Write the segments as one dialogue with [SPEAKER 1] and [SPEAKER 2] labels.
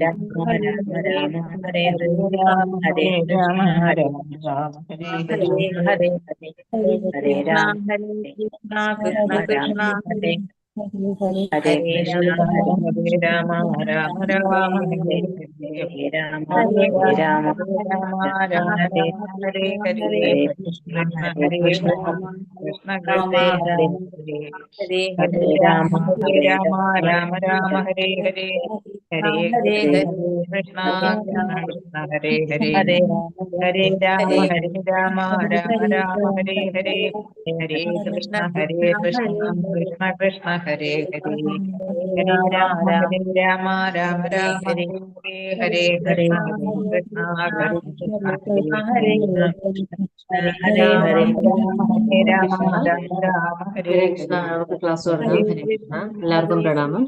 [SPEAKER 1] രാമ രാമ രാമ ഹരേ ഹരേ
[SPEAKER 2] രാമ
[SPEAKER 1] ഹരേ
[SPEAKER 2] ഹരേ
[SPEAKER 1] കൃഷ്ണ
[SPEAKER 2] രാമ
[SPEAKER 1] ഹരേ
[SPEAKER 2] രാമ രാമ ഹരേ
[SPEAKER 1] ഹരേ ഹരേ ഹരേ ഹരേ
[SPEAKER 3] കൃഷ്ണ
[SPEAKER 1] രാമ
[SPEAKER 3] ഹരേ കൃഷ്ണ കൃഷ്ണ
[SPEAKER 1] രാമ
[SPEAKER 3] കൃഷ്ണ
[SPEAKER 1] രാമ ഹരേ ഹരേ
[SPEAKER 2] ഹരേ
[SPEAKER 1] കൃഷ്ണ
[SPEAKER 2] രാമ
[SPEAKER 1] ഹരേ
[SPEAKER 2] ഹരേ രാമ രാമ രാമ ഹരേ ഹരേ
[SPEAKER 1] ഹരേ രാമ
[SPEAKER 2] ഹരേ
[SPEAKER 1] ഹരേ
[SPEAKER 2] രാമ
[SPEAKER 1] രാമ
[SPEAKER 2] ഹരേ രാമ രാമ
[SPEAKER 1] ഹരേ
[SPEAKER 2] രാമ ഹരേ ഹരേ
[SPEAKER 1] ഹരേ
[SPEAKER 2] കൃഷ്ണ
[SPEAKER 1] കൃഷ്ണ
[SPEAKER 2] ഹരേ
[SPEAKER 1] കൃഷ്ണ
[SPEAKER 2] കൃഷ്ണ കൃഷ്ണ കൃഷ്ണ
[SPEAKER 1] ഹരേ
[SPEAKER 2] ഹരേ
[SPEAKER 1] ഹരേ
[SPEAKER 2] ഹരേ
[SPEAKER 3] ഹരേ
[SPEAKER 2] ഹരേ
[SPEAKER 1] ഹരേ
[SPEAKER 2] രാമ
[SPEAKER 1] രാമ
[SPEAKER 2] ഹരേ
[SPEAKER 1] ഹരേ
[SPEAKER 2] രാമ
[SPEAKER 1] രാമ
[SPEAKER 2] രാമ രാമ ഹരേ ഹരേ ഹരേ
[SPEAKER 3] ഹരേ
[SPEAKER 2] കൃഷ്ണ
[SPEAKER 1] ഹരേ
[SPEAKER 2] ഹരേ കൃഷ്ണ
[SPEAKER 1] ഹരേ
[SPEAKER 2] കൃഷ്ണ കൃഷ്ണ ഹരേ ഹരേ
[SPEAKER 1] ഹരേ
[SPEAKER 2] ഹരേ രാമ
[SPEAKER 3] ഹരേ
[SPEAKER 2] ഹരേ രാമ രാമ രാമ ഹരേ ഹരേ ഹരേ
[SPEAKER 3] കൃഷ്ണ
[SPEAKER 2] കൃഷ്ണ
[SPEAKER 3] കൃഷ്ണ
[SPEAKER 2] കൃഷ്ണ കൃഷ്ണ ഹരേ ഹരേ ഹരേ
[SPEAKER 1] രാമ
[SPEAKER 2] രാമ
[SPEAKER 1] രാമ
[SPEAKER 2] ഹരേ രാമ രാമ
[SPEAKER 3] ഹരേ
[SPEAKER 2] രാമ
[SPEAKER 3] ഹരേ
[SPEAKER 2] ഹരേ ഹരേ ഹരേ
[SPEAKER 1] ഹരേ
[SPEAKER 2] കൃഷ്ണ കൃഷ്ണ
[SPEAKER 1] ഹരേ
[SPEAKER 2] കൃഷ്ണ
[SPEAKER 1] കൃഷ്ണ
[SPEAKER 2] കൃഷ്ണ ഹരേ
[SPEAKER 3] ഹരേ
[SPEAKER 1] കൃഷ്ണ
[SPEAKER 2] ഹരേ
[SPEAKER 1] ഹരേ
[SPEAKER 2] രാമ
[SPEAKER 1] ഹരേ
[SPEAKER 2] ഹരേ രാമ
[SPEAKER 4] കൃഷ്ണ
[SPEAKER 2] രാമ രാമ ഹരേ
[SPEAKER 4] ഹരേ
[SPEAKER 2] ഹരേ
[SPEAKER 4] കൃഷ്ണ. നമുക്ക് ക്ലാസ്
[SPEAKER 2] ഹരേ
[SPEAKER 4] തുടങ്ങാം. ഹരേ കൃഷ്ണ. എല്ലാവർക്കും പ്രണാമം.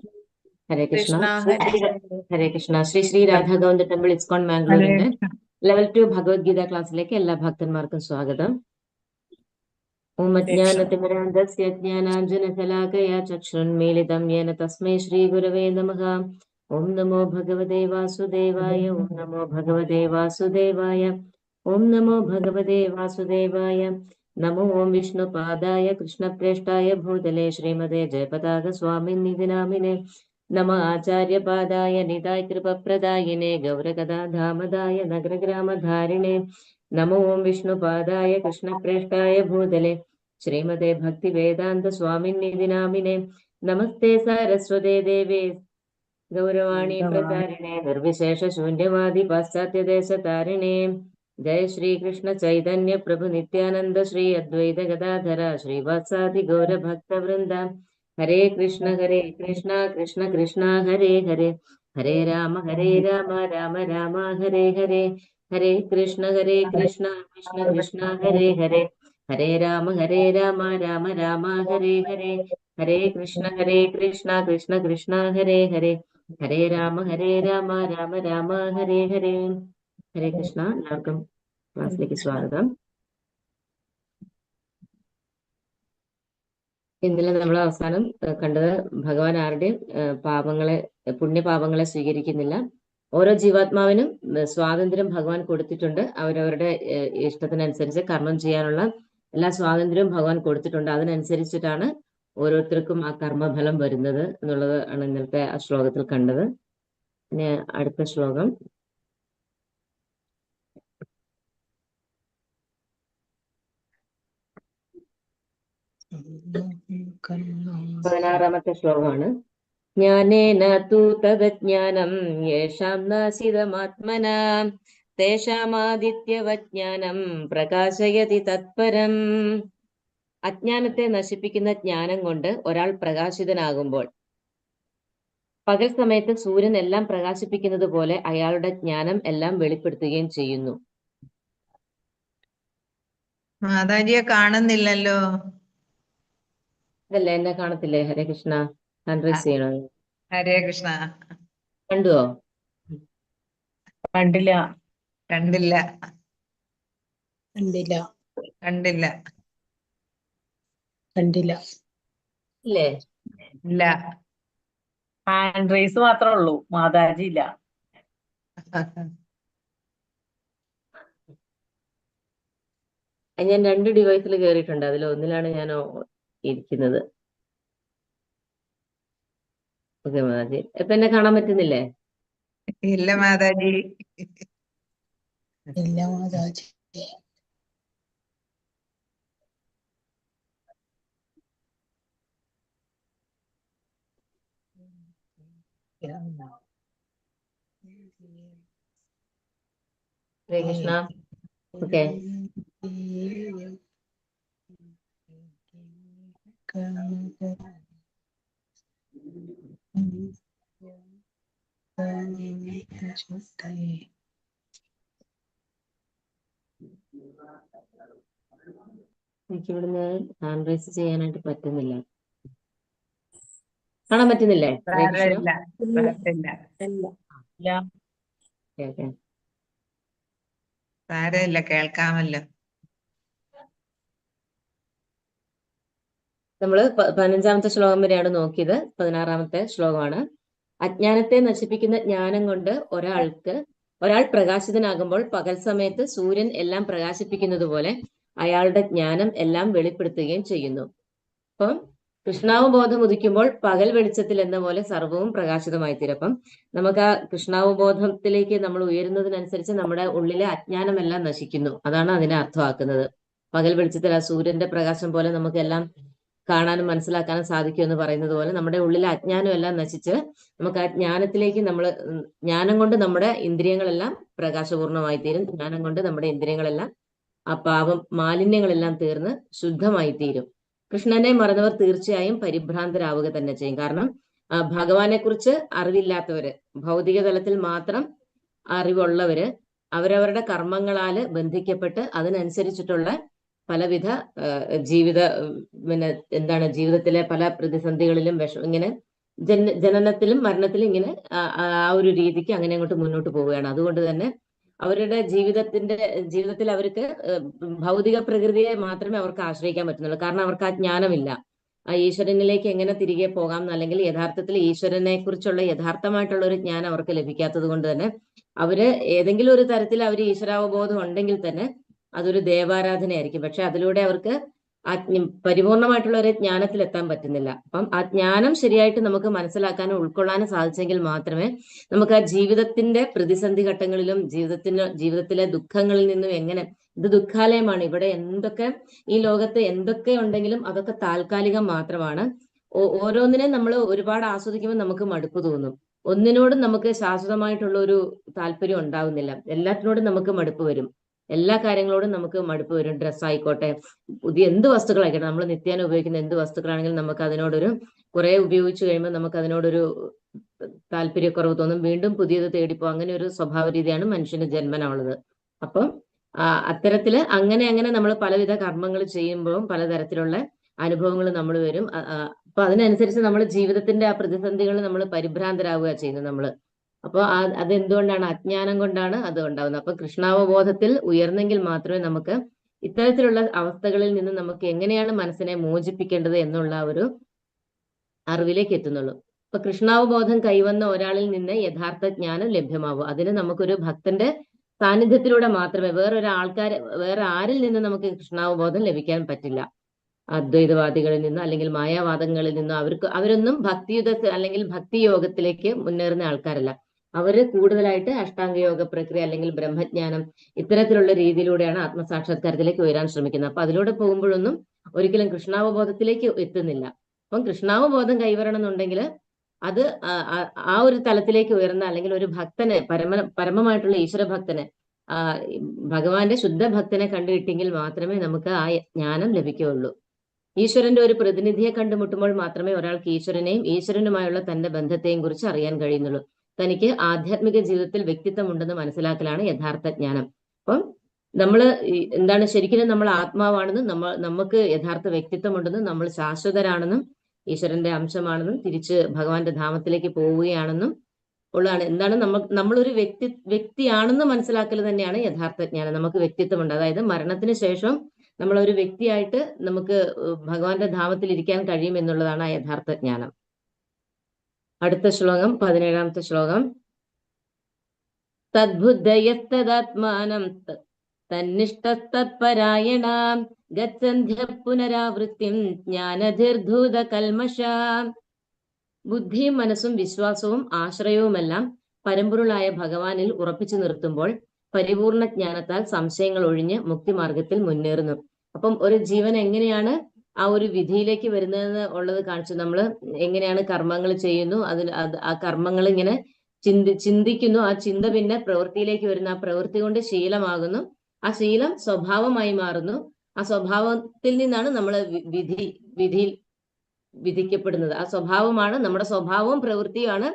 [SPEAKER 4] ഹരേ കൃഷ്ണ.
[SPEAKER 3] കൃഷ്ണ
[SPEAKER 4] ഹരേ കൃഷ്ണ. ശ്രീ ശ്രീ രാധാഗോവിന്ദ ടെമ്പിൾ ഇസ്കോൺ മാംഗ്ലൂരിന്റെ ലെവൽ 2 ഭഗവത്ഗീത ക്ലാസ്സിലേക്ക് എല്ലാ ഭക്തന്മാർക്കും സ്വാഗതം. ഓം അജ്ഞാനതിമിരാന്ധസ്യ ജ്ഞാനാഞ്ജനശലാകയാ ചക്ഷുരുന്മീലിതം യേന തസ്മൈ ശ്രീ ഗുരവേ നമഃ. ഓം നമോ ഭഗവതേ വാസുദേവായ. ഓം നമോ ഭഗവതേ വാസുദേവായ. ഓം നമോ ഭഗവതേ വാസുദേവായ. നമോ ഓം വിഷ്ണുപാദായ കൃഷ്ണപ്രേഷ്ഠായ ഭൂതലേ ശ്രീമതേ ജയപതാക സ്വാമിനിധി നാമിനെ. നമ ആചാര്യപാദായ നിതായ കൃപപ്രദായിനെ ഗൗരകഥാധാമദായ നഗരഗ്രാമധാരിണേ. നമോ ഓം വിഷ്ണുപാദായ കൃഷ്ണപ്രേഷ്ഠായ ഭൂതലേ ശ്രീമതേ ഭക്തിവേദാന്ത സ്വാമിനിധി നാമിനെ. നമസ്തേ സാരസ്വതേ ദേവേ ഗൗരവാണി പ്രചാരിണേ നിർവിശേഷ ശൂന്യവാദി പാശ്ചാത്യദേശതാരിണേ. ജയ ശ്രീകൃഷ്ണ ചൈതന്യ പ്രഭു നിത്യാനന്ദ ശ്രീ അദ്വൈത ഗദാധര ശ്രീവാത്സാദി ഗൗരഭക്തവൃന്ദ. ഹരേ കൃഷ്ണ കൃഷ്ണ കൃഷ്ണ ഹരേ ഹരേ. ഹരേ രാമ രാമ രാമ ഹരേ ഹരേ. ഹരേ കൃഷ്ണ കൃഷ്ണ കൃഷ്ണ ഹരേ ഹരേ. ഹരേ രാമ രാമ രാമ ഹരേ ഹരേ. ഹരേ കൃഷ്ണ കൃഷ്ണ കൃഷ്ണ ഹരേ ഹരേ. ഹരേ രാമ രാമ രാമ ഹരേ ഹരേ. ഹരേ കൃഷ്ണ. എല്ലാവർക്കും ക്ലാസ്സിലേക്ക് സ്വാഗതം. ഇന്നലെ നമ്മൾ അവസാനം കണ്ടത് ഭഗവാൻ ആരുടെയും പുണ്യപാപങ്ങളെ സ്വീകരിക്കുന്നില്ല. ഓരോ ജീവാത്മാവിനും സ്വാതന്ത്ര്യം ഭഗവാൻ കൊടുത്തിട്ടുണ്ട്. അവരവരുടെ ഇഷ്ടത്തിനനുസരിച്ച് കർമ്മം ചെയ്യാനുള്ള എല്ലാ സ്വാതന്ത്ര്യവും ഭഗവാൻ കൊടുത്തിട്ടുണ്ട്. അതിനനുസരിച്ചിട്ടാണ് ഓരോരുത്തർക്കും ആ കർമ്മഫലം വരുന്നത് എന്നുള്ളത് ആണ് ഇന്നലത്തെ ആ ശ്ലോകത്തിൽ കണ്ടത്. പിന്നെ അടുത്ത ശ്ലോകം പതിനാറാമത്തെ ശ്ലോകമാണ്. ജ്ഞാനേന തു തദജ്ഞാനം യേഷാം നാസിതമാത്മന തേഷാമാദിത്യവജ്ഞാനം പ്രകാശയതി തത്പരം. അജ്ഞാനത്തെ നശിപ്പിക്കുന്ന ജ്ഞാനം കൊണ്ട് ഒരാൾ പ്രകാശിതനാകുമ്പോൾ പകൽ സമയത്ത് സൂര്യൻ എല്ലാം പ്രകാശിപ്പിക്കുന്നത് പോലെ അയാളുടെ ജ്ഞാനം എല്ലാം വെളിപ്പെടുത്തുകയും ചെയ്യുന്നു.
[SPEAKER 2] മാതാജിയെ കാണുന്നില്ലല്ലോ.
[SPEAKER 4] അതല്ലേ, എന്നെ കാണത്തില്ലേ? ഹരേ കൃഷ്ണ. ഹാൻഡ് ചെയ്യണോ?
[SPEAKER 2] ഹരേ കൃഷ്ണ.
[SPEAKER 4] കണ്ടുവോ?
[SPEAKER 1] കണ്ടില്ല
[SPEAKER 2] കണ്ടില്ല
[SPEAKER 5] കണ്ടില്ല
[SPEAKER 2] കണ്ടില്ല
[SPEAKER 5] കണ്ടില്ല
[SPEAKER 4] ഇല്ലേ?
[SPEAKER 2] ഇല്ല.
[SPEAKER 1] ഹാൻഡ് റൈസ് മാത്രമേ ഉള്ളൂ, മാതാജി ഇല്ല.
[SPEAKER 4] ഞാൻ 2 ഡിവൈസിൽ കയറിയിട്ടുണ്ട്. അതിൽ ഒന്നിലാണ് ഞാൻ ഇരിക്കുന്നത്. ഓക്കെ മാതാജി. ഇപ്പൊ എന്നെ കാണാൻ പറ്റുന്നില്ലേ?
[SPEAKER 2] ഇല്ല മാതാജി.
[SPEAKER 5] ഇല്ല മാതാജി.
[SPEAKER 4] ഹരേ കൃഷ്ണ. ഓക്കെ. എനിക്കിവിടുന്ന് ഹാൻഡ് റൈസ് ചെയ്യാനായിട്ട് പറ്റുന്നില്ല. കാണാൻ പറ്റുന്നില്ലേ? ഹരേ കൃഷ്ണ.
[SPEAKER 2] സാരമില്ല, സാരമില്ല,
[SPEAKER 4] ഓക്കെ.
[SPEAKER 2] സാരമില്ല, കേൾക്കാമല്ലോ.
[SPEAKER 4] നമ്മള് 15ാമത്തെ ശ്ലോകം വരെയാണ് നോക്കിയത്. 16ാമത്തെ ശ്ലോകമാണ്. അജ്ഞാനത്തെ നശിപ്പിക്കുന്ന ജ്ഞാനം കൊണ്ട് ഒരാൾ പ്രകാശിതനാകുമ്പോൾ പകൽ സമയത്ത് സൂര്യൻ എല്ലാം പ്രകാശിപ്പിക്കുന്നത് പോലെ അയാളുടെ ജ്ഞാനം എല്ലാം വെളിപ്പെടുത്തുകയും ചെയ്യുന്നു. അപ്പം കൃഷ്ണാവബോധം ഉദിക്കുമ്പോൾ പകൽ വെളിച്ചത്തിൽ എന്ന പോലെ സർവവും പ്രകാശിതമായി തീരും. അപ്പം നമുക്ക് ആ കൃഷ്ണാവബോധത്തിലേക്ക് നമ്മൾ ഉയരുന്നതിനനുസരിച്ച് നമ്മുടെ ഉള്ളിലെ അജ്ഞാനമെല്ലാം നശിക്കുന്നു. അതാണ് അതിനെ അർത്ഥമാക്കുന്നത്. പകൽ വെളിച്ചത്തിൽ ആ സൂര്യന്റെ പ്രകാശം പോലെ നമുക്ക് എല്ലാം കാണാനും മനസ്സിലാക്കാനും സാധിക്കും എന്ന് പറയുന്നത് പോലെ നമ്മുടെ ഉള്ളിലെ അജ്ഞാനം എല്ലാം നശിച്ച് നമുക്ക് ആ ജ്ഞാനത്തിലേക്ക് ജ്ഞാനം കൊണ്ട് നമ്മുടെ ഇന്ദ്രിയങ്ങളെല്ലാം പ്രകാശപൂർണമായി തീരും. ജ്ഞാനം കൊണ്ട് നമ്മുടെ ഇന്ദ്രിയങ്ങളെല്ലാം ആ പാപം മാലിന്യങ്ങളെല്ലാം തീർന്ന് ശുദ്ധമായി തീരും. കൃഷ്ണനെ മറന്നവർ തീർച്ചയായും പരിഭ്രാന്തരാവുക തന്നെ ചെയ്യും. കാരണം ഭഗവാനെ കുറിച്ച് അറിവില്ലാത്തവര്, ഭൗതിക തലത്തിൽ മാത്രം അറിവുള്ളവര് അവരവരുടെ കർമ്മങ്ങളാല് ബന്ധിക്കപ്പെട്ട് അതിനനുസരിച്ചിട്ടുള്ള പലവിധ ജീവിതത്തിലെ പല പ്രതിസന്ധികളിലും ഇങ്ങനെ ജനനത്തിലും മരണത്തിലും ഇങ്ങനെ ആ ഒരു രീതിക്ക് അങ്ങനെ അങ്ങോട്ട് മുന്നോട്ട് പോവുകയാണ്. അതുകൊണ്ട് തന്നെ അവരുടെ ജീവിതത്തിൽ അവർക്ക് ഭൗതിക പ്രകൃതിയെ മാത്രമേ അവർക്ക് ആശ്രയിക്കാൻ പറ്റുന്നുള്ളൂ. കാരണം അവർക്ക് ആ ജ്ഞാനമില്ല. ആ ഈശ്വരനിലേക്ക് എങ്ങനെ തിരികെ പോകാം, അല്ലെങ്കിൽ യഥാർത്ഥത്തിൽ ഈശ്വരനെ കുറിച്ചുള്ള യഥാർത്ഥമായിട്ടുള്ള ഒരു ജ്ഞാനം അവർക്ക് ലഭിക്കാത്തത് കൊണ്ട് തന്നെ അവര് ഏതെങ്കിലും ഒരു തരത്തിൽ അവർ ഈശ്വരാവബോധം ഉണ്ടെങ്കിൽ തന്നെ അതൊരു ദേവാരാധനയായിരിക്കും. പക്ഷെ അതിലൂടെ അവർക്ക് പരിപൂർണമായിട്ടുള്ള ഒരു ജ്ഞാനത്തിൽ എത്താൻ പറ്റുന്നില്ല. അപ്പം ആ ജ്ഞാനം ശരിയായിട്ട് നമുക്ക് മനസ്സിലാക്കാനും ഉൾക്കൊള്ളാനും സാധിച്ചെങ്കിൽ മാത്രമേ നമുക്ക് ആ ജീവിതത്തിന്റെ പ്രതിസന്ധി ഘട്ടങ്ങളിലും ജീവിതത്തിലെ ദുഃഖങ്ങളിൽ നിന്നും ഇത് ദുഃഖാലയമാണ്, ഇവിടെ ഈ ലോകത്ത് എന്തൊക്കെ ഉണ്ടെങ്കിലും അതൊക്കെ താൽക്കാലികം മാത്രമാണ്. ഓരോന്നിനെ നമ്മൾ ഒരുപാട് ആസ്വദിക്കുമ്പോൾ നമുക്ക് മടുപ്പ് തോന്നും. ഒന്നിനോടും നമുക്ക് ശാശ്വതമായിട്ടുള്ള ഒരു താല്പര്യം ഉണ്ടാവുന്നില്ല. എല്ലാത്തിനോടും നമുക്ക് മടുപ്പ് വരും. എല്ലാ കാര്യങ്ങളോടും നമുക്ക് മടുപ്പ് വരും. ഡ്രസ്സ് ആയിക്കോട്ടെ, പുതിയ എന്ത് വസ്തുക്കളായിക്കോട്ടെ, നമ്മൾ നിത്യേന ഉപയോഗിക്കുന്ന എന്ത് വസ്തുക്കളാണെങ്കിലും നമുക്ക് അതിനോടൊരു കുറെ ഉപയോഗിച്ചു കഴിയുമ്പോൾ നമുക്ക് അതിനോടൊരു താല്പര്യക്കുറവ് തോന്നും. വീണ്ടും പുതിയത് തേടിപ്പോ അങ്ങനെ ഒരു സ്വഭാവ രീതിയാണ് മനുഷ്യന് ജന്മനുള്ളത്. അപ്പം അത്തരത്തില് അങ്ങനെ നമ്മൾ പലവിധ കർമ്മങ്ങൾ ചെയ്യുമ്പോഴും പലതരത്തിലുള്ള അനുഭവങ്ങൾ നമ്മൾ വരും. അപ്പൊ അതിനനുസരിച്ച് നമ്മൾ ജീവിതത്തിന്റെ ആ പ്രതിസന്ധികൾ നമ്മൾ പരിഭ്രാന്തരാവുക ചെയ്യുന്നത് അപ്പോൾ അതെന്തുകൊണ്ടാണ്? അജ്ഞാനം കൊണ്ടാണ് അത് ഉണ്ടാവുന്നത്. അപ്പൊ കൃഷ്ണാവബോധത്തിൽ ഉയർന്നെങ്കിൽ മാത്രമേ നമുക്ക് ഇത്തരത്തിലുള്ള അവസ്ഥകളിൽ നിന്ന് നമുക്ക് എങ്ങനെയാണ് മനസ്സിനെ മോചിപ്പിക്കേണ്ടത് എന്നുള്ള ഒരു അറിവിലേക്ക് എത്തുന്നുള്ളൂ. അപ്പൊ കൃഷ്ണാവബോധം കൈവന്ന ഒരാളിൽ നിന്ന് യഥാർത്ഥ ജ്ഞാനം ലഭ്യമാവും. അതിന് നമുക്കൊരു ഭക്തന്റെ സാന്നിധ്യത്തിലൂടെ മാത്രമേ, വേറെ ആരിൽ നിന്ന് നമുക്ക് കൃഷ്ണാവബോധം ലഭിക്കാൻ പറ്റില്ല. അദ്വൈതവാദികളിൽ നിന്നോ അല്ലെങ്കിൽ മായാവാദങ്ങളിൽ നിന്നോ അവരൊന്നും അല്ലെങ്കിൽ ഭക്തിയോഗത്തിലേക്ക് മുന്നേറുന്ന ആൾക്കാരല്ല. അവര് കൂടുതലായിട്ട് അഷ്ടാംഗയോഗ പ്രക്രിയ അല്ലെങ്കിൽ ബ്രഹ്മജ്ഞാനം ഇത്തരത്തിലുള്ള രീതിയിലൂടെയാണ് ആത്മസാക്ഷാത്കാരത്തിലേക്ക് ഉയരാൻ ശ്രമിക്കുന്നത്. അപ്പൊ അതിലൂടെ പോകുമ്പോഴൊന്നും ഒരിക്കലും കൃഷ്ണാവബോധത്തിലേക്ക് എത്തുന്നില്ല. അപ്പം കൃഷ്ണാവബോധം കൈവരണം എന്നുണ്ടെങ്കിൽ അത് ആ ഒരു തലത്തിലേക്ക് ഉയർന്ന അല്ലെങ്കിൽ ഒരു ഭക്തനെ പരമമായിട്ടുള്ള ഈശ്വര ഭക്തനെ ഭഗവാന്റെ ശുദ്ധ ഭക്തനെ കണ്ടുകിട്ടിയെങ്കിൽ മാത്രമേ നമുക്ക് ആ ജ്ഞാനം ലഭിക്കുകയുള്ളൂ. ഈശ്വരന്റെ ഒരു പ്രതിനിധിയെ കണ്ടുമുട്ടുമ്പോൾ മാത്രമേ ഒരാൾക്ക് ഈശ്വരനെയും ഈശ്വരനുമായുള്ള തന്റെ ബന്ധത്തെയും കുറിച്ച് അറിയാൻ കഴിയുന്നുള്ളൂ. തനിക്ക് ആധ്യാത്മിക ജീവിതത്തിൽ വ്യക്തിത്വം ഉണ്ടെന്ന് മനസ്സിലാക്കലാണ് യഥാർത്ഥ ജ്ഞാനം. അപ്പം ശരിക്കും നമ്മൾ ആത്മാവാണെന്നും നമുക്ക് യഥാർത്ഥ വ്യക്തിത്വം ഉണ്ടെന്നും നമ്മൾ ശാശ്വതരാണെന്നും ഈശ്വരന്റെ അംശമാണെന്നും തിരിച്ച് ഭഗവാന്റെ ധാമത്തിലേക്ക് പോവുകയാണെന്നും ഉള്ളതാണ്. നമ്മളൊരു വ്യക്തിയാണെന്ന് മനസ്സിലാക്കൽ തന്നെയാണ് യഥാർത്ഥ ജ്ഞാനം. നമുക്ക് വ്യക്തിത്വമുണ്ട്. അതായത് മരണത്തിന് ശേഷം നമ്മളൊരു വ്യക്തിയായിട്ട് നമുക്ക് ഭഗവാന്റെ ധാമത്തിൽ ഇരിക്കാൻ കഴിയും എന്നുള്ളതാണ് ആ യഥാർത്ഥ ജ്ഞാനം. അടുത്ത ശ്ലോകം 17ാമത്തെ ശ്ലോകം. തദ്ബുദ്ധയസ്തദാത്മാനം തന്നിഷ്ടതത്പരായണാം ഗച്ഛന്ധ്യ പുനരാവൃത്തിം ജ്ഞാനധിർധൂത കൽമഷാം. ബുദ്ധിയും മനസ്സും വിശ്വാസവും ആശ്രയവുമെല്ലാം പരമ്പൊരുളായ ഭഗവാനിൽ ഉറപ്പിച്ചു നിർത്തുമ്പോൾ പരിപൂർണ ജ്ഞാനത്താൽ സംശയങ്ങൾ ഒഴിഞ്ഞ് മുക്തിമാർഗത്തിൽ മുന്നേറുന്നു. അപ്പം ഒരു ജീവൻ എങ്ങനെയാണ് ആ ഒരു വിധിയിലേക്ക് വരുന്നതെന്ന് ഉള്ളത് കാണിച്ചു. നമ്മൾ എങ്ങനെയാണ് കർമ്മങ്ങൾ ചെയ്യുന്നു, ആ കർമ്മങ്ങൾ ഇങ്ങനെ ചിന്തിക്കുന്നു, ആ ചിന്ത പിന്നെ പ്രവൃത്തിയിലേക്ക് വരുന്നു, ആ പ്രവൃത്തി കൊണ്ട് ശീലമാകുന്നു, ആ ശീലം സ്വഭാവമായി മാറുന്നു, ആ സ്വഭാവത്തിൽ നിന്നാണ് നമ്മൾ വിധിയിൽ വിധിക്കപ്പെടുന്നത്. ആ സ്വഭാവമാണ് നമ്മുടെ സ്വഭാവവും പ്രവൃത്തിയുമാണ്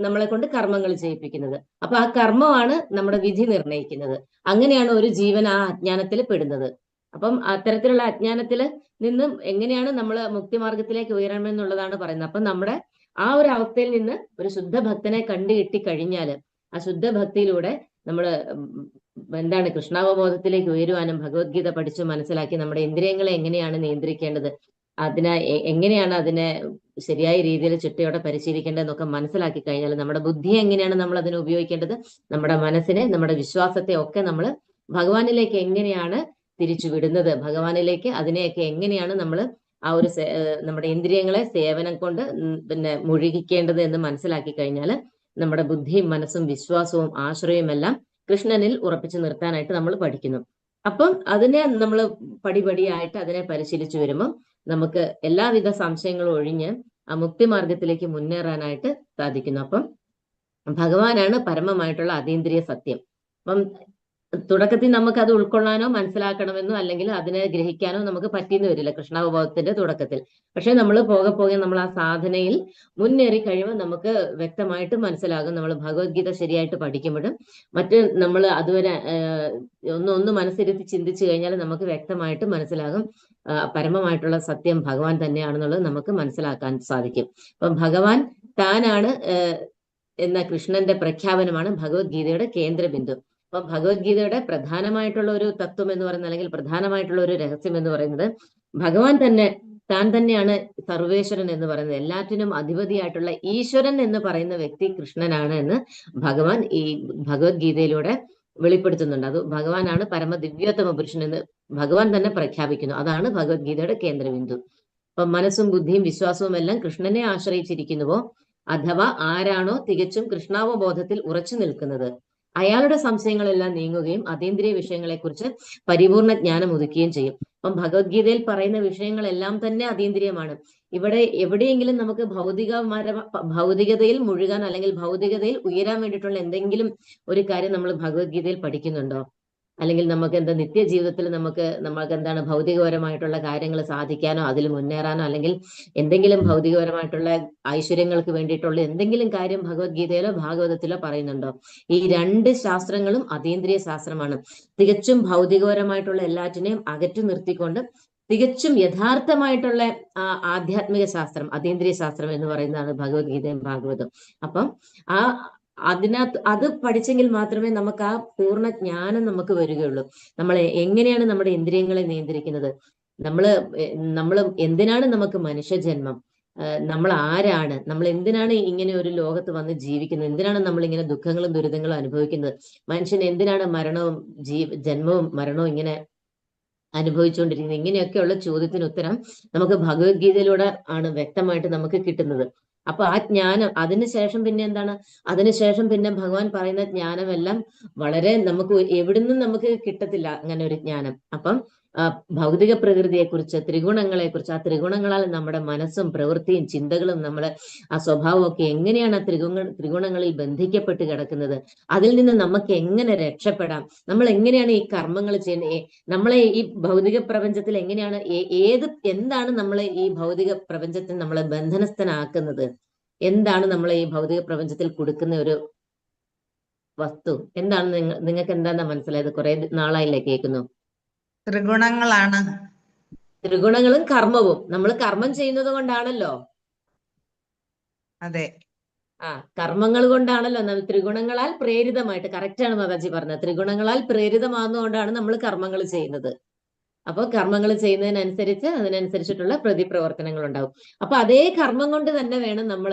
[SPEAKER 4] നമ്മളെ കൊണ്ട് കർമ്മങ്ങൾ ചെയ്യിപ്പിക്കുന്നത്. അപ്പൊ ആ കർമ്മമാണ് നമ്മുടെ വിധി നിർണയിക്കുന്നത്. അങ്ങനെയാണ് ഒരു ജീവൻ ആ അജ്ഞാനത്തിൽ പെടുന്നത്. അപ്പം അത്തരത്തിലുള്ള അജ്ഞാനത്തിൽ നിന്നും എങ്ങനെയാണ് നമ്മൾ മുക്തിമാർഗത്തിലേക്ക് ഉയരണമെന്നുള്ളതാണ് പറയുന്നത്. അപ്പം നമ്മുടെ ആ ഒരു അവസ്ഥയിൽ നിന്ന് ഒരു ശുദ്ധ ഭക്തനെ കണ്ടു കിട്ടിക്കഴിഞ്ഞാല് ആ ശുദ്ധ ഭക്തിയിലൂടെ നമ്മൾ കൃഷ്ണാവബോധത്തിലേക്ക് ഉയരുവാനും ഭഗവത്ഗീത പഠിച്ചു മനസ്സിലാക്കി നമ്മുടെ ഇന്ദ്രിയങ്ങളെ എങ്ങനെയാണ് നിയന്ത്രിക്കേണ്ടത്, എങ്ങനെയാണ് അതിനെ ശരിയായ രീതിയിൽ ചിട്ടയോടെ പരിശീലിക്കേണ്ടതെന്നൊക്കെ മനസ്സിലാക്കി കഴിഞ്ഞാൽ നമ്മുടെ ബുദ്ധിയെ എങ്ങനെയാണ് നമ്മൾ അതിനെ ഉപയോഗിക്കേണ്ടത്, നമ്മുടെ മനസ്സിനെ, നമ്മുടെ വിശ്വാസത്തെ ഒക്കെ നമ്മൾ ഭഗവാനിലേക്ക് എങ്ങനെയാണ് തിരിച്ചു വിടുന്നത്, ഭഗവാനിലേക്ക് അതിനെയൊക്കെ എങ്ങനെയാണ് നമ്മൾ ആ ഒരു നമ്മുടെ ഇന്ദ്രിയങ്ങളെ സേവനം കൊണ്ട് പിന്നെ മുഴുകിക്കേണ്ടത് എന്ന് മനസ്സിലാക്കി കഴിഞ്ഞാൽ നമ്മുടെ ബുദ്ധിയും മനസ്സും വിശ്വാസവും ആശ്രയവും എല്ലാം കൃഷ്ണനിൽ ഉറപ്പിച്ചു നിർത്താനായിട്ട് നമ്മൾ പഠിക്കുന്നു. അപ്പം അതിനെ നമ്മൾ പടിപടിയായിട്ട് അതിനെ പരിശീലിച്ചു വരുമ്പോൾ നമുക്ക് എല്ലാവിധ സംശയങ്ങളും ഒഴിഞ്ഞ് ആ മുക്തിമാർഗത്തിലേക്ക് മുന്നേറാനായിട്ട് സാധിക്കുന്നു. അപ്പം ഭഗവാനാണ് പരമമായിട്ടുള്ള അതീന്ദ്രിയ സത്യം. അപ്പം തുടക്കത്തിൽ നമുക്ക് അത് ഉൾക്കൊള്ളാനോ മനസ്സിലാക്കണമെന്നോ അല്ലെങ്കിൽ അതിനെ ഗ്രഹിക്കാനോ നമുക്ക് പറ്റിയെന്ന് വരില്ല കൃഷ്ണാവബോധത്തിന്റെ തുടക്കത്തിൽ. പക്ഷെ നമ്മൾ പോകെ നമ്മൾ ആ സാധനയിൽ മുന്നേറി കഴിയുമ്പോൾ നമുക്ക് വ്യക്തമായിട്ട് മനസ്സിലാകും. നമ്മൾ ഭഗവത്ഗീത ശരിയായിട്ട് പഠിക്കുമ്പോഴും മറ്റ് നമ്മൾ അതുവരെ ഒന്ന് മനസ്സിരുത്തി ചിന്തിച്ചു കഴിഞ്ഞാൽ നമുക്ക് വ്യക്തമായിട്ട് മനസ്സിലാകും പരമമായിട്ടുള്ള സത്യം ഭഗവാൻ തന്നെയാണെന്നുള്ളത് നമുക്ക് മനസ്സിലാക്കാൻ സാധിക്കും. അപ്പം ഭഗവാൻ താനാണ് എന്ന കൃഷ്ണന്റെ പ്രഖ്യാപനമാണ് ഭഗവത്ഗീതയുടെ കേന്ദ്രബിന്ദു. അപ്പൊ ഭഗവത്ഗീതയുടെ പ്രധാനമായിട്ടുള്ള ഒരു തത്വം എന്ന് പറയുന്നത്, അല്ലെങ്കിൽ പ്രധാനമായിട്ടുള്ള ഒരു രഹസ്യം എന്ന് പറയുന്നത്, ഭഗവാൻ താൻ തന്നെയാണ് സർവേശ്വരൻ എന്ന് പറയുന്നത്. എല്ലാറ്റിനും അധിപതിയായിട്ടുള്ള ഈശ്വരൻ എന്ന് പറയുന്ന വ്യക്തി കൃഷ്ണനാണ് എന്ന് ഭഗവാൻ ഈ ഭഗവത്ഗീതയിലൂടെ വെളിപ്പെടുത്തുന്നുണ്ട്. അത് ഭഗവാനാണ് പരമദിവ്യോത്തമ പുരുഷൻ എന്ന് ഭഗവാൻ തന്നെ പ്രഖ്യാപിക്കുന്നു. അതാണ് ഭഗവത്ഗീതയുടെ കേന്ദ്രബിന്ദു. അപ്പൊ മനസ്സും ബുദ്ധിയും വിശ്വാസവും എല്ലാം കൃഷ്ണനെ ആശ്രയിച്ചിരിക്കുന്നുവോ അഥവാ ആരാണോ തികച്ചും കൃഷ്ണാവബോധത്തിൽ ഉറച്ചു നിൽക്കുന്നത്, അയാളുടെ സംശയങ്ങളെല്ലാം നീങ്ങുകയും അതീന്ദ്രിയ വിഷയങ്ങളെക്കുറിച്ച് പരിപൂർണ ജ്ഞാനം ഉദിക്കുകയും ചെയ്യും. അപ്പം ഭഗവത്ഗീതയിൽ പറയുന്ന വിഷയങ്ങളെല്ലാം തന്നെ അതീന്ദ്രിയമാണ്. ഇവിടെ എവിടെയെങ്കിലും നമുക്ക് ഭൗതികതയിൽ മുഴുകാൻ അല്ലെങ്കിൽ ഭൗതികതയിൽ ഉയരാൻ വേണ്ടിയിട്ടുള്ള എന്തെങ്കിലും ഒരു കാര്യം നമ്മൾ ഭഗവത്ഗീതയിൽ പഠിക്കുന്നുണ്ടോ? അല്ലെങ്കിൽ നമുക്ക് എന്താ നിത്യജീവിതത്തിൽ നമുക്ക് എന്താണ് ഭൗതികപരമായിട്ടുള്ള കാര്യങ്ങൾ സാധിക്കാനോ അതിൽ മുന്നേറാനോ അല്ലെങ്കിൽ എന്തെങ്കിലും ഭൗതികപരമായിട്ടുള്ള ഐശ്വര്യങ്ങൾക്ക് വേണ്ടിയിട്ടുള്ള എന്തെങ്കിലും കാര്യം ഭഗവത്ഗീതയിലോ ഭാഗവതത്തിലോ പറയുന്നുണ്ടോ? ഈ രണ്ട് ശാസ്ത്രങ്ങളും അതീന്ദ്രിയ ശാസ്ത്രമാണ്. തികച്ചും ഭൗതികപരമായിട്ടുള്ള എല്ലാറ്റിനെയും അകറ്റി നിർത്തിക്കൊണ്ട് തികച്ചും യഥാർത്ഥമായിട്ടുള്ള ആധ്യാത്മിക ശാസ്ത്രം, അതീന്ദ്രിയ ശാസ്ത്രം എന്ന് പറയുന്നതാണ് ഭഗവത്ഗീതയും ഭാഗവതം. അപ്പം അതിനകത്ത് അത് പഠിച്ചെങ്കിൽ മാത്രമേ നമുക്ക് ആ പൂർണ്ണ ജ്ഞാനം നമുക്ക് വരികയുള്ളൂ. നമ്മൾ എങ്ങനെയാണ് നമ്മുടെ ഇന്ദ്രിയങ്ങളെ നിയന്ത്രിക്കുന്നത്, നമ്മൾ എന്തിനാണ് നമുക്ക് മനുഷ്യജന്മം, നമ്മൾ ആരാണ്, നമ്മൾ എന്തിനാണ് ഇങ്ങനെ ഒരു ലോകത്ത് വന്ന് ജീവിക്കുന്നത്, എന്തിനാണ് നമ്മൾ ഇങ്ങനെ ദുഃഖങ്ങളും ദുരിതങ്ങളും അനുഭവിക്കുന്നത്, മനുഷ്യൻ എന്തിനാണ് ജന്മവും മരണവും ഇങ്ങനെ അനുഭവിച്ചുകൊണ്ടിരിക്കുന്നത്, ഇങ്ങനെയൊക്കെയുള്ള ചോദ്യത്തിന് ഉത്തരം നമുക്ക് ഭഗവത്ഗീതയിലൂടെ ആണ് വ്യക്തമായിട്ട് നമുക്ക് കിട്ടുന്നത്. അപ്പൊ ആ ജ്ഞാനം അതിനുശേഷം പിന്നെ എന്താണ്, അതിനുശേഷം പിന്നെ ഭഗവാൻ പറയുന്ന ജ്ഞാനമെല്ലാം വളരെ നമുക്ക് എവിടുന്നും നമുക്ക് കിട്ടത്തില്ല അങ്ങനെ ഒരു ജ്ഞാനം. അപ്പം ഭൗതിക പ്രകൃതിയെക്കുറിച്ച്, ത്രിഗുണങ്ങളെക്കുറിച്ച്, ആ ത്രിഗുണങ്ങളാൽ നമ്മുടെ മനസ്സും പ്രവൃത്തിയും ചിന്തകളും നമ്മുടെ ആ സ്വഭാവവും ഒക്കെ എങ്ങനെയാണ് ആ ത്രിഗുണങ്ങളിൽ ബന്ധിക്കപ്പെട്ട് കിടക്കുന്നത്, അതിൽ നിന്ന് നമുക്ക് എങ്ങനെ രക്ഷപ്പെടാം, നമ്മൾ എങ്ങനെയാണ് ഈ കർമ്മങ്ങൾ ചെയ്യുന്നത്, നമ്മളെ ഈ ഭൗതിക പ്രപഞ്ചത്തിൽ എങ്ങനെയാണ് എന്താണ് നമ്മളെ ഈ ഭൗതിക പ്രപഞ്ചത്തിൽ നമ്മളെ ബന്ധനസ്ഥനാക്കുന്നത്, എന്താണ് നമ്മളെ ഈ ഭൗതിക പ്രപഞ്ചത്തിൽ കൊടുക്കുന്ന ഒരു വസ്തു എന്താണ്, നിങ്ങൾക്ക് എന്താണെന്ന് മനസ്സിലായത്? കുറെ നാളായില്ലേ കേൾക്കുന്നു.
[SPEAKER 2] ത്രിഗുണങ്ങളാണ്.
[SPEAKER 4] ത്രിഗുണങ്ങളും കർമ്മവും. നമ്മൾ കർമ്മം ചെയ്യുന്നത് കൊണ്ടാണല്ലോ,
[SPEAKER 2] അതെ,
[SPEAKER 4] കർമ്മങ്ങൾ കൊണ്ടാണല്ലോ ത്രിഗുണങ്ങളാൽ പ്രേരിതമായിട്ട്, കറക്റ്റാണ് മാതാജി പറഞ്ഞത്, ത്രിഗുണങ്ങളാൽ പ്രേരിതമാകുന്നതുകൊണ്ടാണ് നമ്മൾ കർമ്മങ്ങൾ ചെയ്യുന്നത്. അപ്പോൾ കർമ്മങ്ങൾ ചെയ്യുന്നതിനനുസരിച്ച് അതിനനുസരിച്ചിട്ടുള്ള പ്രതിപ്രവർത്തനങ്ങൾ ഉണ്ടാവും. അപ്പൊ അതേ കർമ്മം കൊണ്ട് തന്നെ വേണം നമ്മൾ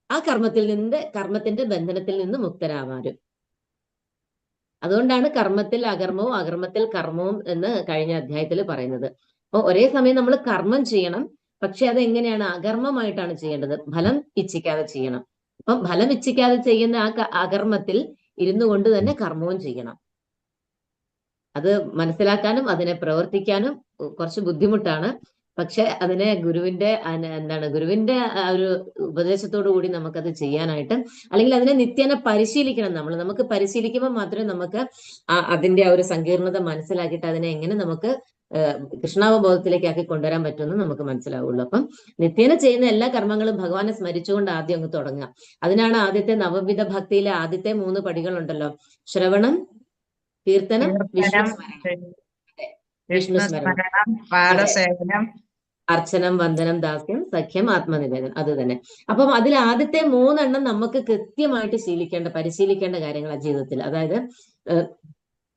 [SPEAKER 4] ആ കർമ്മത്തിന്റെ ബന്ധനത്തിൽ നിന്ന് മുക്തരാവാനും. അതുകൊണ്ടാണ് കർമ്മത്തിൽ അകർമ്മവും അകർമ്മത്തിൽ കർമ്മവും എന്ന് കഴിഞ്ഞ അധ്യായത്തിൽ പറയുന്നത്. അപ്പൊ ഒരേ സമയം നമ്മൾ കർമ്മം ചെയ്യണം, പക്ഷെ അതെങ്ങനെയാണ്? അകർമ്മമായിട്ടാണ് ചെയ്യേണ്ടത്, ഫലം ഇച്ഛിക്കാതെ ചെയ്യണം. അപ്പം ഫലം ഇച്ഛിക്കാതെ ചെയ്യുന്ന ആ അകർമ്മത്തിൽ ഇരുന്നു കൊണ്ട് തന്നെ കർമ്മവും ചെയ്യണം. അത് മനസ്സിലാക്കാനും അതിനെ പ്രവർത്തിക്കാനും കുറച്ച് ബുദ്ധിമുട്ടാണ്. പക്ഷെ അതിനെ ഗുരുവിന്റെ ഗുരുവിന്റെ ഒരു ഉപദേശത്തോടു കൂടി നമുക്കത് ചെയ്യാനായിട്ട്, അല്ലെങ്കിൽ അതിനെ നിത്യേന പരിശീലിക്കണം. നമുക്ക് പരിശീലിക്കുമ്പോൾ മാത്രമേ നമുക്ക് അതിന്റെ ആ ഒരു സങ്കീർണത മനസ്സിലാക്കിയിട്ട് അതിനെ എങ്ങനെ നമുക്ക് കൃഷ്ണാവബോധത്തിലേക്ക് ആക്കി കൊണ്ടുവരാൻ പറ്റുമെന്ന് നമുക്ക് മനസ്സിലാവുള്ളൂ. അപ്പം നിത്യേന ചെയ്യുന്ന എല്ലാ കർമ്മങ്ങളും ഭഗവാനെ സ്മരിച്ചുകൊണ്ട് ആദ്യം അങ്ങ് തുടങ്ങുക. അതിനാണ് ആദ്യത്തെ നവവിധ ഭക്തിയിലെ ആദ്യത്തെ 3 പടികളുണ്ടല്ലോ: ശ്രവണം, കീർത്തനം, വിഷ്ണുസ്മരണം,
[SPEAKER 2] പാദസേവനം,
[SPEAKER 4] അർച്ചനം, വന്ദനം, ദാസ്യം, സഖ്യം, ആത്മനിവേദനം. അത് തന്നെ. അപ്പം അതിൽ ആദ്യത്തെ 3 നമുക്ക് കൃത്യമായിട്ട് പരിശീലിക്കേണ്ട കാര്യങ്ങളാണ് ജീവിതത്തിൽ. അതായത്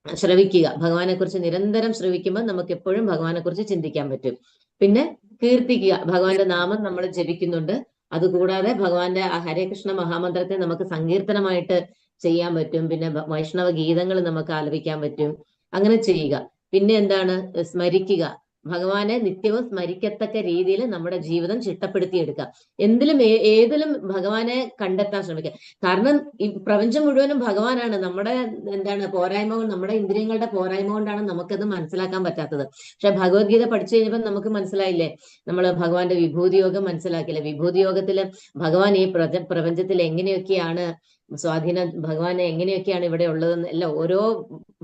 [SPEAKER 4] ശ്രവിക്കുക, ഭഗവാനെ കുറിച്ച് നിരന്തരം ശ്രവിക്കുമ്പോൾ നമുക്ക് എപ്പോഴും ഭഗവാനെ കുറിച്ച് ചിന്തിക്കാൻ പറ്റും. പിന്നെ കീർത്തിക്കുക. ഭഗവാന്റെ നാമം നമ്മൾ ജപിക്കുന്നുണ്ട്. അതുകൂടാതെ ഭഗവാന്റെ ആ ഹരേ കൃഷ്ണ മഹാമന്ത്രത്തെ നമുക്ക് സങ്കീർത്തനമായിട്ട് ചെയ്യാൻ പറ്റും. പിന്നെ വൈഷ്ണവ ഗീതങ്ങൾ നമുക്ക് ആലപിക്കാൻ പറ്റും. അങ്ങനെ ചെയ്യുക. പിന്നെ എന്താണ്? സ്മരിക്കുക. ഭഗവാനെ നിത്യവും സ്മരിക്കത്തക്ക രീതിയിൽ നമ്മുടെ ജീവിതം ചിട്ടപ്പെടുത്തിയെടുക്കുക. എന്തിലും ഏതിലും ഭഗവാനെ കണ്ടെത്താൻ ശ്രമിക്കുക. കാരണം ഈ പ്രപഞ്ചം മുഴുവനും ഭഗവാനാണ്. നമ്മുടെ എന്താണ് പോരായ്മ കൊണ്ട്, നമ്മുടെ ഇന്ദ്രിയങ്ങളുടെ പോരായ്മ കൊണ്ടാണ് നമുക്കത് മനസ്സിലാക്കാൻ പറ്റാത്തത്. പക്ഷെ ഭഗവത്ഗീത പഠിച്ചു കഴിഞ്ഞപ്പോൾ നമുക്ക് മനസ്സിലായില്ലേ, നമ്മൾ ഭഗവാന്റെ വിഭൂതി യോഗം മനസ്സിലാക്കില്ലേ? വിഭൂതി യോഗത്തില് ഭഗവാൻ ഈ പ്രപഞ്ചത്തിൽ എങ്ങനെയൊക്കെയാണ് സ്വാധീനം, ഭഗവാനെ എങ്ങനെയൊക്കെയാണ് ഇവിടെ ഉള്ളതെന്ന് എല്ലാം ഓരോ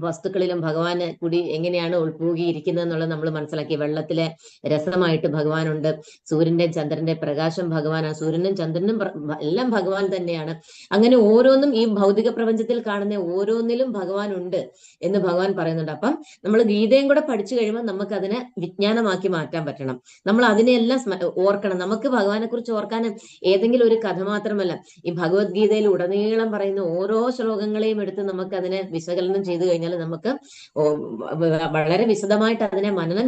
[SPEAKER 4] വസ്തുക്കളിലും ഭഗവാന് കൂടി എങ്ങനെയാണ് ഉൾപ്പൂകിയിരിക്കുന്നത് എന്നുള്ളത് നമ്മൾ മനസ്സിലാക്കി. വെള്ളത്തിലെ രസമായിട്ട് ഭഗവാനുണ്ട്. സൂര്യന്റെ ചന്ദ്രന്റെ പ്രകാശം ഭഗവാനാണ്. സൂര്യനും ചന്ദ്രനും എല്ലാം ഭഗവാൻ തന്നെയാണ്. അങ്ങനെ ഓരോന്നും ഈ ഭൗതിക പ്രപഞ്ചത്തിൽ കാണുന്ന ഓരോന്നിലും ഭഗവാൻ ഉണ്ട് എന്ന് ഭഗവാൻ പറയുന്നുണ്ട്. അപ്പം നമ്മൾ ഗീതയും കൂടെ പഠിച്ചു കഴിയുമ്പോൾ നമുക്ക് അതിനെ വിജ്ഞാനമാക്കി മാറ്റാൻ പറ്റണം. നമ്മൾ അതിനെല്ലാം ഓർക്കണം. നമുക്ക് ഭഗവാനെ കുറിച്ച് ഓർക്കാൻ ഏതെങ്കിലും ഒരു കഥ മാത്രമല്ല, ഈ ഭഗവത്ഗീതയിൽ ഉടനീളം പറയുന്ന ഓരോ ശ്ലോകങ്ങളെയും എടുത്ത് നമുക്ക് അതിനെ വിശകലനം ചെയ്തു കഴിഞ്ഞാൽ നമുക്ക് വളരെ വിശദമായിട്ട് അതിനെ മനനം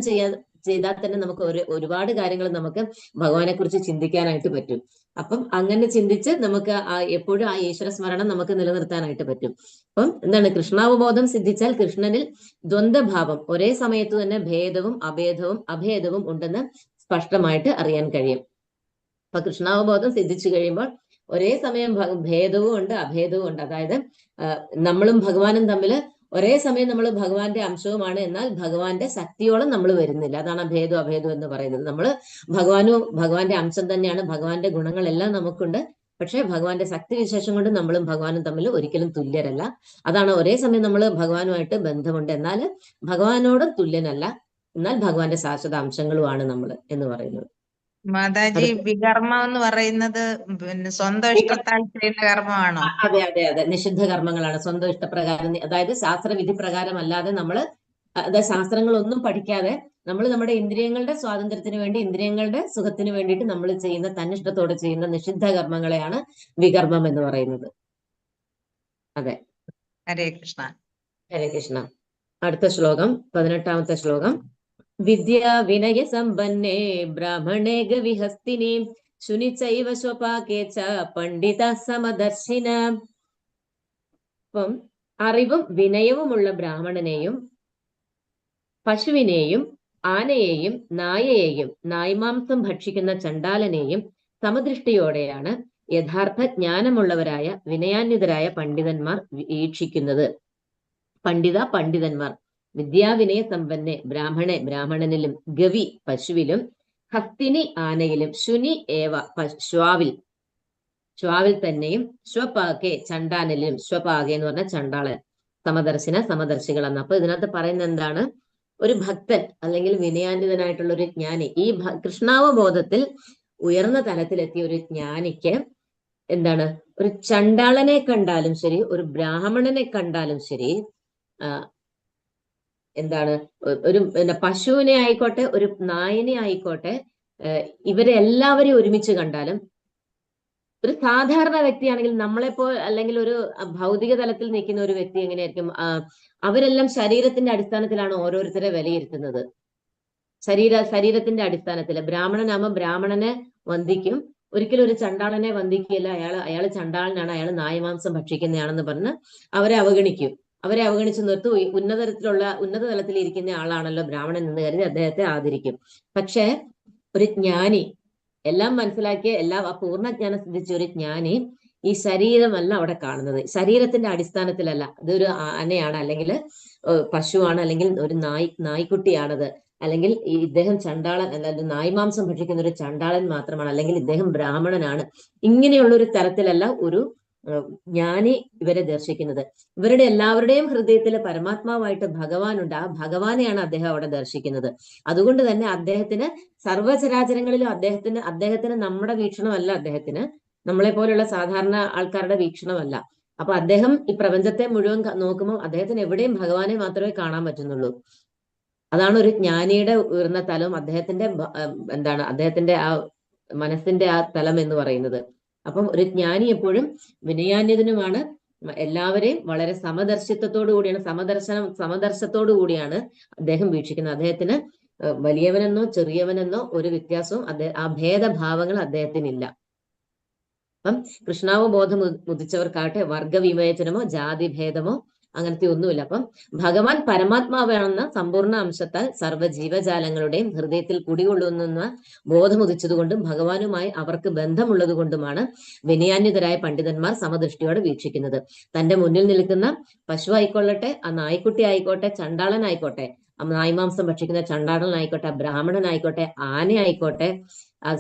[SPEAKER 4] ചെയ്താൽ തന്നെ നമുക്ക് ഒരുപാട് കാര്യങ്ങൾ നമുക്ക് ഭഗവാനെ കുറിച്ച് ചിന്തിക്കാനായിട്ട് പറ്റും. അപ്പം അങ്ങനെ ചിന്തിച്ച് നമുക്ക് എപ്പോഴും ആ ഈശ്വര സ്മരണം നമുക്ക് നിലനിർത്താനായിട്ട് പറ്റും. അപ്പം എന്താണ്? കൃഷ്ണാവബോധം സിദ്ധിച്ചാൽ കൃഷ്ണനിൽ ദ്വന്ദ്ഭാവം, ഒരേ സമയത്ത് തന്നെ ഭേദവും അഭേദവും ഉണ്ടെന്ന് സ്പഷ്ടമായിട്ട് അറിയാൻ കഴിയും. അപ്പൊ കൃഷ്ണാവബോധം സിദ്ധിച്ചു കഴിയുമ്പോൾ ഒരേ സമയം ഭേദവും ഉണ്ട്, അഭേദവും ഉണ്ട്. അതായത് നമ്മളും ഭഗവാനും തമ്മിൽ ഒരേ സമയം നമ്മൾ ഭഗവാന്റെ അംശവുമാണ്, എന്നാൽ ഭഗവാന്റെ ശക്തിയോളം നമ്മൾ വരുന്നില്ല. അതാണ് ഭേദം അഭേദം എന്ന് പറയുന്നത്. നമ്മൾ ഭഗവാന്റെ അംശം തന്നെയാണ്. ഭഗവാന്റെ ഗുണങ്ങളെല്ലാം നമുക്കുണ്ട്. പക്ഷെ ഭഗവാന്റെ ശക്തി വിശേഷം കൊണ്ട് നമ്മളും ഭഗവാനും തമ്മിൽ ഒരിക്കലും തുല്യരല്ല. അതാണ് ഒരേ സമയം നമ്മൾ ഭഗവാനുമായിട്ട് ബന്ധമുണ്ട്, എന്നാൽ ഭഗവാനോടും തുല്യനല്ല, എന്നാൽ ഭഗവാന്റെ ശാശ്വത അംശങ്ങളുമാണ് നമ്മൾ എന്ന് പറയുന്നത്.
[SPEAKER 2] മാതാജി, വികർമ്മം എന്ന് പറയുന്നത് പിന്നെ സ്വന്തം ഇഷ്ടത്താൽ ചെയ്യുന്ന കർമ്മമാണോ?
[SPEAKER 4] അതെ അതെ അതെ, നിഷിദ്ധ കർമ്മങ്ങളാണ്. സ്വന്തം ഇഷ്ടപ്രകാരം, അതായത് ശാസ്ത്രവിധി പ്രകാരം അല്ലാതെ നമ്മള് ശാസ്ത്രങ്ങളൊന്നും പഠിക്കാതെ നമ്മൾ നമ്മുടെ ഇന്ദ്രിയങ്ങളുടെ സ്വാതന്ത്ര്യത്തിന് വേണ്ടി, ഇന്ദ്രിയങ്ങളുടെ സുഖത്തിന് വേണ്ടിയിട്ട് നമ്മൾ ചെയ്യുന്ന, തന്നിഷ്ടത്തോടെ ചെയ്യുന്ന നിഷിദ്ധ കർമ്മങ്ങളെയാണ് വികർമ്മം എന്ന് പറയുന്നത്. അതെ.
[SPEAKER 2] ഹരേ കൃഷ്ണ.
[SPEAKER 4] ഹരേ കൃഷ്ണ. അടുത്ത ശ്ലോകം, 18ാമത്തെ ശ്ലോകം. വിദ്യാ വിനയ സമ്പന്നേ ബ്രാഹ്മണേ ഗവിഹസ്തിനി ശുനിചൈവ സ്വപാകേ ച പണ്ഡിത സമദർശിന. അപ്പം അറിവും വിനയവുമുള്ള ബ്രാഹ്മണനെയും പശുവിനെയും ആനയെയും നായയെയും നായ്മാംസം ഭക്ഷിക്കുന്ന ചണ്ടാലനെയും സമദൃഷ്ടിയോടെയാണ് യഥാർത്ഥ ജ്ഞാനമുള്ളവരായ വിനയാന്വിതരായ പണ്ഡിതന്മാർ വീക്ഷിക്കുന്നത്. പണ്ഡിതന്മാർ. വിദ്യാവിനയ സമ്പന്നെ ബ്രാഹ്മണനിലും, ഗവി പശുവിലും, ഹസ്തിനി ആനയിലും, ശുനി ഏവ ശ്വാവിൽ തന്നെയും, സ്വപാകെ ചണ്ടാലനിലും, സ്വപാകെ എന്ന് പറഞ്ഞ ചണ്ടാളൻ, സമദർശികൾ എന്ന്. അപ്പൊ ഇതിനകത്ത് പറയുന്നത് എന്താണ്? ഒരു ഭക്തൻ അല്ലെങ്കിൽ വിനയാന്വിതനായിട്ടുള്ള ഒരു ജ്ഞാനി, ഈ കൃഷ്ണാവബോധത്തിൽ ഉയർന്ന തലത്തിലെത്തിയ ഒരു ജ്ഞാനിക്ക് എന്താണ്? ഒരു ചണ്ടാളനെ കണ്ടാലും ശരി, ഒരു ബ്രാഹ്മണനെ കണ്ടാലും ശരി, എന്താണ്, ഒരു പശുവിനെ ആയിക്കോട്ടെ, ഒരു നായനെ ആയിക്കോട്ടെ, ഇവരെ എല്ലാവരെയും ഒരുമിച്ച് കണ്ടാലും, ഒരു സാധാരണ വ്യക്തിയാണെങ്കിൽ, നമ്മളെപ്പോ അല്ലെങ്കിൽ ഒരു ഭൗതിക തലത്തിൽ നിൽക്കുന്ന ഒരു വ്യക്തി എങ്ങനെയായിരിക്കും? അവരെല്ലാം ശരീരത്തിന്റെ അടിസ്ഥാനത്തിലാണ് ഓരോരുത്തരെ വിലയിരുത്തുന്നത്. ശരീരത്തിന്റെ അടിസ്ഥാനത്തിൽ. ബ്രാഹ്മണനാകുമ്പോൾ ബ്രാഹ്മണനെ വന്ദിക്കും, ഒരിക്കലും ഒരു ചണ്ടാളനെ വന്ദിക്കുകയില്ല. അയാൾ ചണ്ടാളനാണ്, അയാൾ നായമാംസം ഭക്ഷിക്കുന്നതാണെന്ന് പറഞ്ഞ് അവരെ അവഗണിക്കും. അവരെ അവഗണിച്ച് നിർത്തി ഉന്നത തലത്തിൽ ഇരിക്കുന്ന ആളാണല്ലോ ബ്രാഹ്മണൻ എന്ന് കരുതി അദ്ദേഹത്തെ ആദരിക്കും. പക്ഷെ ഒരു ജ്ഞാനി, എല്ലാം മനസ്സിലാക്കിയ, പൂർണ്ണജ്ഞാനം സിദ്ധിച്ച ഒരു ജ്ഞാനി ഈ ശരീരമല്ല അവിടെ കാണുന്നത്. ശരീരത്തിന്റെ അടിസ്ഥാനത്തിലല്ല. ഇതൊരു ആനയാണ്, അല്ലെങ്കിൽ പശുവാണ്, അല്ലെങ്കിൽ ഒരു നായ്ക്കുട്ടിയാണത്, അല്ലെങ്കിൽ ഇദ്ദേഹം ചണ്ടാളൻ, അല്ലാതെ നായ്മാംസം ഭക്ഷിക്കുന്ന ഒരു ചണ്ടാളൻ മാത്രമാണ്, അല്ലെങ്കിൽ ഇദ്ദേഹം ബ്രാഹ്മണനാണ്. ഇങ്ങനെയുള്ള ഒരു തരത്തിലല്ല ഒരു ജ്ഞാനി ഇവരെ ദർശിക്കുന്നത്. ഇവരുടെ എല്ലാവരുടെയും ഹൃദയത്തിൽ പരമാത്മാവായിട്ട് ഭഗവാനുണ്ട്. ആ ഭഗവാനെയാണ് അദ്ദേഹം അവിടെ ദർശിക്കുന്നത്. അതുകൊണ്ട് തന്നെ അദ്ദേഹത്തിന് സർവ്വചരാചരങ്ങളിലും അദ്ദേഹത്തിന് നമ്മുടെ വീക്ഷണമല്ല, അദ്ദേഹത്തിന് നമ്മളെ പോലുള്ള സാധാരണ ആൾക്കാരുടെ വീക്ഷണമല്ല. അപ്പൊ അദ്ദേഹം ഈ പ്രപഞ്ചത്തെ മുഴുവൻ നോക്കുമ്പോൾ അദ്ദേഹത്തിന് എവിടെയും ഭഗവാനെ മാത്രമേ കാണാൻ പറ്റുന്നുള്ളൂ. അതാണ് ഒരു ജ്ഞാനിയുടെ ഉയർന്ന തലം, അദ്ദേഹത്തിന്റെ ആ മനസ്സിന്റെ ആ തലം എന്ന് പറയുന്നത്. അപ്പം ഒരു ജ്ഞാനി എപ്പോഴും വിനയാന്യതനുമാണ്. എല്ലാവരെയും വളരെ സമദർശത്തോടു കൂടിയാണ് അദ്ദേഹം വീക്ഷിക്കുന്നത്. അദ്ദേഹത്തിന് വലിയവനെന്നോ ചെറിയവനെന്നോ ഒരു വ്യത്യാസവും ആ ഭേദഭാവങ്ങൾ അദ്ദേഹത്തിനില്ല. അപ്പം കൃഷ്ണാവബോധം ഉദിച്ചവർക്കാകട്ടെ വർഗവിവേചനമോ ജാതിഭേദമോ അങ്ങനത്തെ ഒന്നുമില്ല. അപ്പം ഭഗവാൻ പരമാത്മാവാണെന്ന സമ്പൂർണ്ണ അംശത്താൽ സർവ്വ ജീവജാലങ്ങളുടെയും ഹൃദയത്തിൽ കുടികൊള്ളുന്ന ബോധമുദിച്ചതുകൊണ്ടും ഭഗവാനുമായി അവർക്ക് ബന്ധമുള്ളത് കൊണ്ടുമാണ് വിനയാന്വിതരായ പണ്ഡിതന്മാർ സമദൃഷ്ടിയോടെ വീക്ഷിക്കുന്നത്. തന്റെ മുന്നിൽ നിൽക്കുന്ന പശു ആയിക്കൊള്ളട്ടെ, ആ നായ്ക്കുട്ടി ആയിക്കോട്ടെ, ചണ്ടാളനായിക്കോട്ടെ, നായ്മാംസം ഭക്ഷിക്കുന്ന ചണ്ടാളനായിക്കോട്ടെ, ബ്രാഹ്മണനായിക്കോട്ടെ, ആനയായിക്കോട്ടെ,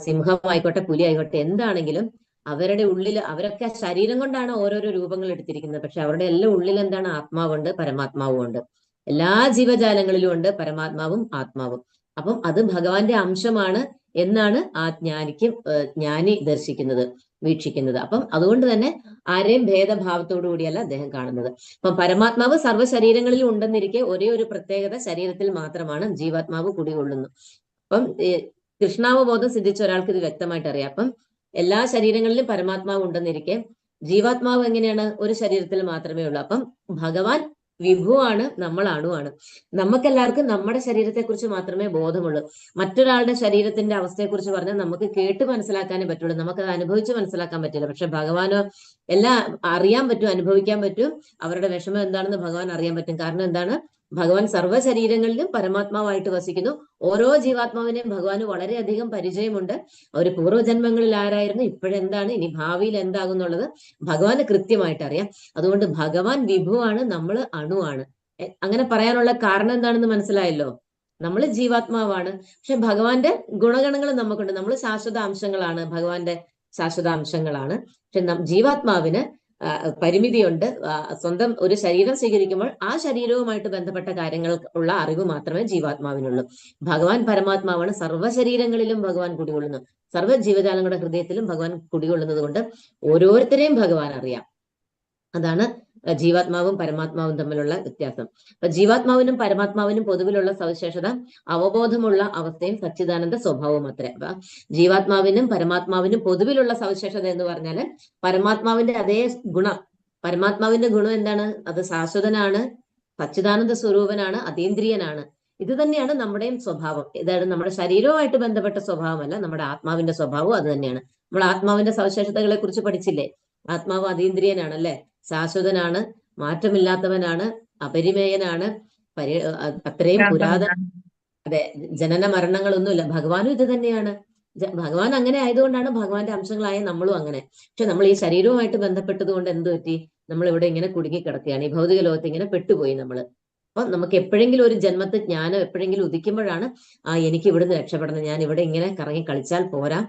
[SPEAKER 4] സിംഹമായിക്കോട്ടെ, പുലി ആയിക്കോട്ടെ, എന്താണെങ്കിലും അവരുടെ ഉള്ളിൽ അവരൊക്കെ ശരീരം കൊണ്ടാണ് ഓരോരോ രൂപങ്ങൾ എടുത്തിരിക്കുന്നത്. പക്ഷെ അവരുടെ എല്ലാം ഉള്ളിൽ എന്താണ്? ആത്മാവുണ്ട്, പരമാത്മാവും ഉണ്ട്. എല്ലാ ജീവജാലങ്ങളിലും ഉണ്ട് പരമാത്മാവും ആത്മാവും. അപ്പം അത് ഭഗവാന്റെ അംശമാണ് എന്നാണ് ആ ജ്ഞാനി ദർശിക്കുന്നത്, വീക്ഷിക്കുന്നത്. അപ്പം അതുകൊണ്ട് തന്നെ ആരെയും ഭേദഭാവത്തോടു കൂടിയല്ല അദ്ദേഹം കാണുന്നത്. അപ്പം പരമാത്മാവ് സർവ്വ ശരീരങ്ങളിലും ഉണ്ടെന്നിരിക്കെ ഒരേ ഒരു പ്രത്യേകത, ശരീരത്തിൽ മാത്രമാണ് ജീവാത്മാവ് കുടികൊള്ളുന്നു. അപ്പം കൃഷ്ണാവബോധം സിദ്ധിച്ച ഒരാൾക്ക് ഇത് വ്യക്തമായിട്ട് അറിയാം. അപ്പം എല്ലാ ശരീരങ്ങളിലും പരമാത്മാവ് ഉണ്ടെന്നിരിക്കെ ജീവാത്മാവ് എങ്ങനെയാണ്? ഒരു ശരീരത്തിൽ മാത്രമേ ഉള്ളൂ. അപ്പം ഭഗവാൻ വിഭുവാണ്, നമ്മൾ അണുവാണ്. നമുക്കെല്ലാവർക്കും നമ്മുടെ ശരീരത്തെക്കുറിച്ച് മാത്രമേ ബോധമുള്ളൂ. മറ്റൊരാളുടെ ശരീരത്തിന്റെ അവസ്ഥയെക്കുറിച്ച് പറഞ്ഞാൽ നമുക്ക് കേട്ട് മനസ്സിലാക്കാനേ പറ്റുള്ളൂ, നമുക്കത് അനുഭവിച്ച് മനസ്സിലാക്കാൻ പറ്റില്ല. പക്ഷെ ഭഗവാനോ എല്ലാം അറിയാൻ പറ്റും, അനുഭവിക്കാൻ പറ്റും. അവരുടെ വിഷമം എന്താണെന്ന് ഭഗവാൻ അറിയാൻ പറ്റും. കാരണം എന്താണ്? ഭഗവാൻ സർവ്വ ശരീരങ്ങളിലും പരമാത്മാവായിട്ട് വസിക്കുന്നു. ഓരോ ജീവാത്മാവിനെയും ഭഗവാന് വളരെയധികം പരിചയമുണ്ട്. ഒരു പൂർവ്വജന്മങ്ങളിൽ ആരായിരുന്നു, ഇപ്പോഴെന്താണ്, ഇനി ഭാവിയിൽ എന്താകും എന്നുള്ളത് ഭഗവാന് കൃത്യമായിട്ട് അറിയാം. അതുകൊണ്ട് ഭഗവാൻ വിഭുവാണ്, നമ്മൾ അണുവാണ്. അങ്ങനെ പറയാനുള്ള കാരണം എന്താണെന്ന് മനസ്സിലായല്ലോ? നമ്മൾ ജീവാത്മാവാണ്, പക്ഷെ ഭഗവാന്റെ ഗുണഗണങ്ങൾ നമുക്കുണ്ട്. നമ്മൾ ശാശ്വത അംശങ്ങളാണ്, ഭഗവാന്റെ ശാശ്വത അംശങ്ങളാണ്. പക്ഷെ ജീവാത്മാവിന് പരിമിതിയുണ്ട്. സ്വന്തം ഒരു ശരീരം സ്വീകരിക്കുമ്പോൾ ആ ശരീരവുമായിട്ട് ബന്ധപ്പെട്ട കാര്യങ്ങൾ ഉള്ള അറിവ് മാത്രമേ ജീവാത്മാവിനുള്ളൂ. ഭഗവാൻ പരമാത്മാവാണ്. സർവ്വ ശരീരങ്ങളിലും ഭഗവാൻ കുടികൊള്ളുന്നു. സർവ്വ ജീവജാലങ്ങളുടെ ഹൃദയത്തിലും ഭഗവാൻ കുടികൊള്ളുന്നത് കൊണ്ട് ഓരോരുത്തരെയും ഭഗവാൻ അറിയാം. അതാണ് ജീവാത്മാവും പരമാത്മാവും തമ്മിലുള്ള വ്യത്യാസം. അപ്പൊ ജീവാത്മാവിനും പരമാത്മാവിനും പൊതുവിലുള്ള സവിശേഷത അവബോധമുള്ള അവസ്ഥയും സച്ചിദാനന്ദ സ്വഭാവവും അത്രേ. അപ്പൊ ജീവാത്മാവിനും പരമാത്മാവിനും പൊതുവിലുള്ള സവിശേഷത എന്ന് പറഞ്ഞാല് പരമാത്മാവിന്റെ അതേ ഗുണം. പരമാത്മാവിന്റെ ഗുണം എന്താണ്? അത് ശാശ്വതനാണ്, സച്ചിദാനന്ദ സ്വരൂപനാണ്, അതീന്ദ്രിയനാണ്. ഇത് തന്നെയാണ് നമ്മുടെയും സ്വഭാവം. ഇതാണ് നമ്മുടെ ശരീരവുമായിട്ട് ബന്ധപ്പെട്ട സ്വഭാവമല്ല, നമ്മുടെ ആത്മാവിന്റെ സ്വഭാവവും അത് തന്നെയാണ്. നമ്മൾ ആത്മാവിന്റെ സവിശേഷതകളെ കുറിച്ച് പഠിച്ചില്ലേ? ആത്മാവ് അതീന്ദ്രിയനാണ്, അല്ലെ? ശാശ്വതനാണ്, മാറ്റമില്ലാത്തവനാണ്, അപരിമേയനാണ്, അത്രയും പുരാതന. അതെ, ജനന മരണങ്ങളൊന്നുമില്ല. ഭഗവാനും ഇത് തന്നെയാണ്. ഭഗവാൻ അങ്ങനെ ആയതുകൊണ്ടാണ് ഭഗവാന്റെ അംശങ്ങളായ നമ്മളും അങ്ങനെ. പക്ഷെ നമ്മൾ ഈ ശരീരവുമായിട്ട് ബന്ധപ്പെട്ടത് കൊണ്ട് എന്ത് പറ്റി? നമ്മൾ ഇവിടെ ഇങ്ങനെ കുടുങ്ങിക്കിടക്കുകയാണ്, ഈ ഭൗതിക ലോകത്ത് ഇങ്ങനെ പെട്ടുപോയി നമ്മള്. അപ്പൊ നമുക്ക് എപ്പോഴെങ്കിലും ഒരു ജന്മത്തെ ജ്ഞാനം എപ്പോഴെങ്കിലും ഉദിക്കുമ്പോഴാണ് എനിക്ക് ഇവിടുന്ന് രക്ഷപ്പെടണം, ഞാൻ ഇവിടെ ഇങ്ങനെ കറങ്ങി കളിച്ചാൽ പോരാ,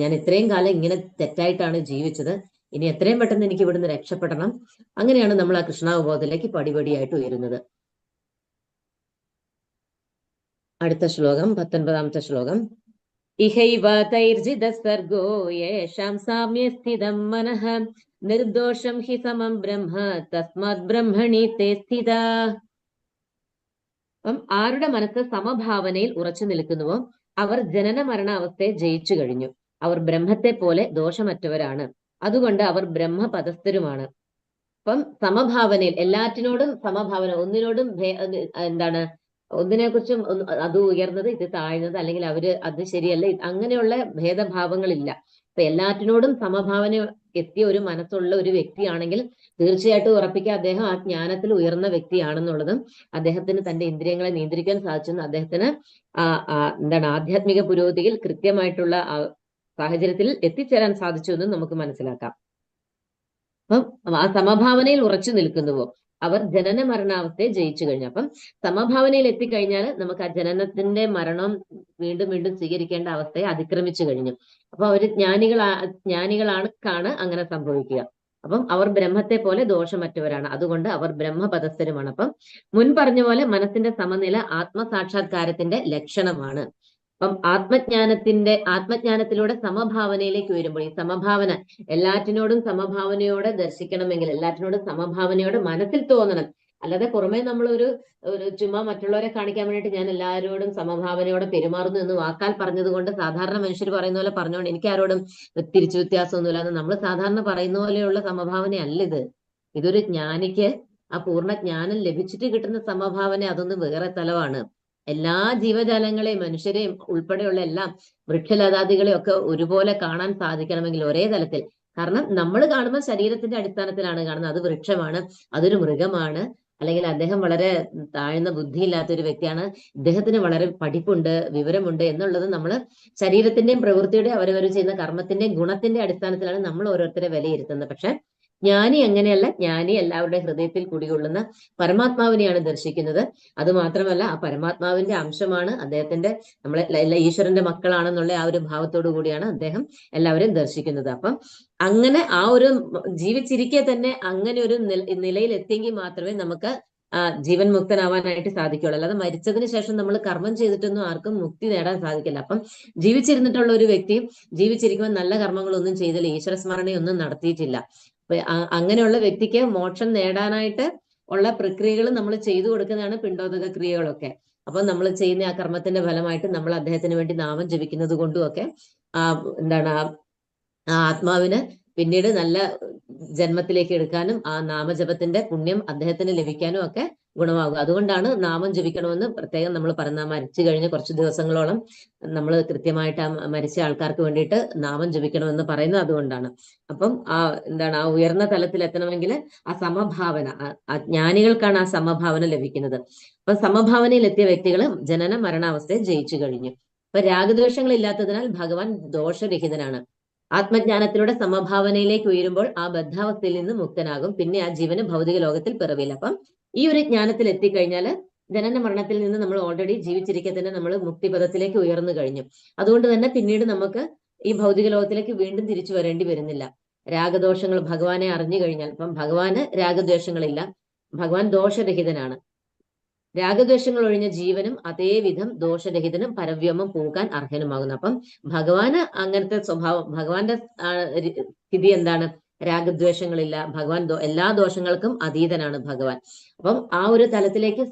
[SPEAKER 4] ഞാൻ ഇത്രയും കാലം ഇങ്ങനെ തെറ്റായിട്ടാണ് ജീവിച്ചത്, ഇനി എത്രയും പെട്ടെന്ന് എനിക്ക് ഇവിടുന്ന് രക്ഷപ്പെടണം. അങ്ങനെയാണ് നമ്മൾ ആ കൃഷ്ണാവബോധത്തിലേക്ക് പടിപടിയായിട്ട് ഉയരുന്നത്. അടുത്ത ശ്ലോകം, 19ാമത്തെ ശ്ലോകം. ഇഹൈവ തൈർജിത സർഗോ യേഷാം സാമ്യേ സ്ഥിതം മനഃ നിർദോഷം ഹി സമം ബ്രഹ്മ തസ്മാത് ബ്രഹ്മണി തേ സ്ഥിതാ. അപ്പം ആരുടെ മനസ്സ് സമഭാവനയിൽ ഉറച്ചു നിൽക്കുന്നുവോ അവർ ജനന മരണ അവസ്ഥയെ ജയിച്ചു കഴിഞ്ഞു. അവർ ബ്രഹ്മത്തെ പോലെ ദോഷമറ്റവരാണ്, അതുകൊണ്ട് അവർ ബ്രഹ്മപദസ്ഥരുമാണ്. അപ്പം സമഭാവനയിൽ, എല്ലാറ്റിനോടും സമഭാവന, ഒന്നിനോടും എന്താണ്, ഒന്നിനെ കുറിച്ചും അത് ഉയർന്നത് ഇത് താഴ്ന്നത്, അല്ലെങ്കിൽ അത് ശരിയല്ല, അങ്ങനെയുള്ള ഭേദഭാവങ്ങളില്ല. അപ്പൊ എല്ലാറ്റിനോടും സമഭാവന എത്തിയ ഒരു മനസ്സുള്ള ഒരു വ്യക്തിയാണെങ്കിൽ തീർച്ചയായിട്ടും ഉറപ്പിക്കുക അദ്ദേഹം ആ ജ്ഞാനത്തിൽ ഉയർന്ന വ്യക്തിയാണെന്നുള്ളതും അദ്ദേഹത്തിന് തന്റെ ഇന്ദ്രിയങ്ങളെ നിയന്ത്രിക്കാൻ സാധിച്ചെന്ന് അദ്ദേഹത്തിന് എന്താണ് ആധ്യാത്മിക പുരോഗതിയിൽ കൃത്യമായിട്ടുള്ള സാഹചര്യത്തിൽ എത്തിച്ചേരാൻ സാധിച്ചു എന്നും നമുക്ക് മനസ്സിലാക്കാം. അപ്പം ആ സമഭാവനയിൽ ഉറച്ചു നിൽക്കുന്നുവോ അവർ ജനന മരണാവസ്ഥയെ ജയിച്ചു കഴിഞ്ഞു. അപ്പം സമഭാവനയിൽ എത്തിക്കഴിഞ്ഞാൽ നമുക്ക് ആ ജനനത്തിന്റെ മരണം വീണ്ടും വീണ്ടും സ്വീകരിക്കേണ്ട അവസ്ഥയെ അതിക്രമിച്ചു കഴിഞ്ഞു. അപ്പൊ അവര് ജ്ഞാനികളാണ് അങ്ങനെ സംഭവിക്കുക. അപ്പം അവർ ബ്രഹ്മത്തെ പോലെ ദോഷമറ്റവരാണ്, അതുകൊണ്ട് അവർ ബ്രഹ്മപദസ്ഥരുമാണ്. അപ്പം മുൻ പറഞ്ഞ പോലെ മനസ്സിന്റെ സമനില ആത്മസാക്ഷാത്കാരത്തിന്റെ ലക്ഷണമാണ്. അപ്പം ആത്മജ്ഞാനത്തിലൂടെ സമഭാവനയിലേക്ക് വരുമ്പോൾ, ഈ സമഭാവന എല്ലാറ്റിനോടും സമഭാവനയോടെ ദർശിക്കണമെങ്കിൽ, എല്ലാറ്റിനോടും സമഭാവനയോടെ മനസ്സിൽ തോന്നണം. അല്ലാതെ പുറമേ നമ്മളൊരു ചുമ്മാ മറ്റുള്ളവരെ കാണിക്കാൻ വേണ്ടിയിട്ട് ഞാൻ എല്ലാവരോടും സമഭാവനയോടെ പെരുമാറുന്നു എന്ന് വാക്കാൽ പറഞ്ഞത് കൊണ്ട് സാധാരണ മനുഷ്യർ പറയുന്ന പോലെ പറഞ്ഞുകൊണ്ട് എനിക്ക് ആരോടും തിരിച്ചു വ്യത്യാസമൊന്നുമില്ല എന്ന് നമ്മൾ സാധാരണ പറയുന്ന പോലെയുള്ള സമഭാവനയല്ല ഇത്. ഇതൊരു ജ്ഞാനിക്ക് ആ പൂർണ്ണ ജ്ഞാനം ലഭിച്ചിട്ട് കിട്ടുന്ന സമഭാവന, അതൊന്നും വേറെ തലമാണ്. എല്ലാ ജീവജാലങ്ങളെയും മനുഷ്യരെയും ഉൾപ്പെടെയുള്ള എല്ലാം വൃക്ഷലതാദികളെയും ഒക്കെ ഒരുപോലെ കാണാൻ സാധിക്കണമെങ്കിൽ ഒരേ തലത്തിൽ. കാരണം നമ്മൾ കാണുമ്പോൾ ശരീരത്തിന്റെ അടിസ്ഥാനത്തിലാണ് കാണുന്നത്. അത് വൃക്ഷമാണ്, അതൊരു മൃഗമാണ്, അല്ലെങ്കിൽ അദ്ദേഹം വളരെ താഴ്ന്ന ബുദ്ധിയില്ലാത്ത ഒരു വ്യക്തിയാണ്, ഇദ്ദേഹത്തിന് വളരെ പഠിപ്പുണ്ട്, വിവരമുണ്ട് എന്നുള്ളത് നമ്മൾ ശരീരത്തിന്റെയും പ്രവൃത്തിയുടെയും അവരവർ ചെയ്യുന്ന കർമ്മത്തിന്റെയും ഗുണത്തിന്റെ അടിസ്ഥാനത്തിലാണ് നമ്മൾ ഓരോരുത്തരെ വിലയിരുത്തുന്നത്. പക്ഷെ ജ്ഞാനി അങ്ങനെയല്ല. ജ്ഞാനി എല്ലാവരുടെ ഹൃദയത്തിൽ കുടികൊള്ളുന്ന പരമാത്മാവിനെയാണ് ദർശിക്കുന്നത്. അത് മാത്രമല്ല, ആ പരമാത്മാവിന്റെ അംശമാണ് അദ്ദേഹത്തിന്റെ, നമ്മളെ ഈശ്വരന്റെ മക്കളാണെന്നുള്ള ആ ഒരു ഭാവത്തോടു കൂടിയാണ് അദ്ദേഹം എല്ലാവരെയും ദർശിക്കുന്നത്. അപ്പം അങ്ങനെ ആ ഒരു ജീവിച്ചിരിക്കെ തന്നെ അങ്ങനെ ഒരു നിലയിൽ എത്തിയെങ്കിൽ മാത്രമേ നമുക്ക് ജീവൻ മുക്തനാവാനായിട്ട് സാധിക്കുള്ളൂ. അല്ലാതെ മരിച്ചതിന് ശേഷം നമ്മൾ കർമ്മം ചെയ്തിട്ടൊന്നും ആർക്കും മുക്തി നേടാൻ സാധിക്കില്ല. അപ്പം ജീവിച്ചിരുന്നിട്ടുള്ള ഒരു വ്യക്തി ജീവിച്ചിരിക്കുമ്പോൾ നല്ല കർമ്മങ്ങളൊന്നും ചെയ്തില്ല, ഈശ്വര സ്മരണയൊന്നും നടത്തിയിട്ടില്ല. അപ്പൊ അങ്ങനെയുള്ള വ്യക്തിക്ക് മോക്ഷം നേടാനായിട്ട് ഉള്ള പ്രക്രിയകൾ നമ്മൾ ചെയ്തു കൊടുക്കുന്നതാണ് പിണ്ടോദക ക്രിയകളൊക്കെ. അപ്പൊ നമ്മൾ ചെയ്യുന്ന ആ കർമ്മത്തിന്റെ ഫലമായിട്ട് നമ്മൾ അദ്ദേഹത്തിന് വേണ്ടി നാമം ജപിക്കുന്നത് കൊണ്ടും ഒക്കെ എന്താണ് ആ ആത്മാവിന് പിന്നീട് നല്ല ജന്മത്തിലേക്ക് എടുക്കാനും ആ നാമജപത്തിന്റെ പുണ്യം അദ്ദേഹത്തിന് ലഭിക്കാനും ഒക്കെ ഗുണമാകും. അതുകൊണ്ടാണ് നാമം ജപിക്കണമെന്ന് പ്രത്യേകം നമ്മൾ പറയുന്നത്. മരിച്ചു കഴിഞ്ഞ് കുറച്ച് ദിവസങ്ങളോളം നമ്മൾ കൃത്യമായിട്ട് ആ മരിച്ച ആൾക്കാർക്ക് വേണ്ടിയിട്ട് നാമം ജപിക്കണമെന്ന് പറയുന്നത് അതുകൊണ്ടാണ്. അപ്പം ആ ഉയർന്ന തലത്തിൽ എത്തണമെങ്കിൽ ആ സമഭാവന, ജ്ഞാനികൾക്കാണ് ആ സമഭാവന ലഭിക്കുന്നത്. അപ്പൊ സമഭാവനയിൽ എത്തിയ വ്യക്തികൾ ജനന മരണാവസ്ഥയെ ജയിച്ചു കഴിഞ്ഞു. അപ്പൊ രാഗദ്വേഷങ്ങൾ ഇല്ലാത്തതിനാൽ ഭഗവാൻ ദോഷരഹിതനാണ്. ആത്മജ്ഞാനത്തിലൂടെ സമഭാവനയിലേക്ക് ഉയരുമ്പോൾ ആ ബദ്ധാവസ്ഥയിൽ നിന്ന് മുക്തനാകും. പിന്നെ ആ ജീവന് ഭൗതിക ലോകത്തിൽ പിറവില്ല. അപ്പം ഈ ഒരു ജ്ഞാനത്തിൽ എത്തിക്കഴിഞ്ഞാൽ ജനന മരണത്തിൽ നിന്ന് നമ്മൾ ഓൾറെഡി ജീവിച്ചിരിക്കെ തന്നെ നമ്മൾ മുക്തിപദത്തിലേക്ക് ഉയർന്നു കഴിഞ്ഞു. അതുകൊണ്ട് തന്നെ പിന്നീട് നമുക്ക് ഈ ഭൗതിക ലോകത്തിലേക്ക് വീണ്ടും തിരിച്ചു വരേണ്ടി വരുന്നില്ല. രാഗദോഷങ്ങൾ ഭഗവാനെ അറിഞ്ഞു കഴിഞ്ഞാൽ, ഇപ്പം ഭഗവാന് രാഗദ്വേഷങ്ങളില്ല, ഭഗവാൻ ദോഷരഹിതനാണ്. രാഗദ്വേഷങ്ങൾ ഒഴിഞ്ഞ ജീവനും അതേവിധം ദോഷരഹിതനും പരവ്യോമം പോകാൻ അർഹനുമാകുന്നു. അപ്പം ഭഗവാന് അങ്ങനത്തെ സ്വഭാവം, ഭഗവാന്റെ സ്ഥിതി എന്താണ്? രാഗദ്വേഷങ്ങളില്ല. ഭഗവാൻ എല്ലാ ദോഷങ്ങൾക്കും അതീതനാണ് ഭഗവാൻ. അപ്പം ആ ഒരു തലത്തിലേക്ക്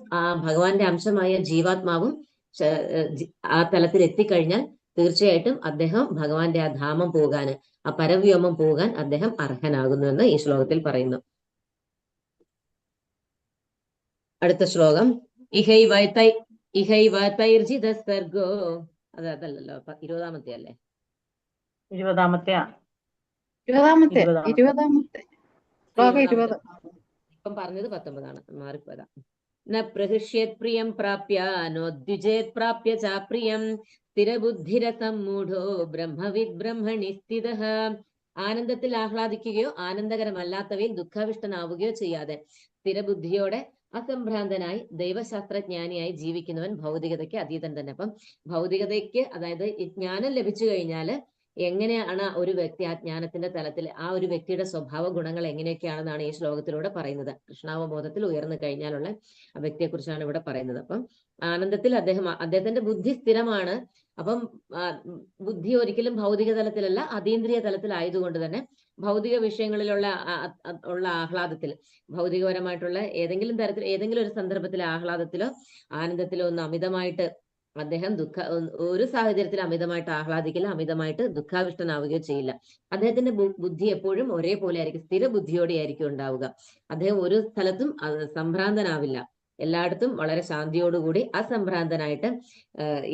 [SPEAKER 4] ഭഗവാന്റെ അംശമായ ജീവാത്മാവും ആ തലത്തിൽ എത്തിക്കഴിഞ്ഞാൽ തീർച്ചയായിട്ടും അദ്ദേഹം ഭഗവാന്റെ ആ ധാമം പോകാന്, ആ പരവ്യോമം പോകാൻ അദ്ദേഹം അർഹനാകുന്നു എന്ന് ഈ ശ്ലോകത്തിൽ പറയുന്നു. അടുത്ത ശ്ലോകം ഇഹൈവൈർജിത സർഗോ, അതല്ലല്ലോ 20-ാമത്തെ അല്ലേ?
[SPEAKER 1] 20-ാമത്തെ
[SPEAKER 4] ഇപ്പം പറഞ്ഞത് 19-ആണ്, മാറിപ്പോയതാ. ന പ്രഹൃഷ്യത് പ്രിയം പ്രാപ്യ നോദ്വിജേത് പ്രാപ്യ ചാപ്രിയം സ്ഥിരബുദ്ധിരസമ്മൂഢോ ബ്രഹ്മവിദ് ബ്രഹ്മണി സ്ഥിതഃ. ആനന്ദത്തിൽ ആഹ്ലാദിക്കുകയോ ആനന്ദകരമല്ലാത്തവയിൽ ദുഃഖാവിഷ്ടനാവുകയോ ചെയ്യാതെ സ്ഥിരബുദ്ധിയോടെ അസംഭ്രാന്തനായി ദൈവശാസ്ത്രജ്ഞാനിയായി ജീവിക്കുന്നവൻ ഭൗതികതയ്ക്ക് അതീതൻ തന്നെ. അപ്പം ഭൗതികതയ്ക്ക്, അതായത് ജ്ഞാനം ലഭിച്ചു കഴിഞ്ഞാൽ എങ്ങനെയാണ് ഒരു വ്യക്തി ആ ജ്ഞാനത്തിന്റെ തലത്തിൽ ആ ഒരു വ്യക്തിയുടെ സ്വഭാവ ഗുണങ്ങൾ എങ്ങനെയൊക്കെയാണെന്നാണ് ഈ ശ്ലോകത്തിലൂടെ പറയുന്നത്. കൃഷ്ണാവബോധത്തിൽ ഉയർന്നു കഴിഞ്ഞാലുള്ള ആ വ്യക്തിയെ കുറിച്ചാണ് ഇവിടെ പറയുന്നത്. അപ്പം ആനന്ദത്തിൽ അദ്ദേഹത്തിന്റെ ബുദ്ധി സ്ഥിരമാണ്. അപ്പം ബുദ്ധി ഒരിക്കലും ഭൗതിക തലത്തിലല്ല, അതീന്ദ്രിയ തലത്തിലായതുകൊണ്ട് തന്നെ ഭൗതിക വിഷയങ്ങളിലുള്ള ആഹ്ലാദത്തിൽ, ഭൗതികപരമായിട്ടുള്ള ഏതെങ്കിലും തരത്തിൽ ഏതെങ്കിലും ഒരു സന്ദർഭത്തിലെ ആഹ്ലാദത്തിലോ ആനന്ദത്തിലോ ഒന്നും അമിതമായിട്ട് അദ്ദേഹം ഒരു സാഹചര്യത്തിൽ അമിതമായിട്ട് ആഹ്ലാദിക്കില്ല, അമിതമായിട്ട് ദുഃഖാവിഷ്ടനാവുകയോ ചെയ്യില്ല. അദ്ദേഹത്തിന്റെ ബുദ്ധി എപ്പോഴും ഒരേപോലെ ആയിരിക്കും, സ്ഥിര ബുദ്ധിയോടെ ആയിരിക്കും ഉണ്ടാവുക. അദ്ദേഹം ഒരു സ്ഥലത്തും സംഭ്രാന്തനാവില്ല. എല്ലായിടത്തും വളരെ ശാന്തിയോടുകൂടി അസംഭ്രാന്തനായിട്ട്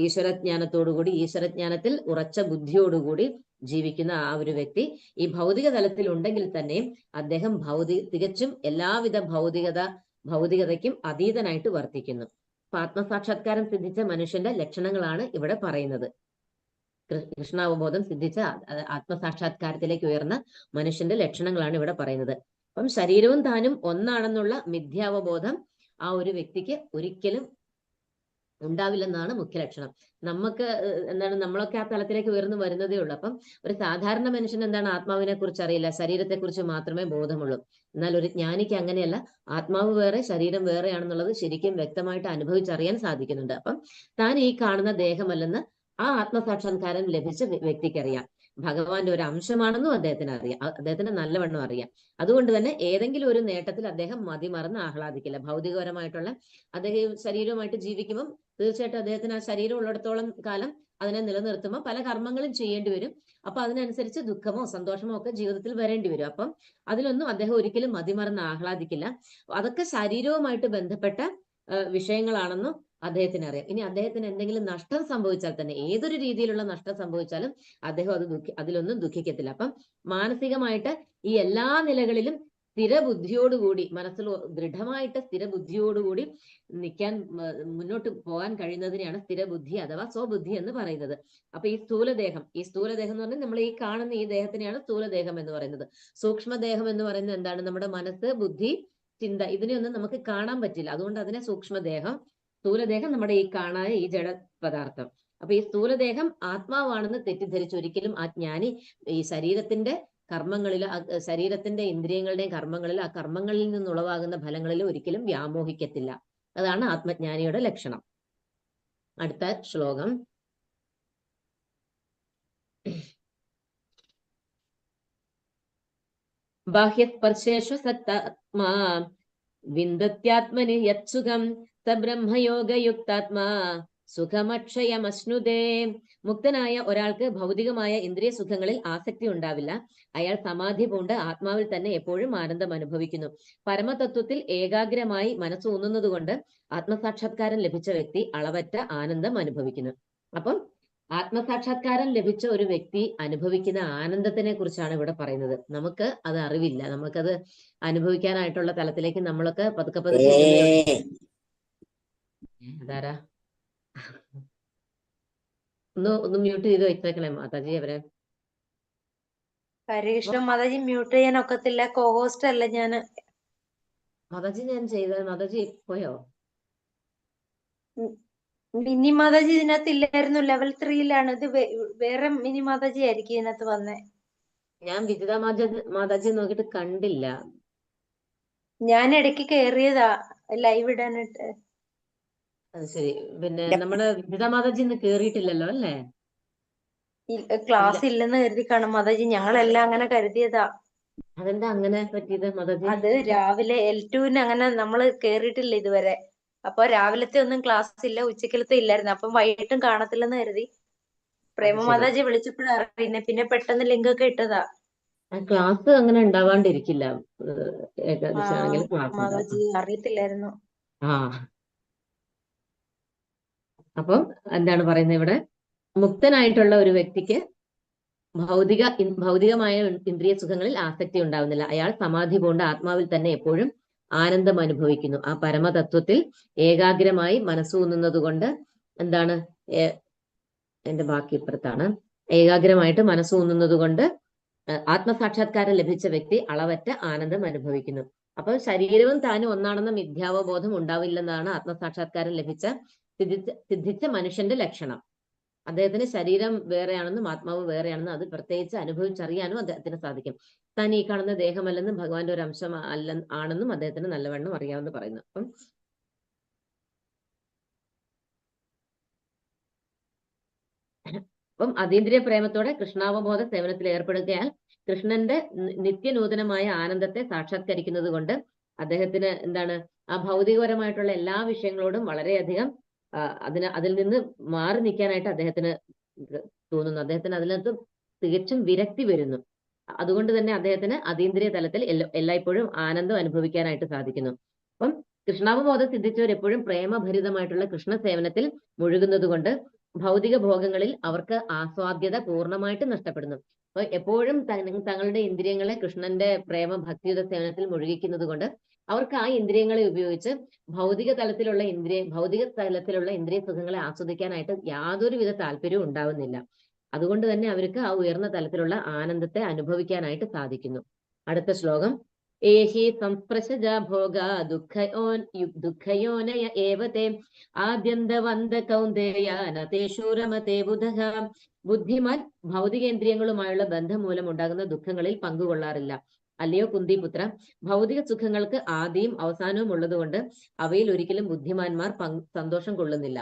[SPEAKER 4] ഈശ്വരജ്ഞാനത്തോടുകൂടി, ഈശ്വരജ്ഞാനത്തിൽ ഉറച്ച ബുദ്ധിയോടുകൂടി ജീവിക്കുന്ന ആ ഒരു വ്യക്തി ഈ ഭൗതിക തലത്തിൽ ഉണ്ടെങ്കിൽ തന്നെയും അദ്ദേഹം തികച്ചും എല്ലാവിധ ഭൗതികതയ്ക്കും അതീതനായിട്ട് വർത്തിക്കുന്നു. ആത്മസാക്ഷാത്കാരം സിദ്ധിച്ച മനുഷ്യന്റെ ലക്ഷണങ്ങളാണ് ഇവിടെ പറയുന്നത്. കൃഷ്ണാവബോധം സിദ്ധിച്ച ആത്മസാക്ഷാത്കാരത്തിലേക്ക് ഉയർന്ന മനുഷ്യന്റെ ലക്ഷണങ്ങളാണ് ഇവിടെ പറയുന്നത്. അപ്പം ശരീരവും താനും ഒന്നാണെന്നുള്ള മിഥ്യാവബോധം ആ ഒരു വ്യക്തിക്ക് ഒരിക്കലും ഉണ്ടാവില്ലെന്നാണ് മുഖ്യ ലക്ഷണം. നമ്മളൊക്കെ ആ തലത്തിലേക്ക് ഉയർന്നു വരുന്നതേ ഉള്ളൂ. അപ്പം ഒരു സാധാരണ മനുഷ്യൻ എന്താണ്? ആത്മാവിനെ കുറിച്ച് അറിയില്ല, ശരീരത്തെക്കുറിച്ച് മാത്രമേ ബോധമുള്ളൂ. എന്നാൽ ഒരു ജ്ഞാനിക്ക് അങ്ങനെയല്ല, ആത്മാവ് വേറെ ശരീരം വേറെയാണെന്നുള്ളത് ശരിക്കും വ്യക്തമായിട്ട് അനുഭവിച്ചറിയാൻ സാധിക്കുന്നുണ്ട്. അപ്പം താൻ ഈ കാണുന്ന ദേഹമല്ലെന്ന് ആ ആത്മസാക്ഷാത്കാരം ലഭിച്ച വ്യക്തിക്കറിയാം. ഭഗവാന്റെ ഒരു അംശമാണെന്നും അദ്ദേഹത്തിന് അറിയാം, അദ്ദേഹത്തിന് നല്ലവണ്ണം അറിയാം. അതുകൊണ്ട് തന്നെ ഏതെങ്കിലും ഒരു നേട്ടത്തിൽ അദ്ദേഹം മതിമറന്ന് ആഹ്ലാദിക്കില്ല. ഭൗതികപരമായിട്ടുള്ള അദ്ദേഹം ശരീരവുമായിട്ട് ജീവിക്കുമ്പം തീർച്ചയായിട്ടും അദ്ദേഹത്തിന് ആ ശരീരം ഉള്ളിടത്തോളം കാലം അതിനെ നിലനിർത്തുമ്പോൾ പല കർമ്മങ്ങളും ചെയ്യേണ്ടി വരും. അപ്പൊ അതിനനുസരിച്ച് ദുഃഖമോ സന്തോഷമോ ഒക്കെ ജീവിതത്തിൽ വരേണ്ടി വരും. അപ്പം അതിലൊന്നും അദ്ദേഹം ഒരിക്കലും മതിമറന്ന് ആഹ്ലാദിക്കില്ല. അതൊക്കെ ശരീരവുമായിട്ട് ബന്ധപ്പെട്ട വിഷയങ്ങളാണെന്നും അദ്ദേഹത്തിന് അറിയാം. ഇനി അദ്ദേഹത്തിന് എന്തെങ്കിലും നഷ്ടം സംഭവിച്ചാൽ തന്നെ, ഏതൊരു രീതിയിലുള്ള നഷ്ടം സംഭവിച്ചാലും അദ്ദേഹം അതിലൊന്നും ദുഃഖിക്കത്തില്ല. അപ്പം മാനസികമായിട്ട് ഈ എല്ലാ നിലകളിലും സ്ഥിരബുദ്ധിയോടുകൂടി, മനസ്സിൽ ദൃഢമായിട്ട് സ്ഥിരബുദ്ധിയോടുകൂടി നിൽക്കാൻ, മുന്നോട്ട് പോകാൻ കഴിയുന്നതിനെയാണ് സ്ഥിരബുദ്ധി അഥവാ സ്വബുദ്ധി എന്ന് പറയുന്നത്. അപ്പൊ ഈ സ്ഥൂലദേഹം എന്ന് പറഞ്ഞാൽ നമ്മൾ ഈ കാണുന്ന ഈ ദേഹത്തിനെയാണ് സ്ഥൂലദേഹം എന്ന് പറയുന്നത്. സൂക്ഷ്മദേഹം എന്ന് പറയുന്നത് എന്താണ്? നമ്മുടെ മനസ്സ്, ബുദ്ധി, ചിന്ത, ഇതിനെയൊന്നും നമുക്ക് കാണാൻ പറ്റില്ല. അതുകൊണ്ട് അതിനെ സൂക്ഷ്മദേഹം. സ്ഥൂലദേഹം നമ്മുടെ ഈ കാണായ ഈ ജഡ പദാർത്ഥം. അപ്പൊ ഈ സ്ഥൂലദേഹം ആത്മാവാണെന്ന് തെറ്റിദ്ധരിച്ച് ഒരിക്കലും ആ ജ്ഞാനി ഈ ശരീരത്തിന്റെ കർമ്മങ്ങളിൽ, ശരീരത്തിന്റെ ഇന്ദ്രിയങ്ങളുടെയും കർമ്മങ്ങളിൽ, ആ കർമ്മങ്ങളിൽ നിന്നുളവാകുന്ന ഫലങ്ങളിൽ ഒരിക്കലും വ്യാമോഹിക്കത്തില്ല. അതാണ് ആത്മജ്ഞാനിയുടെ ലക്ഷണം. അടുത്ത ശ്ലോകം. ബാഹ്യസ്പർശേഷു സത്താത്മാ വിന്ദത്യാത്മനി യത്സുഖം സ ബ്രഹ്മയോഗയുക്താത്മാ സുഖമക്ഷയമശ്നുതേ. മുക്തനായ ഒരാൾക്ക് ഭൗതികമായ ഇന്ദ്രിയ സുഖങ്ങളിൽ ആസക്തി ഉണ്ടാവില്ല. അയാൾ സമാധി പൂണ്ട് ആത്മാവിൽ തന്നെ എപ്പോഴും ആനന്ദം അനുഭവിക്കുന്നു. പരമതത്വത്തിൽ ഏകാഗ്രമായി മനസ്സൂന്നുന്നത് കൊണ്ട് ആത്മസാക്ഷാത്കാരം ലഭിച്ച വ്യക്തി അളവറ്റ ആനന്ദം അനുഭവിക്കുന്നു. അപ്പം ആത്മസാക്ഷാത്കാരം ലഭിച്ച ഒരു വ്യക്തി അനുഭവിക്കുന്ന ആനന്ദത്തിനെ കുറിച്ചാണ് ഇവിടെ പറയുന്നത്. നമുക്ക് അത് അറിവില്ല, നമുക്കത് അനുഭവിക്കാനായിട്ടുള്ള തലത്തിലേക്ക് നമ്മളൊക്കെ പതുക്കെ പതുക്കെ അതാരാ ഒന്ന് മ്യൂട്ട് ചെയ്ത് വെച്ചേക്കണേ മാതാജി അവരെ.
[SPEAKER 3] ഹരികൃഷ്ണ മാതാജി മ്യൂട്ട് ചെയ്യാൻ ഒക്കത്തില്ല, കോഹോസ്റ്റ് അല്ല ഞാന്.
[SPEAKER 4] മാതാജി ഞാൻ ചെയ്ത മാതാജി പോയോ?
[SPEAKER 3] മിനി മാതാജി ഇതിനകത്ത് ഇല്ലായിരുന്നു, ലെവൽ 3-ലാണ്. ഇത് വേറെ മിനി മാതാജി ആയിരിക്കും ഇതിനകത്ത് വന്നേ.
[SPEAKER 4] ഞാൻ വിജിത മാതാജി നോക്കിയിട്ട് കണ്ടില്ല.
[SPEAKER 3] ഞാൻ ഇടയ്ക്ക് കേറിയതാ ലൈവ് ഇടാനായിട്ട്.
[SPEAKER 4] അത് ശരി. പിന്നെ നമ്മുടെ വിജിത മാതാജി ഇന്ന് കേറിയിട്ടില്ലല്ലോ അല്ലേ?
[SPEAKER 3] ക്ലാസ് ഇല്ലെന്ന് കരുതി കാണും മാതാജി, ഞങ്ങളെല്ലാം അങ്ങനെ കരുതിയതാ.
[SPEAKER 4] അതെന്താ അങ്ങനെ പറ്റിയത് മാതാജി?
[SPEAKER 3] അത് രാവിലെ L2-ന് അങ്ങനെ നമ്മള് കേറിയിട്ടില്ല ഇതുവരെ. അപ്പൊ രാവിലത്തെ ഒന്നും ക്ലാസ് ഇല്ല, ഉച്ചക്കലത്തെ ഇല്ലായിരുന്നു. അപ്പം വൈകിട്ടും കാണത്തില്ലെന്ന് കരുതി പ്രേമ മാതാജി വിളിച്ചപ്പോഴാ പിന്നെ പെട്ടെന്ന് ലിങ്ക് ഒക്കെ ഇട്ടതാ.
[SPEAKER 4] ക്ലാസ് അങ്ങനെ ഉണ്ടാവാണ്ടിരിക്കില്ല. ഏകാദശിയാണെങ്കിൽ ക്ലാസ്
[SPEAKER 3] മാതാജി അറിയത്തില്ലായിരുന്നു.
[SPEAKER 4] ആ അപ്പം എന്താണ് പറയുന്നത് ഇവിടെ? മുക്തനായിട്ടുള്ള ഒരു വ്യക്തിക്ക് ഭൗതികമായ ഇന്ദ്രിയ സുഖങ്ങളിൽ ആസക്തി ഉണ്ടാവുന്നില്ല. അയാൾ സമാധി പൂണ്ട് ആത്മാവിൽ തന്നെ എപ്പോഴും ആനന്ദം അനുഭവിക്കുന്നു. ആ പരമതത്വത്തിൽ ഏകാഗ്രമായി മനസ്സൂന്നുന്നത് കൊണ്ട് എന്താണ്, എന്റെ ബാക്കി ഇപ്പുറത്താണ്, ഏകാഗ്രമായിട്ട് മനസ്സൂന്നുന്നത് കൊണ്ട് ആത്മസാക്ഷാത്കാരം ലഭിച്ച വ്യക്തി അളവറ്റ ആനന്ദം അനുഭവിക്കുന്നു. അപ്പൊ ശരീരവും താനും ഒന്നാണെന്ന മിഥ്യാവബോധം ഉണ്ടാവില്ലെന്നാണ് ആത്മസാക്ഷാത്കാരം ലഭിച്ച സിദ്ധിച്ച മനുഷ്യന്റെ ലക്ഷണം. അദ്ദേഹത്തിന് ശരീരം വേറെയാണെന്നും ആത്മാവ് വേറെയാണെന്നും അത് പ്രത്യേകിച്ച് അനുഭവിച്ചറിയാനും അദ്ദേഹത്തിന് സാധിക്കും. താൻ ഈ കാണുന്ന ദേഹമല്ലെന്നും ഭഗവാന്റെ ഒരു അംശം ആണെന്നും അദ്ദേഹത്തിന് നല്ലവണ്ണം അറിയാമെന്ന് പറയുന്നു. അപ്പം അതീന്ദ്രിയ പ്രേമത്തോടെ കൃഷ്ണാവബോധ സേവനത്തിൽ ഏർപ്പെടുകയാൽ കൃഷ്ണന്റെ നിത്യനൂതനമായ ആനന്ദത്തെ സാക്ഷാത്കരിക്കുന്നത് കൊണ്ട് അദ്ദേഹത്തിന് എന്താണ്, ആ ഭൗതികപരമായിട്ടുള്ള എല്ലാ വിഷയങ്ങളോടും വളരെയധികം അതിൽ നിന്ന് മാറി നിൽക്കാനായിട്ട് അദ്ദേഹത്തിന് തോന്നുന്നു. അദ്ദേഹത്തിന് അതിനകത്ത് തികച്ചും വിരക്തി വരുന്നു. അതുകൊണ്ട് തന്നെ അദ്ദേഹത്തിന് അതീന്ദ്രിയ തലത്തിൽ എല്ലായ്പ്പോഴും ആനന്ദം അനുഭവിക്കാനായിട്ട് സാധിക്കുന്നു. അപ്പം കൃഷ്ണാവബോധം സിദ്ധിച്ചവർ എപ്പോഴും പ്രേമഭരിതമായിട്ടുള്ള കൃഷ്ണ സേവനത്തിൽ മുഴുകുന്നത് കൊണ്ട് ഭൗതിക ഭോഗങ്ങളിൽ അവർക്ക് ആസ്വാദ്യത പൂർണ്ണമായിട്ട് നഷ്ടപ്പെടുന്നു. അപ്പൊ എപ്പോഴും തങ്ങളുടെ ഇന്ദ്രിയങ്ങളെ കൃഷ്ണന്റെ പ്രേമ ഭക്തിയുത സേവനത്തിൽ മുഴുകിക്കുന്നത് കൊണ്ട് അവർക്ക് ആ ഇന്ദ്രിയങ്ങളെ ഉപയോഗിച്ച് ഭൗതിക തലത്തിലുള്ള ഇന്ദ്രിയ സുഖങ്ങളെ ആസ്വദിക്കാനായിട്ട് യാതൊരുവിധ താല്പര്യവും ഉണ്ടാവുന്നില്ല. അതുകൊണ്ട് തന്നെ അവർക്ക് ആ ഉയർന്ന തലത്തിലുള്ള ആനന്ദത്തെ അനുഭവിക്കാനായിട്ട് സാധിക്കുന്നു. അടുത്ത ശ്ലോകം. ഏഹി സംസ്പൃശജ ഭോഗ ദുഃഖയോനയ ഏവതേ ആദ്യന്തവന്ത കൗന്ദേയ നതേഷു രമതേ ബുധഃ. ബുദ്ധിമാൻ ഭൗതികേന്ദ്രിയങ്ങളുമായുള്ള ബന്ധം മൂലം ഉണ്ടാകുന്ന ദുഃഖങ്ങളിൽ പങ്കുകൊള്ളാറില്ല. അല്ലയോ കുന്തിപുത്ര, ഭൗതിക സുഖങ്ങൾക്ക് ആദിയും അവസാനവും ഉള്ളതുകൊണ്ട് അവയിൽ ഒരിക്കലും ബുദ്ധിമാന്മാർ സന്തോഷം കൊള്ളുന്നില്ല.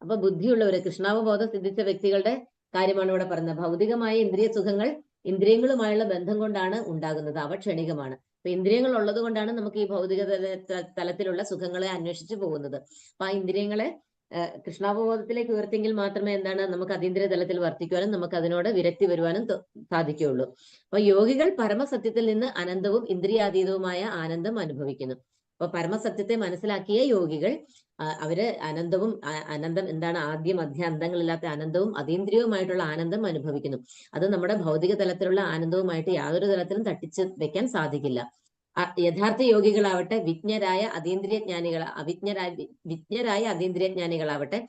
[SPEAKER 4] അപ്പൊ ബുദ്ധിയുള്ളവര്, കൃഷ്ണാവബോധം സിദ്ധിച്ച വ്യക്തികളുടെ കാര്യമാണ് ഇവിടെ പറയുന്നത്. ഭൗതികമായ ഇന്ദ്രിയ സുഖങ്ങൾ ഇന്ദ്രിയങ്ങളുമായുള്ള ബന്ധം കൊണ്ടാണ് ഉണ്ടാകുന്നത്. അവ ക്ഷണികമാണ്. അപ്പൊ ഇന്ദ്രിയങ്ങൾ ഉള്ളത് കൊണ്ടാണ് നമുക്ക് ഈ ഭൗതിക തലത്തിലുള്ള സുഖങ്ങളെ അന്വേഷിച്ചു പോകുന്നത്. അപ്പൊ ആ ഇന്ദ്രിയങ്ങളെ കൃഷ്ണാവബോധത്തിലേക്ക് ഉയർത്തിയെങ്കിൽ മാത്രമേ എന്താണ് നമുക്ക് അതീന്ദ്രിയ തലത്തിൽ വർത്തിക്കുവാനും നമുക്ക് അതിനോട് വിരക്തി വരുവാനും സാധിക്കുകയുള്ളൂ. അപ്പൊ യോഗികൾ പരമസത്യത്തിൽ നിന്ന് അനന്തവും ഇന്ദ്രിയാതീതവുമായ ആനന്ദം അനുഭവിക്കുന്നു. അപ്പൊ പരമസത്യത്തെ മനസ്സിലാക്കിയ യോഗികൾ അവര് അനന്തവും അനന്തം എന്താണ് ആദ്യം മധ്യ അന്തങ്ങളില്ലാത്ത അനന്തവും അതീന്ദ്രിയവുമായിട്ടുള്ള ആനന്ദം അനുഭവിക്കുന്നു. അത് നമ്മുടെ ഭൗതിക തലത്തിലുള്ള ആനന്ദവുമായിട്ട് യാതൊരു തലത്തിലും തട്ടിച്ച് വെക്കാൻ സാധിക്കില്ല. യഥാർത്ഥ യോഗികളാവട്ടെ വിജ്ഞരായ അതീന്ദ്രിയജ്ഞാനികളാവട്ടെ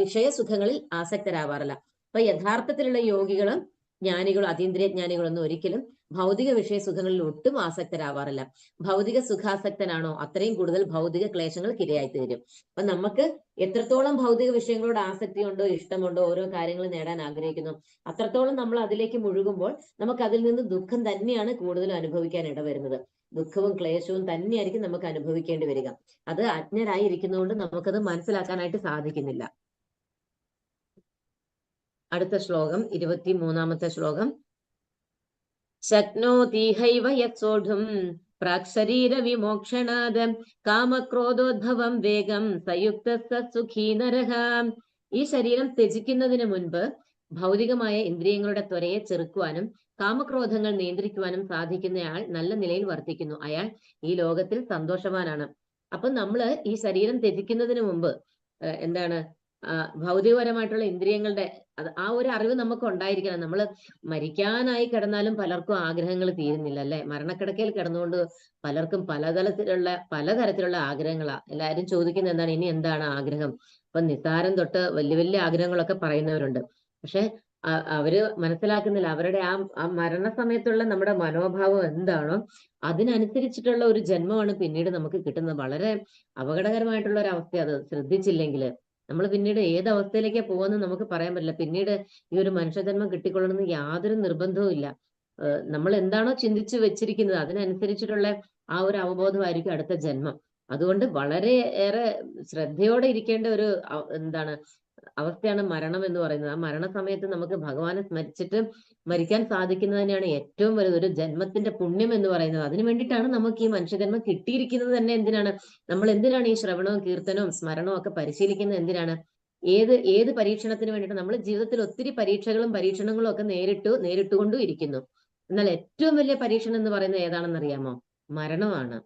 [SPEAKER 4] വിഷയസുഖങ്ങളിൽ ആസക്തരാവാറില്ല. അപ്പൊ യഥാർത്ഥത്തിലുള്ള യോഗികളും ജ്ഞാനികളും അതീന്ദ്രിയജ്ഞാനികളൊന്നും ഒരിക്കലും ഭൗതിക വിഷയസുഖങ്ങളിൽ ഒട്ടും ആസക്തരാവാറില്ല. ഭൗതിക സുഖാസക്തനാണോ അത്രയും കൂടുതൽ ഭൗതിക ക്ലേശങ്ങൾക്ക് ഇരയായി തീരും. അപ്പൊ നമുക്ക് എത്രത്തോളം ഭൗതിക വിഷയങ്ങളോട് ആസക്തിയുണ്ടോ, ഇഷ്ടമുണ്ടോ, ഓരോ കാര്യങ്ങൾ നേടാൻ ആഗ്രഹിക്കുന്നു, അത്രത്തോളം നമ്മൾ അതിലേക്ക് മുഴുകുമ്പോൾ നമുക്ക് അതിൽ നിന്ന് ദുഃഖം തന്നെയാണ് കൂടുതലും അനുഭവിക്കാൻ ഇടവരുന്നത്. ദുഃഖവും ക്ലേശവും തന്നെയായിരിക്കും നമുക്ക് അനുഭവിക്കേണ്ടി വരിക. അത് അജ്ഞരായിരിക്കുന്നതുകൊണ്ട് നമുക്കത് മനസ്സിലാക്കാനായിട്ട് സാധിക്കുന്നില്ല. അടുത്ത ശ്ലോകം 23-ാമത്തെ ശ്ലോകം. ശക്നോതിഹൈവ യത്സോഢും പ്രാക്ശരീര വിമോക്ഷണാദ് കാമക്രോധോദ്ഭവം വേഗം സയുക്ത സുഖീ നരഹ. ഈ ശരീരം ത്യജിക്കുന്നതിന് മുൻപ് ഭൗതികമായ ഇന്ദ്രിയങ്ങളുടെ ത്വരയെ ചെറുക്കുവാനും കാമക്രോധങ്ങൾ നിയന്ത്രിക്കുവാനും സാധിക്കുന്നയാൾ നല്ല നിലയിൽ വർത്തിക്കുന്നു. അയാൾ ഈ ലോകത്തിൽ സന്തോഷവാനാണ്. അപ്പൊ നമ്മള് ഈ ശരീരം ത്യജിക്കുന്നതിന് മുമ്പ് എന്താണ് ഭൗതികപരമായിട്ടുള്ള ഇന്ദ്രിയങ്ങളുടെ ആ ഒരു അറിവ് നമുക്ക് ഉണ്ടായിരിക്കണം. നമ്മൾ മരിക്കാനായി കിടന്നാലും പലർക്കും ആഗ്രഹങ്ങൾ തീരുന്നില്ല അല്ലെ. മരണക്കിടക്കയിൽ കിടന്നുകൊണ്ട് പലർക്കും പലതരത്തിലുള്ള ആഗ്രഹങ്ങളാ. എല്ലാവരും ചോദിക്കുന്നത് എന്താണ്, ഇനി എന്താണ് ആഗ്രഹം? അപ്പൊ നിസ്സാരം തൊട്ട് വലിയ വലിയ ആഗ്രഹങ്ങളൊക്കെ പറയുന്നവരുണ്ട്. പക്ഷെ അവര് മനസ്സിലാക്കുന്നില്ല, അവരുടെ ആ മരണസമയത്തുള്ള നമ്മുടെ മനോഭാവം എന്താണോ അതിനനുസരിച്ചിട്ടുള്ള ഒരു ജന്മമാണ് പിന്നീട് നമുക്ക് കിട്ടുന്നത്. വളരെ അപകടകരമായിട്ടുള്ള ഒരു അവസ്ഥ. അത് ശ്രദ്ധിച്ചില്ലെങ്കിൽ നമ്മൾ പിന്നീട് ഏത് അവസ്ഥയിലേക്കാണ് പോകുന്നത് നമുക്ക് പറയാൻ പറ്റില്ല. പിന്നീട് ഈ ഒരു മനുഷ്യജന്മം കിട്ടിക്കൊള്ളണമെന്ന് യാതൊരു നിർബന്ധവും ഇല്ല. നമ്മൾ എന്താണോ ചിന്തിച്ചു വെച്ചിരിക്കുന്നത് അതിനനുസരിച്ചിട്ടുള്ള ആ ഒരു അവബോധമായിരിക്കും അടുത്ത ജന്മം. അതുകൊണ്ട് വളരെ ഏറെ ശ്രദ്ധയോടെ ഇരിക്കേണ്ട ഒരു അവസ്ഥയാണ് മരണം എന്ന് പറയുന്നത്. ആ മരണസമയത്ത് നമുക്ക് ഭഗവാനെ സ്മരിച്ചിട്ട് മരിക്കാൻ സാധിക്കുന്നത് തന്നെയാണ് ഏറ്റവും വലുത് ഒരു ജന്മത്തിന്റെ പുണ്യം എന്ന് പറയുന്നത്. അതിനു വേണ്ടിയിട്ടാണ് നമുക്ക് ഈ മനുഷ്യജന്മം കിട്ടിയിരിക്കുന്നത് തന്നെ. എന്തിനാണ് നമ്മൾ എന്തിനാണ് ഈ ശ്രവണവും കീർത്തനവും സ്മരണവും ഒക്കെ പരിശീലിക്കുന്നത്? എന്തിനാണ്? ഏത് പരീക്ഷണത്തിന് വേണ്ടിയിട്ട്? നമ്മൾ ജീവിതത്തിൽ ഒത്തിരി പരീക്ഷണങ്ങളും ഒക്കെ നേരിട്ടുകൊണ്ടും ഇരിക്കുന്നു. എന്നാൽ ഏറ്റവും വലിയ പരീക്ഷണം എന്ന് പറയുന്നത് ഏതാണെന്ന് അറിയാമോ? മരണമാണ്.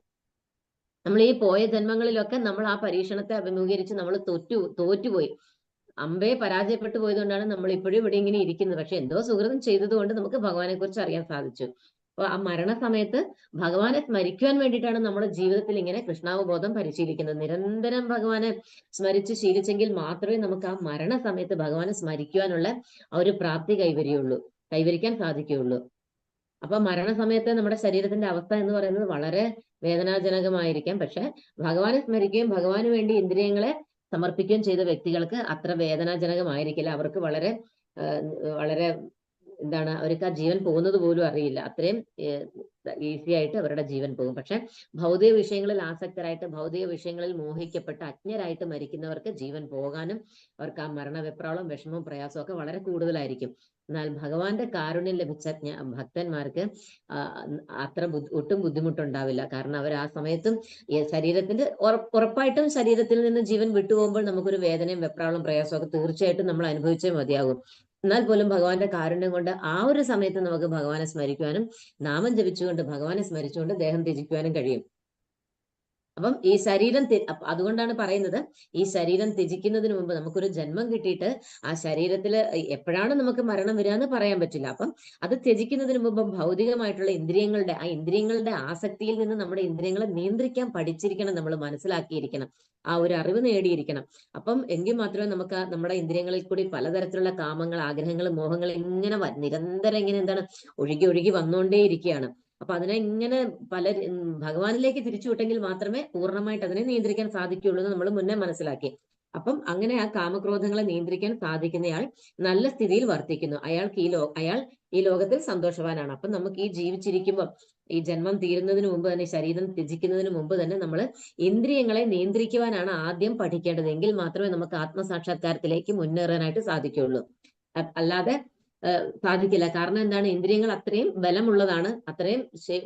[SPEAKER 4] നമ്മൾ ഈ പോയ ജന്മങ്ങളിലൊക്കെ നമ്മൾ ആ പരീക്ഷണത്തെ അഭിമുഖീകരിച്ച് നമ്മൾ തോറ്റുപോയി. അമ്പേ പരാജയപ്പെട്ടു പോയതുകൊണ്ടാണ് നമ്മൾ ഇപ്പോഴും ഇവിടെ ഇങ്ങനെ ഇരിക്കുന്നത്. പക്ഷെ എന്തോ സുഹൃതം ചെയ്തതുകൊണ്ട് നമുക്ക് ഭഗവാനെ കുറിച്ച് അറിയാൻ സാധിച്ചു. അപ്പൊ ആ മരണസമയത്ത് ഭഗവാനെ സ്മരിക്കുവാൻ വേണ്ടിയിട്ടാണ് നമ്മുടെ ജീവിതത്തിൽ ഇങ്ങനെ കൃഷ്ണാവബോധം പരിശീലിക്കുന്നത്. നിരന്തരം ഭഗവാനെ സ്മരിച്ച് ശീലിച്ചെങ്കിൽ മാത്രമേ നമുക്ക് ആ മരണസമയത്ത് ഭഗവാനെ സ്മരിക്കുവാനുള്ള ആ ഒരു പ്രാപ്തി കൈവരിക്കാൻ സാധിക്കുകയുള്ളൂ. അപ്പൊ മരണസമയത്ത് നമ്മുടെ ശരീരത്തിന്റെ അവസ്ഥ എന്ന് പറയുന്നത് വളരെ വേദനാജനകമായിരിക്കാം. പക്ഷെ ഭഗവാനെ സ്മരിക്കുകയും ഭഗവാന് വേണ്ടി ഇന്ദ്രിയങ്ങളെ സമർപ്പിക്കുകയും ചെയ്ത വ്യക്തികൾക്ക് അത്ര വേദനാജനകമായിരിക്കില്ല. അവർക്ക് വളരെ അവർക്ക് ആ ജീവൻ പോകുന്നത് പോലും അറിയില്ല. അത്രയും ഈസി ആയിട്ട് അവരുടെ ജീവൻ പോകും. പക്ഷെ ഭൗതിക വിഷയങ്ങളിൽ ആസക്തരായിട്ട് ഭൗതിക വിഷയങ്ങളിൽ മോഹിക്കപ്പെട്ട് അജ്ഞരായിട്ട് മരിക്കുന്നവർക്ക് ജീവൻ പോകാനും അവർക്ക് ആ മരണവെപ്രാളവും വിഷമവും പ്രയാസവും ഒക്കെ വളരെ കൂടുതലായിരിക്കും. എന്നാൽ ഭഗവാന്റെ കാരുണ്യം ലഭിച്ച ഭക്തന്മാർക്ക് അത്ര ഒട്ടും ബുദ്ധിമുട്ടുണ്ടാവില്ല. കാരണം അവർ ആ സമയത്തും ശരീരത്തിന്റെ ഉറപ്പായിട്ടും ശരീരത്തിൽ നിന്ന് ജീവൻ വിട്ടുപോകുമ്പോൾ നമുക്കൊരു വേദനയും വെപ്രാളവും പ്രയാസവും ഒക്കെ തീർച്ചയായിട്ടും നമ്മൾ അനുഭവിച്ചേ മതിയാകും. എന്നാൽ പോലും ഭഗവാന്റെ കാരുണ്യം കൊണ്ട് ആ ഒരു സമയത്ത് നമുക്ക് ഭഗവാനെ സ്മരിക്കുവാനും നാമം ജപിച്ചുകൊണ്ട് ഭഗവാനെ സ്മരിച്ചുകൊണ്ട് ദേഹം ത്യജിക്കുവാനും കഴിയും. അപ്പം ഈ ശരീരം അതുകൊണ്ടാണ് പറയുന്നത്, ഈ ശരീരം ത്യജിക്കുന്നതിന് മുമ്പ് നമുക്കൊരു ജന്മം കിട്ടിയിട്ട് ആ ശരീരത്തിൽ എപ്പോഴാണ് നമുക്ക് മരണം വരിക എന്ന് പറയാൻ പറ്റില്ല. അപ്പം അത് ത്യജിക്കുന്നതിന് മുമ്പ് ഭൗതികമായിട്ടുള്ള ഇന്ദ്രിയങ്ങളുടെ ആസക്തിയിൽ നിന്ന് നമ്മുടെ ഇന്ദ്രിയങ്ങളെ നിയന്ത്രിക്കാൻ പഠിച്ചിരിക്കണം, നമ്മൾ മനസ്സിലാക്കിയിരിക്കണം, ആ ഒരു അറിവ് നേടിയിരിക്കണം. അപ്പം എങ്കിൽ മാത്രമേ നമുക്ക് നമ്മുടെ ഇന്ദ്രിയങ്ങളിൽ കൂടി പലതരത്തിലുള്ള കാമങ്ങൾ, ആഗ്രഹങ്ങൾ, മോഹങ്ങൾ ഇങ്ങനെ നിരന്തരം ഇങ്ങനെ ഒഴുകി വന്നുകൊണ്ടേയിരിക്കുകയാണ്. അപ്പൊ അതിനെ ഇങ്ങനെ ഭഗവാനിലേക്ക് തിരിച്ചു വിട്ടെങ്കിൽ മാത്രമേ പൂർണ്ണമായിട്ട് അതിനെ നിയന്ത്രിക്കാൻ സാധിക്കുകയുള്ളൂ എന്ന് നമ്മൾ മുന്നേ മനസ്സിലാക്കി. അപ്പം അങ്ങനെ ആ കാമക്രോധങ്ങളെ നിയന്ത്രിക്കാൻ സാധിക്കുന്നയാൾ നല്ല സ്ഥിതിയിൽ വർത്തിക്കുന്നു. അയാൾ ഈ ലോകത്തിൽ സന്തോഷവാനാണ്. അപ്പം നമുക്ക് ഈ ജീവിച്ചിരിക്കുമ്പോൾ ഈ ജന്മം തീരുന്നതിന് മുമ്പ് തന്നെ, ശരീരം ത്യജിക്കുന്നതിന് മുമ്പ് തന്നെ നമ്മൾ ഇന്ദ്രിയങ്ങളെ നിയന്ത്രിക്കുവാനാണ് ആദ്യം പഠിക്കേണ്ടത്. എങ്കിൽ മാത്രമേ നമുക്ക് ആത്മസാക്ഷാത്കാരത്തിലേക്ക് മുന്നേറാനായിട്ട് സാധിക്കുകയുള്ളൂ. അല്ലാതെ സാധിക്കില്ല. കാരണം എന്താണ്? ഇന്ദ്രിയങ്ങൾ അത്രയും ബലമുള്ളതാണ്,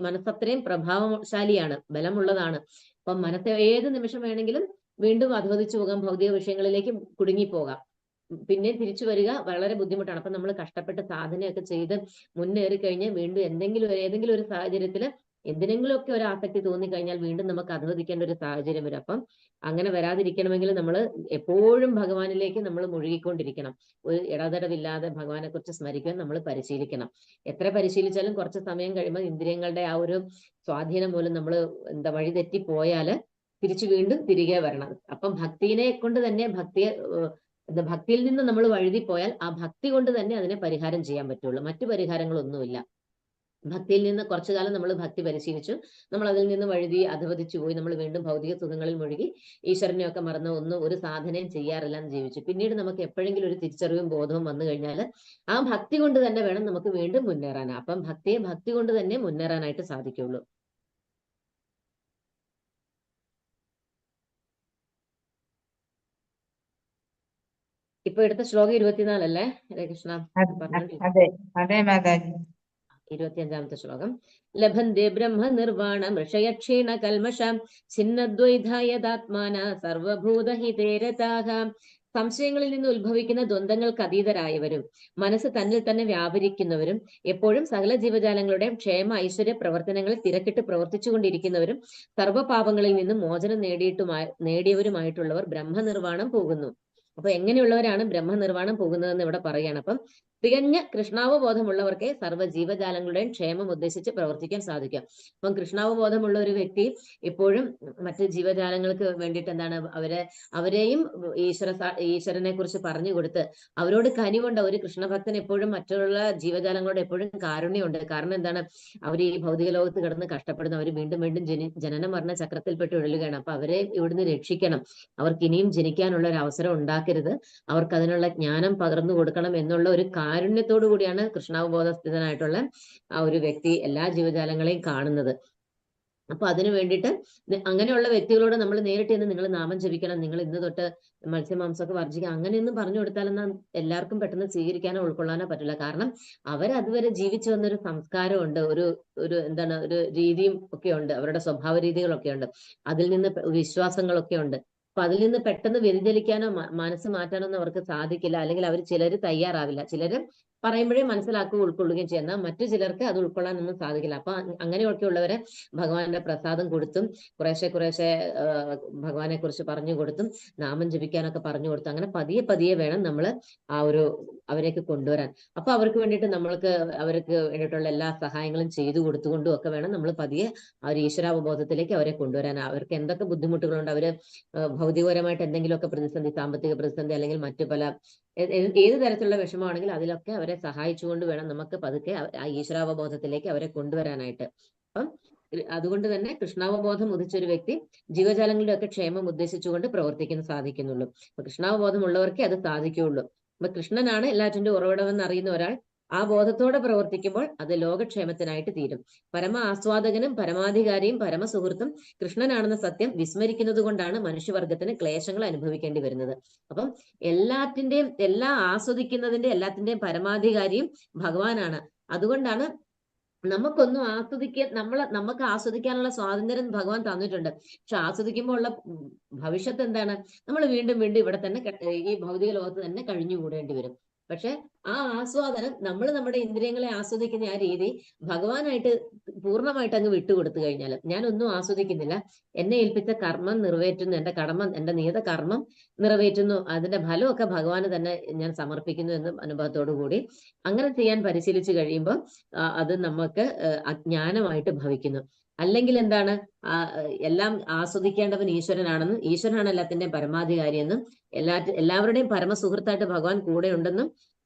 [SPEAKER 4] മനസ്സത്രയും പ്രഭാവശാലിയാണ്, ബലമുള്ളതാണ്. അപ്പം മനസ്സ് ഏത് നിമിഷം വേണമെങ്കിലും വീണ്ടും അധോദിച്ചു പോകാം, ഭൗതിക വിഷയങ്ങളിലേക്ക് കുടുങ്ങിപ്പോകാം, പിന്നെ തിരിച്ചു വരിക വളരെ ബുദ്ധിമുട്ടാണ്. അപ്പൊ നമ്മൾ കഷ്ടപ്പെട്ട് സാധനയൊക്കെ ചെയ്ത് മുന്നേറി കഴിഞ്ഞ് വീണ്ടും ഏതെങ്കിലും ഒരു സാഹചര്യത്തിൽ എന്തിനെങ്കിലുമൊക്കെ ഒരു ആസക്തി തോന്നിക്കഴിഞ്ഞാൽ വീണ്ടും നമുക്ക് അധവദിക്കേണ്ട ഒരു സാഹചര്യം വരും. അപ്പം അങ്ങനെ വരാതിരിക്കണമെങ്കിൽ നമ്മൾ എപ്പോഴും ഭഗവാനിലേക്ക് നമ്മൾ മുഴുകിക്കൊണ്ടിരിക്കണം. ഒരു ഇടതടവില്ലാതെ ഭഗവാനെ കുറിച്ച് സ്മരിക്കാൻ നമ്മൾ പരിശീലിക്കണം. എത്ര പരിശീലിച്ചാലും കുറച്ച് സമയം കഴിയുമ്പോൾ ഇന്ദ്രിയങ്ങളുടെ ആ ഒരു സ്വാധീനം മൂലം നമ്മൾ വഴിതെറ്റി പോയാല് തിരിച്ചു വീണ്ടും തിരികെ വരണം. അപ്പം ഭക്തിനെ കൊണ്ട് തന്നെ ഭക്തിയിൽ നിന്ന് നമ്മൾ വഴുതിപ്പോയാൽ ആ ഭക്തി കൊണ്ട് തന്നെ അതിനെ പരിഹാരം ചെയ്യാൻ പറ്റുള്ളൂ. മറ്റു പരിഹാരങ്ങളൊന്നുമില്ല. ഭക്തിയിൽ നിന്ന് കുറച്ചു കാലം നമ്മൾ ഭക്തി പരിശീലിച്ചു, നമ്മൾ അതിൽ നിന്ന് വഴുതി അധവദിച്ചു പോയി, നമ്മൾ വീണ്ടും ഭൗതിക സുഖങ്ങളിൽ മുഴുകി ഈശ്വരനെയൊക്കെ മറന്ന് ഒരു സാധനയും ചെയ്യാറില്ല എന്ന് ജീവിച്ചു. പിന്നീട് നമുക്ക് എപ്പോഴെങ്കിലും ഒരു തിരിച്ചറിവും ബോധവും വന്നു കഴിഞ്ഞാൽ ആ ഭക്തി കൊണ്ട് തന്നെ വേണം നമുക്ക് വീണ്ടും മുന്നേറാൻ. അപ്പം ഭക്തി കൊണ്ട് തന്നെ മുന്നേറാനായിട്ട് സാധിക്കുള്ളൂ. ഇപ്പൊ എടുത്ത ശ്ലോകം 24 അല്ലേ ഹരേ കൃഷ്ണ?
[SPEAKER 2] അതെ അതെ മാതാജി.
[SPEAKER 4] 25ാമത്തെ ശ്ലോകം. ലഭന്തെ ബ്രഹ്മ നിർവാണം ഋഷയക്ഷീണ കൽമഷം ഛിന്നദ്വൈധായതാത്മാന സർവഭൂതഹിതേരതാഹ. സംശയങ്ങളിൽ നിന്ന് ഉത്ഭവിക്കുന്ന ദ്വന്ദ്ങ്ങൾക്ക് അതീതരായവരും മനസ്സ് തന്നിൽ തന്നെ വ്യാപരിക്കുന്നവരും എപ്പോഴും സകല ജീവജാലങ്ങളുടെയും ക്ഷേമ ഐശ്വര്യ പ്രവർത്തനങ്ങളിൽ തിരക്കിട്ട് പ്രവർത്തിച്ചുകൊണ്ടിരിക്കുന്നവരും സർവ്വപാപങ്ങളിൽ നിന്നും മോചനം നേടിയവരുമായിട്ടുള്ളവർ ബ്രഹ്മനിർവാണം പോകുന്നു. അപ്പൊ എങ്ങനെയുള്ളവരാണ് ബ്രഹ്മനിർവാണം പോകുന്നതെന്ന് ഇവിടെ പറയുകയാണ്. അപ്പം തികഞ്ഞ കൃഷ്ണാവബോധമുള്ളവർക്കേ സർവ്വ ജീവജാലങ്ങളുടെയും ക്ഷേമം ഉദ്ദേശിച്ച് പ്രവർത്തിക്കാൻ സാധിക്കും. അപ്പം കൃഷ്ണാവബോധമുള്ള ഒരു വ്യക്തി എപ്പോഴും മറ്റ് ജീവജാലങ്ങൾക്ക് വേണ്ടിയിട്ട് അവരെയും ഈശ്വരനെ കുറിച്ച് പറഞ്ഞു കൊടുത്ത് അവരോട് കനിവുണ്ട്. ഒരു കൃഷ്ണഭക്തൻ എപ്പോഴും മറ്റുള്ള ജീവജാലങ്ങളോട് എപ്പോഴും കാരുണ്യമുണ്ട്. കാരണം എന്താണ്? അവർ ഈ ഭൗതിക ലോകത്ത് കിടന്ന് കഷ്ടപ്പെടുന്നു. അവർ വീണ്ടും വീണ്ടും ജനന മരണ ചക്രത്തിൽപ്പെട്ട് ഒഴുകുകയാണ്. അപ്പൊ അവരെ ഇവിടുന്ന് രക്ഷിക്കണം. അവർക്ക് ഇനിയും ജനിക്കാനുള്ള ഒരു അവസരം ഉണ്ടാക്കരുത്. അവർക്ക് അതിനുള്ള ജ്ഞാനം പകർന്നു കൊടുക്കണം എന്നുള്ള ഒരു കാരുണ്യത്തോടു കൂടിയാണ് കൃഷ്ണാവബോധസ്ഥിതനായിട്ടുള്ള ആ ഒരു വ്യക്തി എല്ലാ ജീവജാലങ്ങളെയും കാണുന്നത്. അപ്പൊ അതിനു വേണ്ടിയിട്ട് അങ്ങനെയുള്ള വ്യക്തികളോട് നമ്മൾ നേരിട്ട് ഇന്ന് നിങ്ങൾ നാമം ജപിക്കണം, നിങ്ങൾ ഇന്ന് തൊട്ട് മത്സ്യമാംസമൊക്കെ വർജിക്കുക, അങ്ങനെയൊന്നും പറഞ്ഞു കൊടുത്താലൊന്നും എല്ലാവർക്കും പെട്ടെന്ന് സ്വീകരിക്കാനോ ഉൾക്കൊള്ളാനോ പറ്റില്ല. കാരണം അവരതുവരെ ജീവിച്ചു വന്നൊരു സംസ്കാരമുണ്ട്, ഒരു ഒരു രീതിയും ഒക്കെ ഉണ്ട്, അവരുടെ സ്വഭാവ രീതികളൊക്കെ ഉണ്ട്, അതിൽ നിന്ന് വിശ്വാസങ്ങളൊക്കെ ഉണ്ട്. അപ്പൊ അതിൽ നിന്ന് പെട്ടെന്ന് വ്യതിചലിക്കാനോ മനസ്സ് മാറ്റാനോ ഒന്നും അവർക്ക് സാധിക്കില്ല. അല്ലെങ്കിൽ ചിലര് തയ്യാറാവില്ല. ചിലര് പറയുമ്പോഴേ മനസ്സിലാക്കുക ഉൾക്കൊള്ളുകയും ചെയ്യുന്ന, മറ്റു ചിലർക്ക് അത് ഉൾക്കൊള്ളാനൊന്നും സാധിക്കില്ല. അപ്പൊ അങ്ങനെയൊക്കെ ഉള്ളവരെ ഭഗവാന്റെ പ്രസാദം കൊടുത്തും കുറേശ്ശെ ഭഗവാനെ കുറിച്ച് പറഞ്ഞു കൊടുത്തും നാമം ജപിക്കാനൊക്കെ പറഞ്ഞു കൊടുത്തും അങ്ങനെ പതിയെ പതിയെ വേണം നമ്മൾ അവരേക്ക് കൊണ്ടുവരാൻ. അപ്പൊ അവർക്ക് വേണ്ടിയിട്ട് അവർക്ക് വേണ്ടിയിട്ടുള്ള എല്ലാ സഹായങ്ങളും ചെയ്തു കൊടുത്തുകൊണ്ടും ഒക്കെ വേണം നമ്മൾ പതിയെ ആ ഒരു ഈശ്വരാവബോധത്തിലേക്ക് അവരെ കൊണ്ടുവരാൻ. അവർക്ക് എന്തൊക്കെ ബുദ്ധിമുട്ടുകളുണ്ട്, അവര് ഭൗതികപരമായിട്ട് എന്തെങ്കിലുമൊക്കെ പ്രതിസന്ധി, സാമ്പത്തിക പ്രതിസന്ധി അല്ലെങ്കിൽ മറ്റു പല ഏത് തരത്തിലുള്ള വിഷമമാണെങ്കിൽ അതിലൊക്കെ അവരെ സഹായിച്ചുകൊണ്ട് വേണം നമുക്ക് പതുക്കെ ആ ഈശ്വരാവബോധത്തിലേക്ക് അവരെ കൊണ്ടുവരാനായിട്ട്. അപ്പം അതുകൊണ്ട് തന്നെ കൃഷ്ണാവബോധം ഉദിച്ചൊരു വ്യക്തി ജീവജാലങ്ങളുടെ ഒക്കെ ക്ഷേമം ഉദ്ദേശിച്ചുകൊണ്ട് പ്രവർത്തിക്കാൻ സാധിക്കുന്നുള്ളൂ. അപ്പൊ കൃഷ്ണാവബോധമുള്ളവർക്കേ അത് സാധിക്കുകയുള്ളൂ. അപ്പൊ കൃഷ്ണനാണ് എല്ലാറ്റിന്റെ ഉറവിടമെന്ന് അറിയുന്ന ഒരാൾ ആ ബോധത്തോടെ പ്രവർത്തിക്കുമ്പോൾ അത് ലോകക്ഷേമത്തിനായിട്ട് തീരും. പരമ ആസ്വാദകനും പരമാധികാരിയും പരമസുഹൃത്തും കൃഷ്ണനാണെന്ന സത്യം വിസ്മരിക്കുന്നത് കൊണ്ടാണ് മനുഷ്യവർഗത്തിന് ക്ലേശങ്ങൾ അനുഭവിക്കേണ്ടി വരുന്നത്. അപ്പം എല്ലാം ആസ്വദിക്കുന്നതിന്റെ എല്ലാത്തിന്റെയും പരമാധികാരിയും ഭഗവാനാണ്. അതുകൊണ്ടാണ് നമുക്കൊന്നും നമുക്ക് ആസ്വദിക്കാനുള്ള സ്വാതന്ത്ര്യം ഭഗവാൻ തന്നിട്ടുണ്ട്. പക്ഷെ ആസ്വദിക്കുമ്പോൾ ഉള്ള ഭവിഷ്യത്ത് എന്താണ്? നമ്മൾ വീണ്ടും വീണ്ടും ഇവിടെ തന്നെ ഈ ഭൗതിക ലോകത്ത് തന്നെ കഴിഞ്ഞുകൂടേണ്ടി വരും. പക്ഷെ ആ ആസ്വാദനം നമ്മുടെ ഇന്ദ്രിയങ്ങളെ ആസ്വദിക്കുന്ന ആ രീതി ഭഗവാനായിട്ട് പൂർണ്ണമായിട്ട് അങ്ങ് വിട്ടുകൊടുത്തു കഴിഞ്ഞാൽ, ഞാനൊന്നും ആസ്വദിക്കുന്നില്ല, എന്നെ ഏൽപ്പിച്ച കർമ്മം നിറവേറ്റുന്നു, എന്റെ നിയത കർമ്മം നിറവേറ്റുന്നു, അതിന്റെ ഫലമൊക്കെ ഭഗവാന് തന്നെ ഞാൻ സമർപ്പിക്കുന്നു എന്ന അനുഭവത്തോടു കൂടി അങ്ങനെ ചെയ്യാൻ പരിശീലിച്ചു കഴിയുമ്പോൾ അത് നമുക്ക് അജ്ഞാനമായിട്ട് ഭവിക്കുന്നു. അല്ലെങ്കിൽ എന്താണ്? എല്ലാം ആസ്വദിക്കേണ്ടവൻ ഈശ്വരനാണെന്നും ഈശ്വരനാണ് എല്ലാത്തിന്റെയും പരമാധികാരി എന്നും എല്ലാവരുടെയും പരമസുഹൃത്തായിട്ട് ഭഗവാൻ കൂടെ ഉണ്ടെന്നും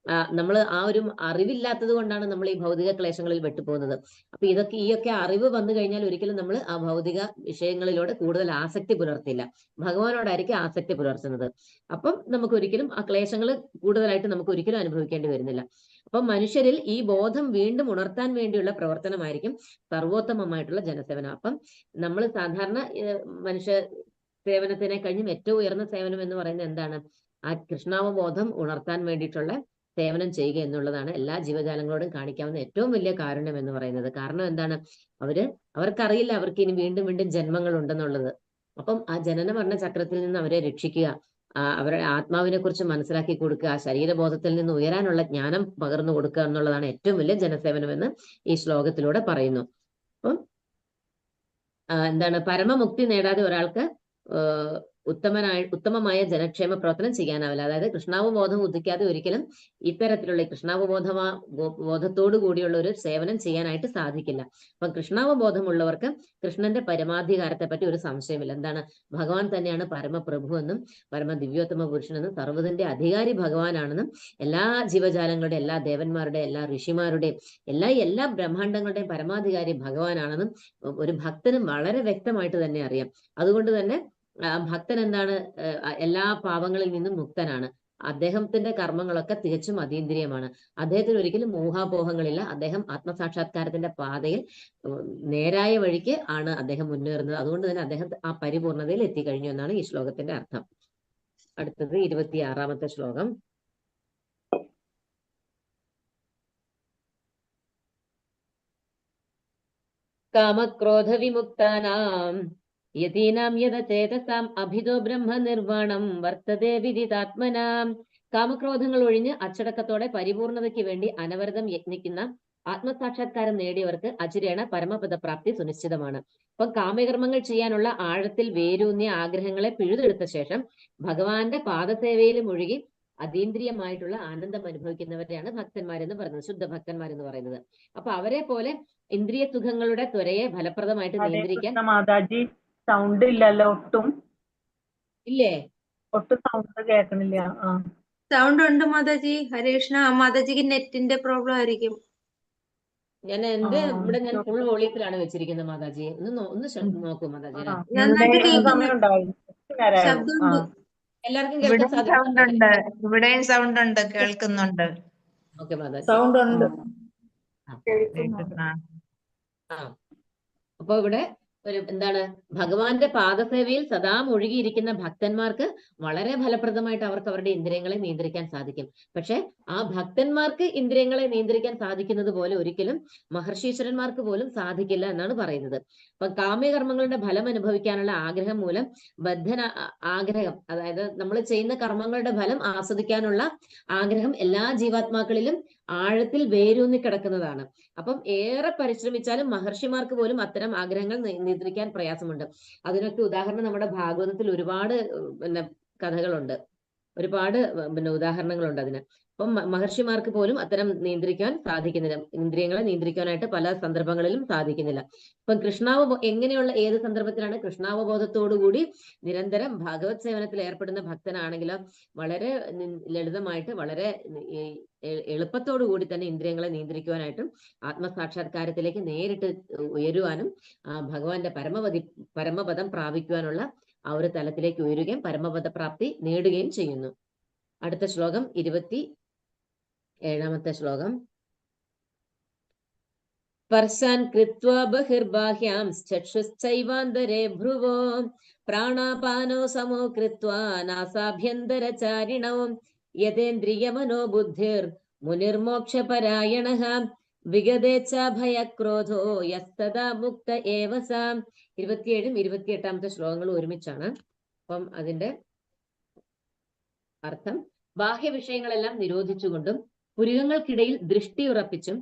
[SPEAKER 4] നമ്മൾ ആ ഒരു അറിവില്ലാത്തത് കൊണ്ടാണ് നമ്മൾ ഈ ഭൗതിക ക്ലേശങ്ങളിൽ വെട്ടുപോകുന്നത്. അപ്പൊ ഈയൊക്കെ അറിവ് വന്നു കഴിഞ്ഞാൽ ഒരിക്കലും നമ്മൾ ആ ഭൗതിക വിഷയങ്ങളിലൂടെ കൂടുതൽ ആസക്തി പുലർത്തില്ല, ഭഗവാനോടായിരിക്കും ആസക്തി പുലർത്തുന്നത്. അപ്പം നമുക്ക് ഒരിക്കലും ആ ക്ലേശങ്ങൾ കൂടുതലായിട്ട് നമുക്ക് ഒരിക്കലും അനുഭവിക്കേണ്ടി വരുന്നില്ല. അപ്പം മനുഷ്യരിൽ ഈ ബോധം വീണ്ടും ഉണർത്താൻ വേണ്ടിയുള്ള പ്രവർത്തനമായിരിക്കും സർവോത്തമമായിട്ടുള്ള ജനസേവനം. അപ്പം നമ്മൾ സാധാരണ മനുഷ്യ സേവനത്തിനെ കഴിഞ്ഞും ഏറ്റവും ഉയർന്ന സേവനം എന്ന് പറയുന്നത് എന്താണ്? ആ കൃഷ്ണാവബോധം ഉണർത്താൻ വേണ്ടിയിട്ടുള്ള സേവനം ചെയ്യുക എന്നുള്ളതാണ് എല്ലാ ജീവജാലങ്ങളോടും കാണിക്കാവുന്ന ഏറ്റവും വലിയ കാരുണ്യം എന്ന് പറയുന്നത്. കാരണം എന്താണ്? അവർക്കറിയില്ല അവർക്ക് ഇനി വീണ്ടും വീണ്ടും ജന്മങ്ങൾ ഉണ്ടെന്നുള്ളത്. അപ്പം ആ ജനന മരണ ചക്രത്തിൽ നിന്ന് അവരെ രക്ഷിക്കുക, അവരുടെ ആത്മാവിനെ കുറിച്ച് മനസ്സിലാക്കി കൊടുക്കുക, ആ ശരീരബോധത്തിൽ നിന്ന് ഉയരാനുള്ള ജ്ഞാനം പകർന്നു കൊടുക്കുക എന്നുള്ളതാണ് ഏറ്റവും വലിയ ജനസേവനം എന്ന് ഈ ശ്ലോകത്തിലൂടെ പറയുന്നു. അപ്പം എന്താണ് പരമമുക്തി നേടാതെ ഒരാൾക്ക് ഉത്തമമായ ജനക്ഷേമ പ്രവർത്തനം ചെയ്യാനാവില്ല. അതായത് കൃഷ്ണാവബോധം ഉദിക്കാതെ ഒരിക്കലും ഇത്തരത്തിലുള്ള ബോധത്തോടു കൂടിയുള്ള ഒരു സേവനം ചെയ്യാനായിട്ട് സാധിക്കില്ല. അപ്പൊ കൃഷ്ണാവബോധമുള്ളവർക്ക് കൃഷ്ണന്റെ പരമാധികാരത്തെ പറ്റി ഒരു സംശയമില്ല. എന്താണ്, ഭഗവാൻ തന്നെയാണ് പരമപ്രഭു എന്നും പരമ ദിവ്യോത്തമ പുരുഷനെന്നും സർവ്വതിന്റെ അധികാരി ഭഗവാനാണെന്നും എല്ലാ ജീവജാലങ്ങളുടെ, എല്ലാ ദേവന്മാരുടെ, എല്ലാ ഋഷിമാരുടെയും എല്ലാ ബ്രഹ്മാണ്ടങ്ങളുടെയും പരമാധികാരി ഭഗവാനാണെന്നും ഒരു ഭക്തനും വളരെ വ്യക്തമായിട്ട് തന്നെ അറിയാം. അതുകൊണ്ട് തന്നെ ഭക്തൻ എന്താണ്, എല്ലാ പാപങ്ങളിൽ നിന്നും മുക്തനാണ്. അദ്ദേഹത്തിന്റെ കർമ്മങ്ങളൊക്കെ തികച്ചും അതീന്ദ്രിയമാണ്. അദ്ദേഹത്തിന് ഒരിക്കലും മോഹാപോഹങ്ങളില്ല. അദ്ദേഹം ആത്മസാക്ഷാത്കാരത്തിന്റെ പാതയിൽ നേരായ വഴിക്ക് ആണ് അദ്ദേഹം മുന്നേറുന്നത്. അതുകൊണ്ട് തന്നെ അദ്ദേഹം ആ പരിപൂർണതയിൽ എത്തിക്കഴിഞ്ഞു എന്നാണ് ഈ ശ്ലോകത്തിന്റെ അർത്ഥം. അടുത്തത് 26-ാമത്തെ ശ്ലോകം. കാമക്രോധ വിമുക്താനാം യതീനാം യതചേതസാം അഭിതോ ബ്രഹ്മ നിർവാണം വർത്തതേ വിദിതാത്മനാം. കാമക്രോധങ്ങൾ ഒഴിഞ്ഞ് അച്ചടക്കത്തോടെ പരിപൂർണതയ്ക്ക് വേണ്ടി അനവരതം യത്നിക്കുന്ന ആത്മസാക്ഷാത്കാരം നേടിയവർക്ക് അചിരേണ പരമപദപ്രാപ്തി സുനിശ്ചിതമാണ്. അപ്പൊ കാമ്യകർമ്മങ്ങൾ ചെയ്യാനുള്ള ആഴത്തിൽ വേരൂന്നിയ ആഗ്രഹങ്ങളെ പിഴുതെടുത്ത ശേഷം ഭഗവാന്റെ പാദസേവയിൽ മുഴുകി അതീന്ദ്രിയമായിട്ടുള്ള ആനന്ദം അനുഭവിക്കുന്നവരെയാണ് ഭക്തന്മാരെന്ന് പറയുന്നത്, ശുദ്ധ ഭക്തന്മാരെന്ന് പറയുന്നത്. അപ്പൊ അവരെ പോലെ ഇന്ദ്രിയ സുഖങ്ങളുടെ ത്വരയെ ഫലപ്രദമായിട്ട് നിയന്ത്രിക്കാൻ
[SPEAKER 1] മാതാജി സൗണ്ട് ഇല്ലല്ലോ, ഒട്ടും
[SPEAKER 4] ഇല്ലേ?
[SPEAKER 1] ഒട്ടും സൗണ്ട് കേൾക്കണില്ല.
[SPEAKER 3] സൗണ്ട് ഉണ്ട് മാതാജി. ഹരേ കൃഷ്ണ. മാതാജിക്ക് നെറ്റിന്റെ പ്രോബ്ലം ആയിരിക്കും.
[SPEAKER 4] ഞാൻ ഞാൻ ഫുൾ വോളിയത്തിലാണ് വെച്ചിരിക്കുന്നത് മാതാജി. ഒന്ന് നോക്കൂ മാതാജി.
[SPEAKER 3] നന്നായിട്ട് കേൾക്കുന്നു.
[SPEAKER 1] സമയം ഉണ്ടാവും.
[SPEAKER 3] ശബ്ദമുണ്ട്.
[SPEAKER 4] എല്ലാവർക്കും കേൾക്കാൻ
[SPEAKER 2] സാധിക്കുന്നുണ്ട്. ഇവിടെയും സൗണ്ട് ഉണ്ട്, കേൾക്കുന്നുണ്ട്.
[SPEAKER 4] ഓക്കെ മാതാജി,
[SPEAKER 1] സൗണ്ട് ഉണ്ട്.
[SPEAKER 4] അപ്പൊ ഇവിടെ എന്താണ്, ഭഗവാന്റെ പാദസേവയിൽ സദാ മുഴുകിയിരിക്കുന്ന ഭക്തന്മാർക്ക് വളരെ ഫലപ്രദമായിട്ട് അവർക്ക് അവരുടെ ഇന്ദ്രിയങ്ങളെ നിയന്ത്രിക്കാൻ സാധിക്കും. പക്ഷെ ആ ഭക്തന്മാർക്ക് ഇന്ദ്രിയങ്ങളെ നിയന്ത്രിക്കാൻ സാധിക്കുന്നത് പോലെ ഒരിക്കലും മഹർഷീശ്വരന്മാർക്ക് പോലും സാധിക്കില്ല എന്നാണ് പറയുന്നത്. അപ്പൊ കാമ്യകർമ്മങ്ങളുടെ ഫലം അനുഭവിക്കാനുള്ള ആഗ്രഹം മൂലം ആഗ്രഹം, അതായത് നമ്മൾ ചെയ്യുന്ന കർമ്മങ്ങളുടെ ഫലം ആസ്വദിക്കാനുള്ള ആഗ്രഹം എല്ലാ ജീവാത്മാക്കളിലും ആഴത്തിൽ വേരൂന്നി കിടക്കുന്നതാണ്. അപ്പം ഏറെ പരിശ്രമിച്ചാലും മഹർഷിമാർക്ക് പോലും അത്തരം ആഗ്രഹങ്ങൾ നിയന്ത്രിക്കാൻ പ്രയാസമുണ്ട്. അതിനൊക്കെ ഉദാഹരണം നമ്മുടെ ഭാഗവതത്തിൽ ഒരുപാട് കഥകളുണ്ട്, ഒരുപാട് ഉദാഹരണങ്ങളുണ്ട് അതിന്. അപ്പം മഹർഷിമാർക്ക് പോലും അത്തരം നിയന്ത്രിക്കാൻ സാധിക്കുന്നില്ല, ഇന്ദ്രിയങ്ങളെ നിയന്ത്രിക്കാനായിട്ട് പല സന്ദർഭങ്ങളിലും സാധിക്കുന്നില്ല. ഇപ്പം എങ്ങനെയുള്ള ഏത് സന്ദർഭത്തിലാണ് കൃഷ്ണാവബോധത്തോടുകൂടി നിരന്തരം ഭാഗവത് സേവനത്തിൽ ഏർപ്പെടുന്ന ഭക്തനാണെങ്കിലോ വളരെ ലളിതമായിട്ട് വളരെ എളുപ്പത്തോടു കൂടി തന്നെ ഇന്ദ്രിയങ്ങളെ നിയന്ത്രിക്കുവാനായിട്ടും ആത്മസാക്ഷാത്കാരത്തിലേക്ക് നേരിട്ട് ഉയരുവാനും ഭഗവാന്റെ പരമപദം പ്രാപിക്കുവാനുള്ള ആ ഒരു തലത്തിലേക്ക് ഉയരുകയും പരമപദപ്രാപ്തി നേടുകയും ചെയ്യുന്നു. അടുത്ത ശ്ലോകം 27-ാമത്തെ ശ്ലോകം. സ്പർശാൻ കൃത്വാ ബഹിർബാഹ്യാം ചക്ഷുശ്ചൈവാന്തരേ ഭ്രുവോ പ്രാണാപാനോ സമോ കൃത്വാ നാസാഭ്യന്തരചാരിണോ യതേന്ദ്രിയമനോ ബുദ്ധിർ മുനിർമോക്ഷപരായണഃ വിഗതേച്ഛ ഭയക്രോധോ യസ്തദാ മുക്ത ഏവ സാ. 27ഉം 28-ാമത്തെ ശ്ലോകങ്ങൾ ഒരുമിച്ചാണ്. അപ്പം അതിന്റെ അർത്ഥം, ബാഹ്യവിഷയങ്ങളെല്ലാം നിരോധിച്ചുകൊണ്ടും പുരികങ്ങൾക്കിടയിൽ ദൃഷ്ടി ഉറപ്പിച്ചും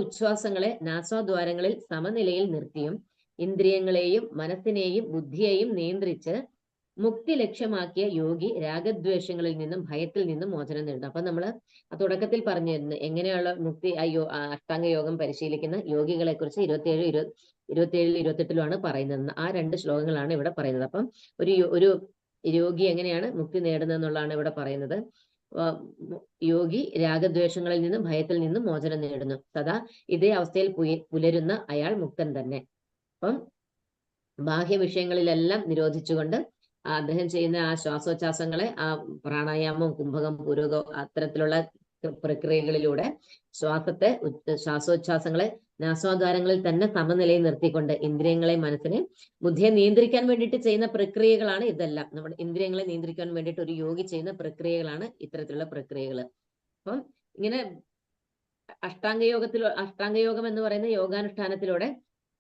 [SPEAKER 4] ഉച്ഛ്വാസങ്ങളെ നാസാദ്വാരങ്ങളിൽ സമനിലയിൽ നിർത്തിയും ഇന്ദ്രിയങ്ങളെയും മനസ്സിനെയും ബുദ്ധിയെയും നിയന്ത്രിച്ച് മുക്തി ലക്ഷ്യമാക്കിയ യോഗി രാഗദ്വേഷങ്ങളിൽ നിന്നും ഭയത്തിൽ നിന്നും മോചനം നേടുന്നു. അപ്പൊ നമ്മള് തുടക്കത്തിൽ പറഞ്ഞിരുന്നു എങ്ങനെയുള്ള മുക്തി അഷ്ടാംഗ യോഗം പരിശീലിക്കുന്ന യോഗികളെ കുറിച്ച് 27, 28-ലുമാണ് പറയുന്നത്. ആ 2 ശ്ലോകങ്ങളാണ് ഇവിടെ പറയുന്നത്. അപ്പം ഒരു യോഗി എങ്ങനെയാണ് മുക്തി നേടുന്നത് എന്നുള്ളതാണ് ഇവിടെ പറയുന്നത്. യോഗി രാഗദ്വേഷങ്ങളിൽ നിന്നും ഭയത്തിൽ നിന്നും മോചനം നേടുന്നു. സദാ ഇതേ അവസ്ഥയിൽ പുലരുന്ന അയാൾ മുക്തൻ തന്നെ. അപ്പം ബാഹ്യ വിഷയങ്ങളിലെല്ലാം നിരോധിച്ചുകൊണ്ട് അദ്ദേഹം ചെയ്യുന്ന ആ ശ്വാസോച്ഛ്വാസങ്ങളെ, ആ പ്രാണായാമം, കുംഭകം, പുരോഗം, അത്തരത്തിലുള്ള പ്രക്രിയകളിലൂടെ ശ്വാസോച്ഛ്വാസങ്ങളെ നാസാദ്വാരങ്ങളിൽ തന്നെ സമനിലയിൽ നിർത്തിക്കൊണ്ട് ഇന്ദ്രിയങ്ങളെ, മനസ്സിനെ, ബുദ്ധിയെ നിയന്ത്രിക്കാൻ വേണ്ടിയിട്ട് ചെയ്യുന്ന പ്രക്രിയകളാണ് ഇതെല്ലാം. നമ്മുടെ ഇന്ദ്രിയങ്ങളെ നിയന്ത്രിക്കാൻ വേണ്ടിയിട്ട് ഒരു യോഗി ചെയ്യുന്ന പ്രക്രിയകളാണ് ഇത്തരത്തിലുള്ള പ്രക്രിയകൾ. അപ്പം ഇങ്ങനെ അഷ്ടാംഗയോഗം എന്ന് പറയുന്ന യോഗാനുഷ്ഠാനത്തിലൂടെ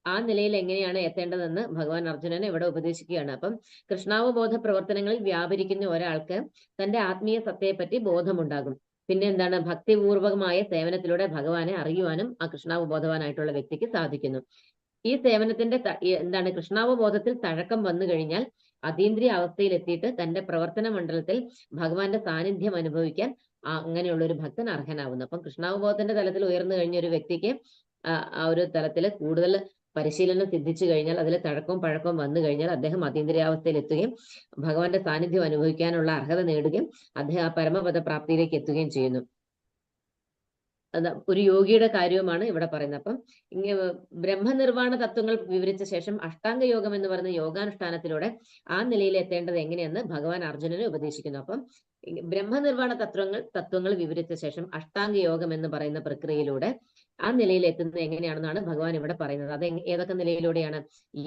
[SPEAKER 4] ആ നിലയിൽ എങ്ങനെയാണ് എത്തേണ്ടതെന്ന് ഭഗവാൻ അർജുനനെ ഇവിടെ ഉപദേശിക്കുകയാണ്. അപ്പം കൃഷ്ണാവബോധ പ്രവർത്തനങ്ങളിൽ വ്യാപരിക്കുന്ന ഒരാൾക്ക് തന്റെ ആത്മീയ സത്തയെപ്പറ്റി ബോധമുണ്ടാകും. പിന്നെ എന്താണ്, ഭക്തിപൂർവകമായ സേവനത്തിലൂടെ ഭഗവാനെ അറിയുവാനും ആ കൃഷ്ണാവബോധവാനായിട്ടുള്ള വ്യക്തിക്ക് സാധിക്കുന്നു. ഈ സേവനത്തിന്റെ എന്താണ് കൃഷ്ണാവബോധത്തിൽ തഴക്കം വന്നു കഴിഞ്ഞാൽ അതീന്ദ്രിയ അവസ്ഥയിൽ എത്തിയിട്ട് തന്റെ പ്രവർത്തന മണ്ഡലത്തിൽ ഭഗവാന്റെ സാന്നിധ്യം അനുഭവിക്കാൻ അങ്ങനെയുള്ള ഒരു ഭക്തൻ അർഹനാവുന്നു. അപ്പം കൃഷ്ണാവബോധത്തിന്റെ തലത്തിൽ ഉയർന്നു കഴിഞ്ഞ ഒരു വ്യക്തിക്ക് ആ ഒരു തലത്തിൽ കൂടുതൽ പരിശീലനം സിദ്ധിച്ചു കഴിഞ്ഞാൽ, അതിൽ തഴക്കവും പഴക്കവും വന്നു കഴിഞ്ഞാൽ അദ്ദേഹം അതീന്ദ്രിയാവസ്ഥയിൽ എത്തുകയും ഭഗവാന്റെ സാന്നിധ്യം അനുഭവിക്കാനുള്ള അർഹത നേടുകയും അദ്ദേഹം ആ പരമപദ പ്രാപ്തിയിലേക്ക് എത്തുകയും ചെയ്യുന്നു. ഒരു യോഗിയുടെ കാര്യവുമാണ് ഇവിടെ പറയുന്നത്. അപ്പം ബ്രഹ്മനിർവാണ തത്വങ്ങൾ വിവരിച്ച ശേഷം അഷ്ടാംഗ യോഗം എന്ന് പറയുന്ന യോഗാനുഷ്ഠാനത്തിലൂടെ ആ നിലയിൽ എത്തേണ്ടത് എങ്ങനെയെന്ന് ഭഗവാൻ അർജുനനെ ഉപദേശിക്കുന്നു. അപ്പം ബ്രഹ്മനിർവാണ തത്വങ്ങൾ വിവരിച്ച ശേഷം അഷ്ടാംഗ യോഗം എന്ന് പറയുന്ന പ്രക്രിയയിലൂടെ ആ നിലയിൽ എത്തുന്നത് എങ്ങനെയാണെന്നാണ് ഭഗവാൻ ഇവിടെ പറയുന്നത്. അത് ഏതൊക്കെ നിലയിലൂടെയാണ്?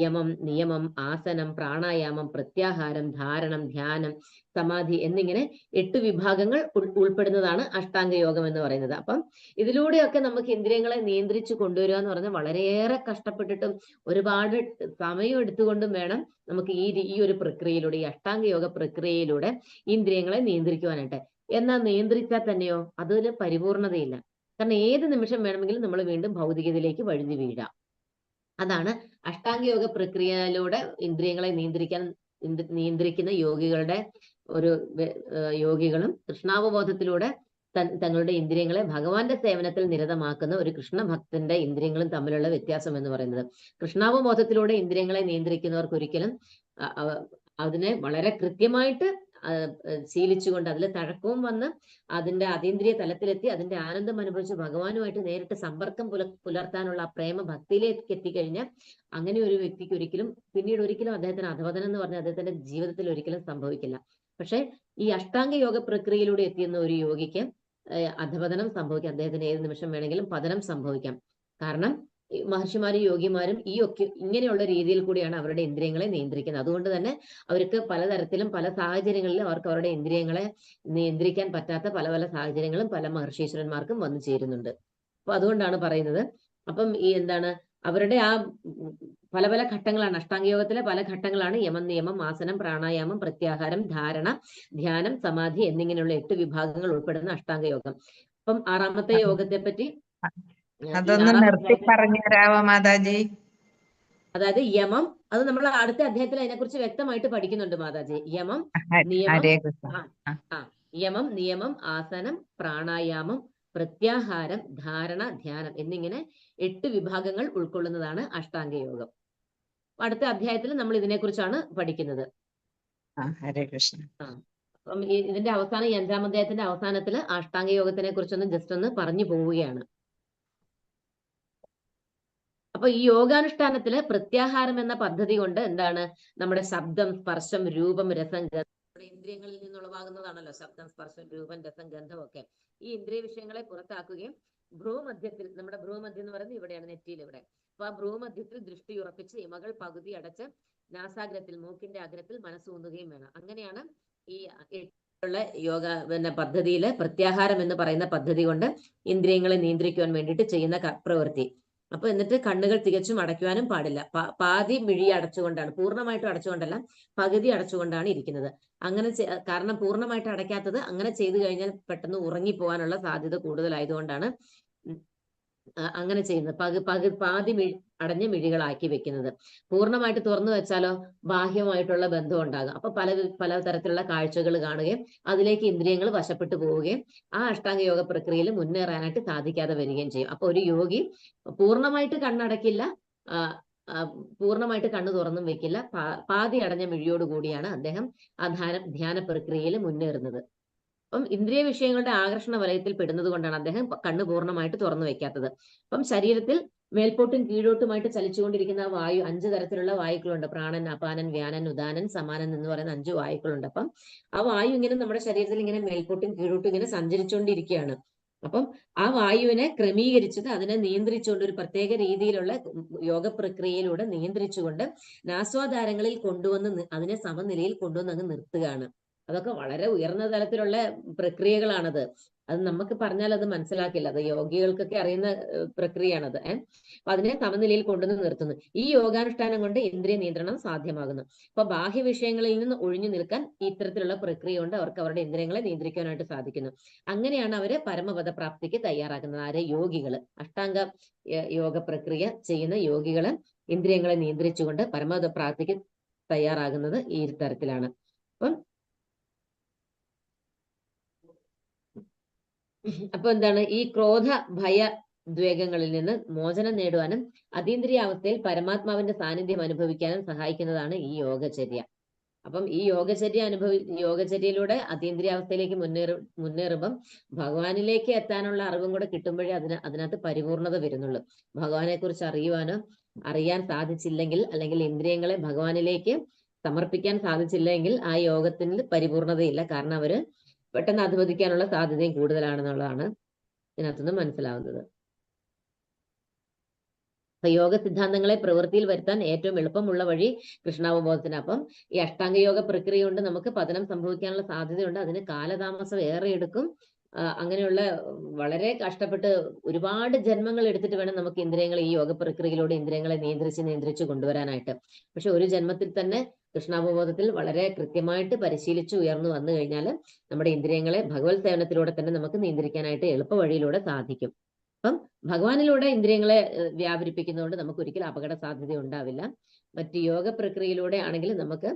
[SPEAKER 4] യമം, നിയമം, ആസനം, പ്രാണായാമം, പ്രത്യാഹാരം, ധാരണം, ധ്യാനം, സമാധി എന്നിങ്ങനെ 8 വിഭാഗങ്ങൾ ഉൾപ്പെടുന്നതാണ് അഷ്ടാംഗ യോഗം എന്ന് പറയുന്നത്. അപ്പം ഇതിലൂടെയൊക്കെ നമുക്ക് ഇന്ദ്രിയങ്ങളെ നിയന്ത്രിച്ചു കൊണ്ടുവരിക എന്ന് പറഞ്ഞാൽ വളരെയേറെ കഷ്ടപ്പെട്ടിട്ടും ഒരുപാട് സമയം എടുത്തുകൊണ്ടും വേണം നമുക്ക് ഈ ഒരു പ്രക്രിയയിലൂടെ, ഈ അഷ്ടാംഗ യോഗ പ്രക്രിയയിലൂടെ ഇന്ദ്രിയങ്ങളെ നിയന്ത്രിക്കുവാനായിട്ട്. എന്നാൽ നിയന്ത്രിച്ചാൽ തന്നെയോ അതിന് പരിപൂർണതയില്ല. കാരണം ഏത് നിമിഷം വേണമെങ്കിലും നമ്മൾ വീണ്ടും ഭൗതികതയിലേക്ക് വഴുതി വീഴാം. അതാണ് അഷ്ടാംഗ യോഗ പ്രക്രിയയിലൂടെ ഇന്ദ്രിയങ്ങളെ നിയന്ത്രിക്കുന്ന യോഗികളും കൃഷ്ണാവബോധത്തിലൂടെ തങ്ങളുടെ ഇന്ദ്രിയങ്ങളെ ഭഗവാന്റെ സേവനത്തിൽ നിരതമാക്കുന്ന ഒരു കൃഷ്ണഭക്തന്റെ ഇന്ദ്രിയങ്ങളും തമ്മിലുള്ള വ്യത്യാസം എന്ന് പറയുന്നത്. കൃഷ്ണാവബോധത്തിലൂടെ ഇന്ദ്രിയങ്ങളെ നിയന്ത്രിക്കുന്നവർക്ക് ഒരിക്കലും അതിനെ വളരെ കൃത്യമായിട്ട് ശീലിച്ചുകൊണ്ട് അതിൽ തഴക്കവും വന്ന് അതിന്റെ അതീന്ദ്രിയ തലത്തിലെത്തി അതിന്റെ ആനന്ദം അനുഭവിച്ച് ഭഗവാനുമായിട്ട് നേരിട്ട് സമ്പർക്കം പുലർത്താനുള്ള പ്രേമ ഭക്തിയിലേക്ക് എത്തിക്കഴിഞ്ഞാൽ അങ്ങനെ ഒരു വ്യക്തിക്ക് പിന്നീട് ഒരിക്കലും അദ്ദേഹത്തിന് അധപതനം എന്ന് പറഞ്ഞാൽ അദ്ദേഹത്തിന്റെ ജീവിതത്തിൽ ഒരിക്കലും സംഭവിക്കില്ല. പക്ഷെ ഈ അഷ്ടാംഗ യോഗ പ്രക്രിയയിലൂടെ എത്തിയുന്ന ഒരു യോഗിക്ക് അധപതനം സംഭവിക്കാം. അദ്ദേഹത്തിന് ഏത് നിമിഷം വേണമെങ്കിലും പതനം സംഭവിക്കാം. കാരണം മഹർഷിമാരും യോഗിമാരും ഇങ്ങനെയുള്ള രീതിയിൽ കൂടിയാണ് അവരുടെ ഇന്ദ്രിയങ്ങളെ നിയന്ത്രിക്കുന്നത്. അതുകൊണ്ട് തന്നെ അവർക്ക് പലതരത്തിലും പല സാഹചര്യങ്ങളിലും അവർക്ക് അവരുടെ ഇന്ദ്രിയങ്ങളെ നിയന്ത്രിക്കാൻ പറ്റാത്ത പല പല സാഹചര്യങ്ങളും പല മഹർഷീശ്വരന്മാർക്കും വന്നു ചേരുന്നുണ്ട്. അപ്പൊ അതുകൊണ്ടാണ് പറയുന്നത്. അപ്പം അവരുടെ ആ പല പല ഘട്ടങ്ങളാണ്, അഷ്ടാംഗയോഗത്തിലെ പല ഘട്ടങ്ങളാണ് യമം, നിയമം, ആസനം, പ്രാണായാമം, പ്രത്യാഹാരം, ധാരണ, ധ്യാനം, സമാധി എന്നിങ്ങനെയുള്ള 8 വിഭാഗങ്ങൾ ഉൾപ്പെടുന്ന അഷ്ടാംഗയോഗം. അപ്പം 6ാമത്തെ യോഗത്തെ പറ്റി
[SPEAKER 2] അതൊന്ന് നിർത്തി പറഞ്ഞു തരാമോ മാതാജി?
[SPEAKER 4] അതായത് യമം, അത് നമ്മൾ അടുത്ത അധ്യായത്തിൽ അതിനെക്കുറിച്ച് വ്യക്തമായിട്ട് പഠിക്കുന്നുണ്ട് മാതാജി. യമം, നിയമം, ആസനം, പ്രാണായാമം, പ്രത്യാഹാരം, ധാരണ, ധ്യാനം എന്നിങ്ങനെ 8 വിഭാഗങ്ങൾ ഉൾക്കൊള്ളുന്നതാണ് അഷ്ടാംഗ യോഗം. അടുത്ത അധ്യായത്തിൽ നമ്മൾ ഇതിനെക്കുറിച്ചാണ് പഠിക്കുന്നത്.
[SPEAKER 2] ഹരേ കൃഷ്ണ.
[SPEAKER 4] അപ്പം ഇതിന്റെ അവസാനം 5ാം അധ്യായത്തിന്റെ അവസാനത്തിൽ അഷ്ടാംഗ യോഗത്തിനെ കുറിച്ചൊന്ന് ജസ്റ്റ് ഒന്ന് പറഞ്ഞു പോവുകയാണ്. അപ്പൊ ഈ യോഗാനുഷ്ഠാനത്തില് പ്രത്യാഹാരം എന്ന പദ്ധതി കൊണ്ട് നമ്മുടെ ശബ്ദം, സ്പർശം, രൂപം, രസം, ഗന്ധം, ഇന്ദ്രിയങ്ങളിൽ നിന്നുളവാകുന്നതാണല്ലോ ശബ്ദം, സ്പർശം, രൂപം, രസം, ഗന്ധം ഒക്കെ. ഈ ഇന്ദ്രിയ വിഷയങ്ങളെ പുറത്താക്കുകയും ഭ്രൂമധ്യത്തിൽ, നമ്മുടെ ഭ്രൂമധ്യം എന്ന് പറയുന്നത് ഇവിടെയാണ്, നെറ്റിയിൽ ഇവിടെ. അപ്പൊ ആ ഭ്രൂമധ്യത്തിൽ ദൃഷ്ടി ഉറപ്പിച്ച് ഇമകൾ പകുതി അടച്ച് നാസാഗ്രത്തിൽ, മൂക്കിന്റെ അഗ്രത്തിൽ മനസ്സൂന്നുകയും വേണം. അങ്ങനെയാണ് ഈ യോഗ പദ്ധതിയില് പ്രത്യാഹാരം എന്ന് പറയുന്ന പദ്ധതി കൊണ്ട് ഇന്ദ്രിയങ്ങളെ നിയന്ത്രിക്കുവാൻ വേണ്ടിയിട്ട് ചെയ്യുന്ന പ്രവൃത്തി. അപ്പൊ എന്നിട്ട് കണ്ണുകൾ തികച്ചും അടയ്ക്കുവാനും പാടില്ല. പാതി മിഴി അടച്ചുകൊണ്ടാണ്, പൂർണ്ണമായിട്ടും അടച്ചുകൊണ്ടല്ല, പകുതി അടച്ചുകൊണ്ടാണ് ഇരിക്കുന്നത്. അങ്ങനെ കാരണം പൂർണ്ണമായിട്ട് അടയ്ക്കാത്തത് അങ്ങനെ ചെയ്തു കഴിഞ്ഞാൽ പെട്ടെന്ന് ഉറങ്ങിപ്പോകാനുള്ള സാധ്യത കൂടുതലായതുകൊണ്ടാണ് അങ്ങനെ ചെയ്യുന്നത്. പാതി അടഞ്ഞ മിഴികളാക്കി വെക്കുന്നത്. പൂർണ്ണമായിട്ട് തുറന്നു വെച്ചാലോ ബാഹ്യമായിട്ടുള്ള ബന്ധം ഉണ്ടാകും. അപ്പൊ പല തരത്തിലുള്ള കാഴ്ചകൾ കാണുകയും അതിലേക്ക് ഇന്ദ്രിയങ്ങൾ വശപ്പെട്ടു പോവുകയും ആ അഷ്ടാംഗ യോഗ പ്രക്രിയയിൽ മുന്നേറാനായിട്ട് സാധിക്കാതെ വരികയും ചെയ്യും. അപ്പൊ ഒരു യോഗി പൂർണ്ണമായിട്ട് കണ്ണടക്കില്ല, പൂർണ്ണമായിട്ട് കണ്ണു തുറന്നും വെക്കില്ല, പാതി അടഞ്ഞ മിഴിയോടുകൂടിയാണ് അദ്ദേഹം ആ ധ്യാന പ്രക്രിയയിൽ മുന്നേറുന്നത്. അപ്പം ഇന്ദ്രിയ വിഷയങ്ങളുടെ ആകർഷണ വലയത്തിൽ പെടുന്നത് കൊണ്ടാണ് അദ്ദേഹം കണ്ണ് പൂർണ്ണമായിട്ട് തുറന്നു വെക്കാത്തത്. അപ്പം ശരീരത്തിൽ മേൽപോട്ടും കീഴോട്ടുമായിട്ട് ചലിച്ചുകൊണ്ടിരിക്കുന്ന വായു 5 തരത്തിലുള്ള വായുക്കളുണ്ട്. പ്രാണൻ, അപാനൻ, വ്യാനൻ, ഉദാനൻ, സമാനൻ എന്ന് പറയുന്ന 5 വായുക്കളുണ്ട്. അപ്പം ആ വായു ഇങ്ങനെ നമ്മുടെ ശരീരത്തിൽ ഇങ്ങനെ മേൽപോട്ടും കീഴോട്ടും ഇങ്ങനെ സഞ്ചരിച്ചുകൊണ്ടിരിക്കുകയാണ്. അപ്പം ആ വായുവിനെ ക്രമീകരിച്ചത്, അതിനെ നിയന്ത്രിച്ചുകൊണ്ട് ഒരു പ്രത്യേക രീതിയിലുള്ള യോഗ പ്രക്രിയയിലൂടെ നിയന്ത്രിച്ചുകൊണ്ട് നാസ്വാധാരങ്ങളിൽ കൊണ്ടുവന്ന് അതിനെ സമനിലയിൽ കൊണ്ടുവന്ന് അങ്ങ് നിർത്തുകയാണ്. അതൊക്കെ വളരെ ഉയർന്ന തലത്തിലുള്ള പ്രക്രിയകളാണത്. അത് നമുക്ക് പറഞ്ഞാൽ അത് മനസ്സിലാക്കില്ല. അത് യോഗികൾക്കൊക്കെ അറിയുന്ന പ്രക്രിയയാണത്. അപ്പൊ അതിനെ സമനിലയിൽ കൊണ്ടുവന്ന് നിർത്തുന്നു. ഈ യോഗാനുഷ്ഠാനം കൊണ്ട് ഇന്ദ്രിയ നിയന്ത്രണം സാധ്യമാകുന്നു. അപ്പൊ ബാഹ്യ വിഷയങ്ങളിൽ നിന്ന് ഒഴിഞ്ഞു നിൽക്കാൻ ഇത്തരത്തിലുള്ള പ്രക്രിയ കൊണ്ട് അവർക്ക് അവരുടെ ഇന്ദ്രിയങ്ങളെ നിയന്ത്രിക്കാനായിട്ട് സാധിക്കുന്നു. അങ്ങനെയാണ് അവര് പരമപദ പ്രാപ്തിക്ക് തയ്യാറാക്കുന്നത്. യോഗികള്, അഷ്ടാംഗ യോഗ പ്രക്രിയ ചെയ്യുന്ന യോഗികള് ഇന്ദ്രിയങ്ങളെ നിയന്ത്രിച്ചുകൊണ്ട് പരമാവധി പ്രാർത്ഥിക്ക് തയ്യാറാകുന്നത് ഈ തരത്തിലാണ്. അപ്പൊ എന്താണ് ഈ ക്രോധ ഭയ ദ്വേഗങ്ങളിൽ നിന്ന് മോചനം നേടുവാനും അതീന്ദ്രിയ അവസ്ഥയിൽ പരമാത്മാവിന്റെ സാന്നിധ്യം അനുഭവിക്കാനും സഹായിക്കുന്നതാണ് ഈ യോഗചര്യ. അപ്പം ഈ യോഗചര്യയിലൂടെ അതീന്ദ്രിയ അവസ്ഥയിലേക്ക് മുന്നേറുമ്പം ഭഗവാനിലേക്ക് എത്താനുള്ള അറിവും കൂടെ കിട്ടുമ്പോഴേ അതിനകത്ത് പരിപൂർണത വരുന്നുള്ളൂ. ഭഗവാനെ കുറിച്ച് അറിയാൻ സാധിച്ചില്ലെങ്കിൽ, അല്ലെങ്കിൽ ഇന്ദ്രിയങ്ങളെ ഭഗവാനിലേക്ക് സമർപ്പിക്കാൻ സാധിച്ചില്ലെങ്കിൽ ആ യോഗത്തിന് പരിപൂർണതയില്ല. കാരണം അവര് പെട്ടെന്ന് അധപതിക്കാനുള്ള സാധ്യതയും കൂടുതലാണെന്നുള്ളതാണ് ഇതിനകത്തുനിന്ന് മനസ്സിലാവുന്നത്. അപ്പൊ യോഗ സിദ്ധാന്തങ്ങളെ പ്രവൃത്തിയിൽ വരുത്താൻ ഏറ്റവും എളുപ്പമുള്ള വഴി കൃഷ്ണാവബോധത്തിന്. അപ്പം ഈ അഷ്ടാംഗ പ്രക്രിയ കൊണ്ട് നമുക്ക് പതനം സംഭവിക്കാനുള്ള സാധ്യതയുണ്ട്. അതിന് കാലതാമസം ഏറെ എടുക്കും. അങ്ങനെയുള്ള വളരെ കഷ്ടപ്പെട്ട് ഒരുപാട് ജന്മങ്ങൾ എടുത്തിട്ട് വേണം നമുക്ക് ഇന്ദ്രിയങ്ങളെ ഈ യോഗ പ്രക്രിയയിലൂടെ ഇന്ദ്രിയങ്ങളെ നിയന്ത്രിച്ച് കൊണ്ടുവരാനായിട്ട്. പക്ഷെ ഒരു ജന്മത്തിൽ തന്നെ കൃഷ്ണാവബോധത്തിൽ വളരെ കൃത്യമായിട്ട് പരിശീലിച്ച് ഉയർന്നു വന്നു കഴിഞ്ഞാൽ നമ്മുടെ ഇന്ദ്രിയങ്ങളെ ഭഗവത് സേവനത്തിലൂടെ തന്നെ നമുക്ക് നിയന്ത്രിക്കാനായിട്ട് എളുപ്പ വഴിയിലൂടെ സാധിക്കും. അപ്പം ഭഗവാനിലൂടെ ഇന്ദ്രിയങ്ങളെ വ്യാപരിപ്പിക്കുന്നതുകൊണ്ട് നമുക്ക് ഒരിക്കലും അപകട സാധ്യത ഉണ്ടാവില്ല. മറ്റ് യോഗ പ്രക്രിയയിലൂടെ ആണെങ്കിൽ നമുക്ക്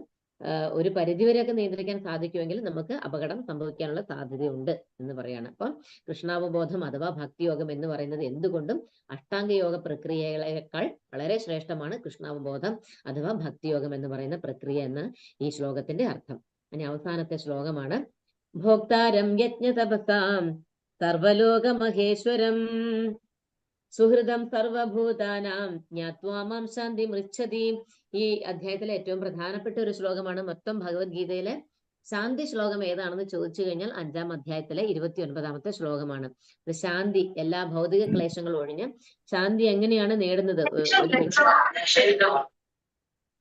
[SPEAKER 4] ഒരു പരിധിവരെയൊക്കെ നിയന്ത്രിക്കാൻ സാധിക്കുമെങ്കിൽ നമുക്ക് അപകടം സംഭവിക്കാനുള്ള സാധ്യതയുണ്ട് എന്ന് പറയാണ്. അപ്പം കൃഷ്ണാവബോധം അഥവാ ഭക്തിയോഗം എന്ന് പറയുന്നത് എന്തുകൊണ്ടും അഷ്ടാംഗ യോഗ പ്രക്രിയകളെക്കാൾ വളരെ ശ്രേഷ്ഠമാണ് കൃഷ്ണാവബോധം അഥവാ ഭക്തിയോഗം എന്ന് പറയുന്ന പ്രക്രിയ എന്ന് ഈ ശ്ലോകത്തിന്റെ അർത്ഥം. ഇനി അവസാനത്തെ ശ്ലോകമാണ്. ഭോക്താരം യജ്ഞതപസാം സർവലോക മഹേശ്വരം സുഹൃദം സർവഭൂതാനാം ജ്ഞാത്വാ മാം ശാന്തി മൃച്ഛതി. ഈ അധ്യായത്തിലെ ഏറ്റവും പ്രധാനപ്പെട്ട ഒരു ശ്ലോകമാണ്. മൊത്തം ഭഗവത്ഗീതയിലെ ശാന്തി ശ്ലോകം ഏതാണെന്ന് ചോദിച്ചു കഴിഞ്ഞാൽ 5-ാം അധ്യായത്തിലെ 29-ാമത്തെ ശ്ലോകമാണ്. ശാന്തി, എല്ലാ ഭൗതിക ക്ലേശങ്ങളും ഒഴിഞ്ഞ് ശാന്തി എങ്ങനെയാണ് നേടുന്നത്,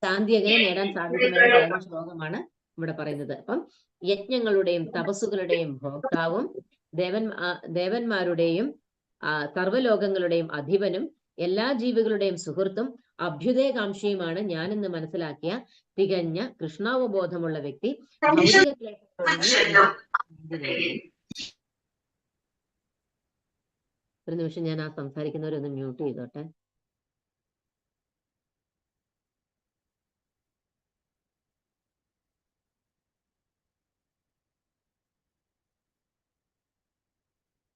[SPEAKER 4] ശാന്തി എങ്ങനെ നേടാൻ സാധിക്കുമെന്ന് പറയുന്ന ശ്ലോകമാണ് ഇവിടെ പറയുന്നത്. അപ്പം യജ്ഞങ്ങളുടെയും തപസ്സുകളുടെയും ഭോക്താവും ദേവന്മാരുടെയും സർവ്വലോകങ്ങളുടെയും അധിപനും എല്ലാ ജീവികളുടെയും സുഹൃത്തും അഭ്യുദയകാംക്ഷിയുമാണ് ഞാനെന്ന് മനസ്സിലാക്കിയ തികഞ്ഞ കൃഷ്ണാവബോധമുള്ള വ്യക്തി ഒരു നിമിഷം ഞാൻ ആ സംസാരിക്കുന്നവരൊന്ന് മ്യൂട്ട് ചെയ്തോട്ടെ.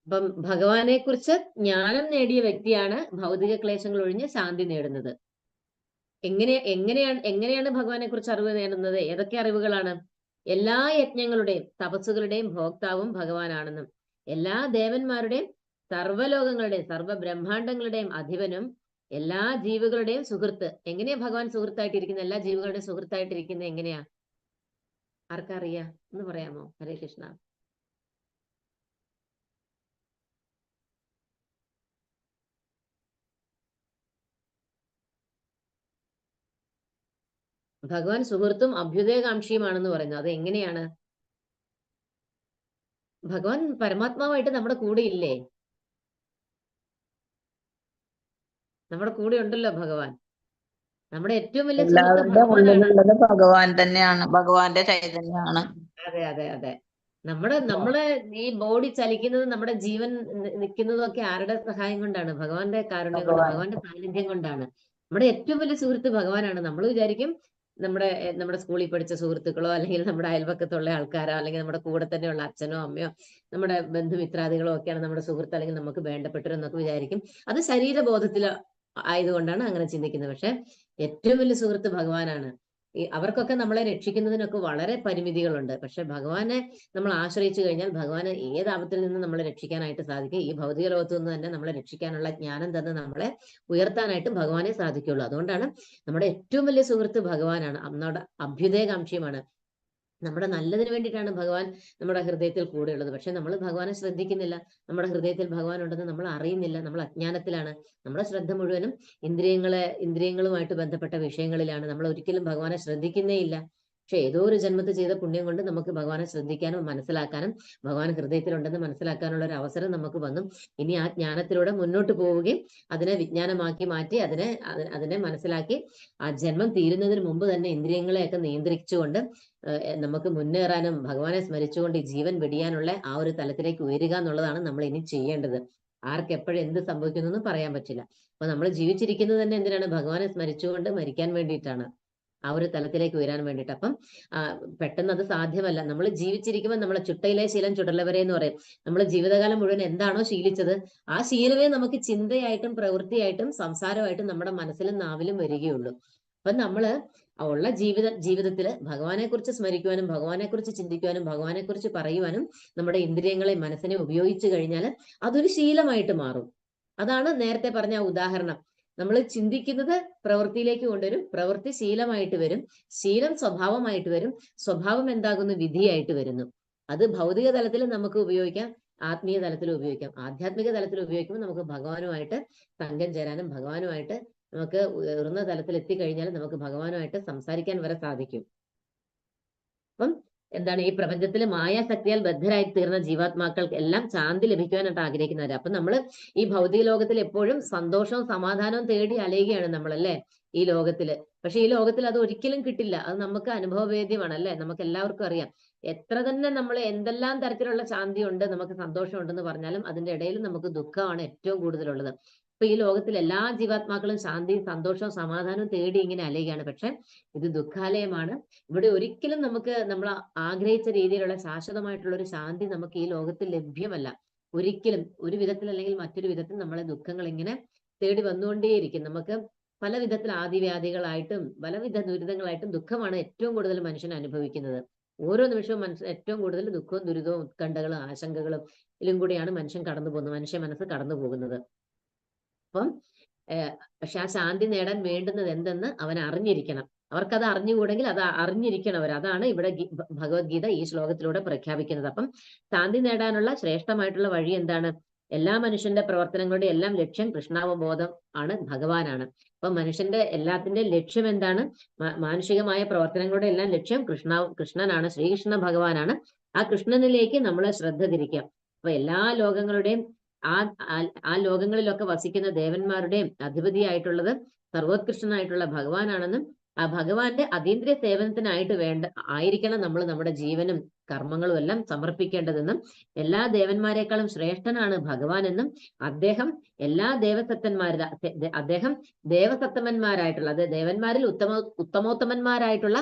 [SPEAKER 4] അപ്പം ഭഗവാനെ കുറിച്ച് ജ്ഞാനം നേടിയ വ്യക്തിയാണ് ഭൗതിക ക്ലേശങ്ങൾ ഒഴിഞ്ഞ് ശാന്തി നേടുന്നത്. എങ്ങനെയാണ് ഭഗവാനെ കുറിച്ച് അറിവ് നേടുന്നത്? ഏതൊക്കെ അറിവുകളാണ്? എല്ലാ യജ്ഞങ്ങളുടെയും തപസ്സുകളുടെയും ഭോക്താവും ഭഗവാനാണെന്നും എല്ലാ ദേവന്മാരുടെയും സർവ്വലോകങ്ങളുടെയും സർവ്വബ്രഹ്മാണ്ടങ്ങളുടെയും അധിപനും എല്ലാ ജീവികളുടെയും സുഹൃത്ത്. എങ്ങനെയാ ഭഗവാൻ സുഹൃത്തായിട്ടിരിക്കുന്നത്? എല്ലാ ജീവികളുടെയും സുഹൃത്തായിട്ടിരിക്കുന്നത് എങ്ങനെയാ? ആർക്കറിയാ? ഒന്ന് പറയാമോ? ഹരേ കൃഷ്ണ. ഭഗവാൻ സുഹൃത്തും അഭ്യുദയകാംക്ഷിയുമാണെന്ന് പറയുന്നത് അത് എങ്ങനെയാണ്? ഭഗവാൻ പരമാത്മാവായിട്ട് നമ്മുടെ കൂടെ ഇല്ലേ? നമ്മുടെ കൂടെ ഉണ്ടല്ലോ ഭഗവാൻ. നമ്മുടെ ഏറ്റവും വലിയ
[SPEAKER 2] ഉള്ളിലുള്ളത് ഭഗവാൻ തന്നെയാണ്, ഭഗവാന്റെ ചൈതന്യമാണ്.
[SPEAKER 4] അതെ അതെ അതെ. നമ്മളെ ഈ ബോഡി ചലിക്കുന്നത്, നമ്മുടെ ജീവൻ നിൽക്കുന്നതും ഒക്കെ ആരുടെ സഹായം കൊണ്ടാണ്? ഭഗവാന്റെ കാരുണ്യം കൊണ്ട്, ഭഗവാന്റെ സാന്നിധ്യം കൊണ്ടാണ്. നമ്മുടെ ഏറ്റവും വലിയ സുഹൃത്ത് ഭഗവാനാണ്. നമ്മൾ വിചാരിക്കും നമ്മുടെ സ്കൂളിൽ പഠിച്ച സുഹൃത്തുക്കളോ അല്ലെങ്കിൽ നമ്മുടെ അയൽപക്കത്തുള്ള ആൾക്കാരോ അല്ലെങ്കിൽ നമ്മുടെ കൂടെ തന്നെയുള്ള അച്ഛനോ അമ്മയോ നമ്മുടെ ബന്ധുമിത്രാദികളോ ഒക്കെയാണ് നമ്മുടെ സുഹൃത്ത് അല്ലെങ്കിൽ നമുക്ക് വേണ്ടപ്പെട്ടവരെന്നൊക്കെ വിചാരിക്കും. അത് ശരീരബോധത്തിൽ ആയതുകൊണ്ടാണ് അങ്ങനെ ചിന്തിക്കുന്നത്. പക്ഷെ ഏറ്റവും വലിയ സുഹൃത്ത് ഭഗവാനാണ്. അവർക്കൊക്കെ നമ്മളെ രക്ഷിക്കുന്നതിനൊക്കെ വളരെ പരിമിതികളുണ്ട്. പക്ഷെ ഭഗവാനെ നമ്മൾ ആശ്രയിച്ചു കഴിഞ്ഞാൽ ഭഗവാന് ഏത് ആപത്തിൽ നിന്ന് നമ്മളെ രക്ഷിക്കാനായിട്ട് സാധിക്കും. ഈ ഭൗതിക ലോകത്തു നിന്ന് തന്നെ നമ്മളെ രക്ഷിക്കാനുള്ള ജ്ഞാനം തന്നെ നമ്മളെ ഉയർത്താനായിട്ട് ഭഗവാനെ സാധിക്കുള്ളൂ. അതുകൊണ്ടാണ് നമ്മുടെ ഏറ്റവും വലിയ സുഹൃത്ത് ഭഗവാനാണ്. നമ്മുടെ അഭ്യുദയകാംക്ഷിയുമാണ്. നമ്മുടെ നല്ലതിന് വേണ്ടിയിട്ടാണ് ഭഗവാൻ നമ്മുടെ ഹൃദയത്തിൽ കൂടെയുള്ളത്. പക്ഷെ നമ്മൾ ഭഗവാനെ ശ്രദ്ധിക്കുന്നില്ല. നമ്മുടെ ഹൃദയത്തിൽ ഭഗവാൻ ഉണ്ടെന്ന് നമ്മൾ അറിയുന്നില്ല. നമ്മൾ അജ്ഞാനത്തിലാണ്. നമ്മുടെ ശ്രദ്ധ മുഴുവനും ഇന്ദ്രിയങ്ങളുമായിട്ട് ബന്ധപ്പെട്ട വിഷയങ്ങളിലാണ്. നമ്മൾ ഒരിക്കലും ഭഗവാനെ ശ്രദ്ധിക്കുന്നേ ഇല്ല. പക്ഷെ ഏതോ ഒരു ജന്മത്തിൽ ചെയ്ത പുണ്യം കൊണ്ട് നമുക്ക് ഭഗവാനെ ശ്രദ്ധിക്കാനും മനസ്സിലാക്കാനും ഭഗവാൻ ഹൃദയത്തിലുണ്ടെന്ന് മനസ്സിലാക്കാനുള്ള ഒരു അവസരം നമുക്ക് വന്നു. ഇനി ആ ജ്ഞാനത്തിലൂടെ മുന്നോട്ട് പോവുകയും അതിനെ വിജ്ഞാനമാക്കി മാറ്റി അതിനെ മനസ്സിലാക്കി ആ ജന്മം തീരുന്നതിന് മുമ്പ് തന്നെ ഇന്ദ്രിയങ്ങളെയൊക്കെ നിയന്ത്രിച്ചുകൊണ്ട് നമുക്ക് മുന്നേറാനും ഭഗവാനെ സ്മരിച്ചുകൊണ്ട് ഈ ജീവൻ വെടിയാനുള്ള ആ ഒരു തലത്തിലേക്ക് ഉയരുക എന്നുള്ളതാണ് നമ്മൾ ഇനി ചെയ്യേണ്ടത്. ആർക്ക് എപ്പോഴും എന്ത് സംഭവിക്കുന്നു എന്ന് പറയാൻ പറ്റില്ല. അപ്പൊ നമ്മൾ ജീവിച്ചിരിക്കുന്നത് തന്നെ എന്തിനാണ്? ഭഗവാനെ സ്മരിച്ചുകൊണ്ട് മരിക്കാൻ വേണ്ടിയിട്ടാണ്, ആ ഒരു തലത്തിലേക്ക് ഉയരാൻ വേണ്ടിയിട്ട്. അപ്പം പെട്ടെന്ന് അത് സാധ്യമല്ല. നമ്മൾ ജീവിച്ചിരിക്കുമ്പോൾ നമ്മളെ ചുട്ടയിലെ ശീലം ചുടലവരെ എന്ന് പറയും. നമ്മൾ ജീവിതകാലം മുഴുവൻ എന്താണോ ശീലിച്ചത്, ആ ശീലമേ നമുക്ക് ചിന്തയായിട്ടും പ്രവൃത്തിയായിട്ടും സംസാരമായിട്ടും നമ്മുടെ മനസ്സിലും നാവിലും വരികയുള്ളൂ. അപ്പൊ നമ്മള് ഉള്ള ജീവിതത്തിൽ ഭഗവാനെ കുറിച്ച് സ്മരിക്കുവാനും ഭഗവാനെ കുറിച്ച് ചിന്തിക്കുവാനും ഭഗവാനെ കുറിച്ച് പറയുവാനും നമ്മുടെ ഇന്ദ്രിയങ്ങളെ മനസ്സിനെ ഉപയോഗിച്ചു കഴിഞ്ഞാൽ അതൊരു ശീലമായിട്ട് മാറും. അതാണ് നേരത്തെ പറഞ്ഞ ആ ഉദാഹരണം. നമ്മൾ ചിന്തിക്കുന്നത് പ്രവൃത്തിയിലേക്ക് കൊണ്ടുവരും, പ്രവൃത്തി ശീലമായിട്ട് വരും, ശീലം സ്വഭാവമായിട്ട് വരും, സ്വഭാവം എന്താകുന്നു? വിധിയായിട്ട് വരുന്നു. അത് ഭൗതിക തലത്തിൽ നമുക്ക് ഉപയോഗിക്കാം, ആത്മീയ തലത്തിൽ ഉപയോഗിക്കാം. ആധ്യാത്മിക തലത്തിൽ ഉപയോഗിക്കുമ്പോൾ നമുക്ക് ഭഗവാനുമായിട്ട് സംഘം ചേരാനും ഭഗവാനുമായിട്ട് നമുക്ക് ഉയർന്ന തലത്തിൽ എത്തിക്കഴിഞ്ഞാൽ നമുക്ക് ഭഗവാനുമായിട്ട് സംസാരിക്കാൻ വരെ സാധിക്കും. അപ്പം എന്താണ്, ഈ പ്രപഞ്ചത്തിൽ മായാശക്തിയാൽ ബദ്ധരായി തീർന്ന ജീവാത്മാക്കൾക്ക് എല്ലാം ശാന്തി ലഭിക്കുവാനായിട്ട് ആഗ്രഹിക്കുന്നവര്. അപ്പൊ നമ്മൾ ഈ ഭൗതിക ലോകത്തിൽ എപ്പോഴും സന്തോഷവും സമാധാനവും തേടി അലയുകയാണ് നമ്മളല്ലേ ഈ ലോകത്തില്. പക്ഷെ ഈ ലോകത്തിൽ അത് ഒരിക്കലും കിട്ടില്ല. അത് നമുക്ക് അനുഭവവേദ്യമാണ് അല്ലെ, നമുക്ക് എല്ലാവർക്കും അറിയാം. എത്ര തന്നെ നമ്മൾ എന്തെല്ലാം തരത്തിലുള്ള ശാന്തി ഉണ്ട്, നമുക്ക് സന്തോഷം ഉണ്ടെന്ന് പറഞ്ഞാലും അതിന്റെ ഇടയിൽ നമുക്ക് ദുഃഖമാണ് ഏറ്റവും കൂടുതലുള്ളത്. അപ്പൊ ഈ ലോകത്തിൽ എല്ലാ ജീവാത്മാക്കളും ശാന്തിയും സന്തോഷവും സമാധാനവും തേടി ഇങ്ങനെ അലയുകയാണ്. പക്ഷെ ഇത് ദുഃഖാലയമാണ്. ഇവിടെ ഒരിക്കലും നമുക്ക് നമ്മൾ ആഗ്രഹിച്ച രീതിയിലുള്ള ശാശ്വതമായിട്ടുള്ള ഒരു ശാന്തി നമുക്ക് ഈ ലോകത്തിൽ ലഭ്യമല്ല. ഒരിക്കലും ഒരു വിധത്തിൽ അല്ലെങ്കിൽ മറ്റൊരു വിധത്തിൽ നമ്മളെ ദുഃഖങ്ങൾ ഇങ്ങനെ തേടി വന്നുകൊണ്ടേയിരിക്കും. നമുക്ക് പല വിധത്തിൽ ആദിവ്യാധികളായിട്ടും പലവിധ ദുരിതങ്ങളായിട്ടും ദുഃഖമാണ് ഏറ്റവും കൂടുതൽ മനുഷ്യൻ അനുഭവിക്കുന്നത്. ഓരോ നിമിഷവും മനുഷ്യൻ ഏറ്റവും കൂടുതൽ ദുഃഖവും ദുരിതവും ഉത്കണ്ഠകളും ആശങ്കകളും ഇതിലും കൂടിയാണ് മനുഷ്യൻ കടന്നു പോകുന്നത്, മനുഷ്യ മനസ്സ് കടന്നു പോകുന്നത്. അപ്പം പക്ഷെ ആ ശാന്തി നേടാൻ വേണ്ടുന്നത് എന്തെന്ന് അവൻ അറിഞ്ഞിരിക്കണം. അവർക്കത് അറിഞ്ഞുകൂടെങ്കിൽ അത് അറിഞ്ഞിരിക്കണം അവർ. അതാണ് ഇവിടെ ഭഗവത്ഗീത ഈ ശ്ലോകത്തിലൂടെ പ്രഖ്യാപിക്കുന്നത്. അപ്പം ശാന്തി നേടാനുള്ള ശ്രേഷ്ഠമായിട്ടുള്ള വഴി എന്താണ്? എല്ലാ മനുഷ്യന്റെ പ്രവർത്തനങ്ങളുടെ എല്ലാം ലക്ഷ്യം കൃഷ്ണാവബോധം ആണ്, ഭഗവാനാണ്. അപ്പൊ മനുഷ്യന്റെ എല്ലാത്തിന്റെ ലക്ഷ്യം എന്താണ്? മാനുഷികമായ പ്രവർത്തനങ്ങളുടെ എല്ലാം ലക്ഷ്യം കൃഷ്ണനാണ്, ശ്രീകൃഷ്ണ ഭഗവാനാണ്. ആ കൃഷ്ണനിലേക്ക് നമ്മൾ ശ്രദ്ധ തിരിക്കാം. അപ്പൊ എല്ലാ ലോകങ്ങളുടെയും ആ ലോകങ്ങളിലൊക്കെ വസിക്കുന്ന ദേവന്മാരുടെയും അധിപതിയായിട്ടുള്ളത് സർവോത്കൃഷ്ടനായിട്ടുള്ള ഭഗവാനാണെന്നും ആ ഭഗവാന്റെ അതീന്ദ്രിയ സേവനത്തിനായിട്ട് ആയിരിക്കണം നമ്മൾ നമ്മുടെ ജീവനും കർമ്മങ്ങളും എല്ലാം സമർപ്പിക്കേണ്ടതെന്നും എല്ലാ ദേവന്മാരെക്കാളും ശ്രേഷ്ഠനാണ് ഭഗവാൻ എന്നും അദ്ദേഹം എല്ലാ അദ്ദേഹം ദേവസത്തമന്മാരായിട്ടുള്ള, അത് ദേവന്മാരിൽ ഉത്തമോത്തമന്മാരായിട്ടുള്ള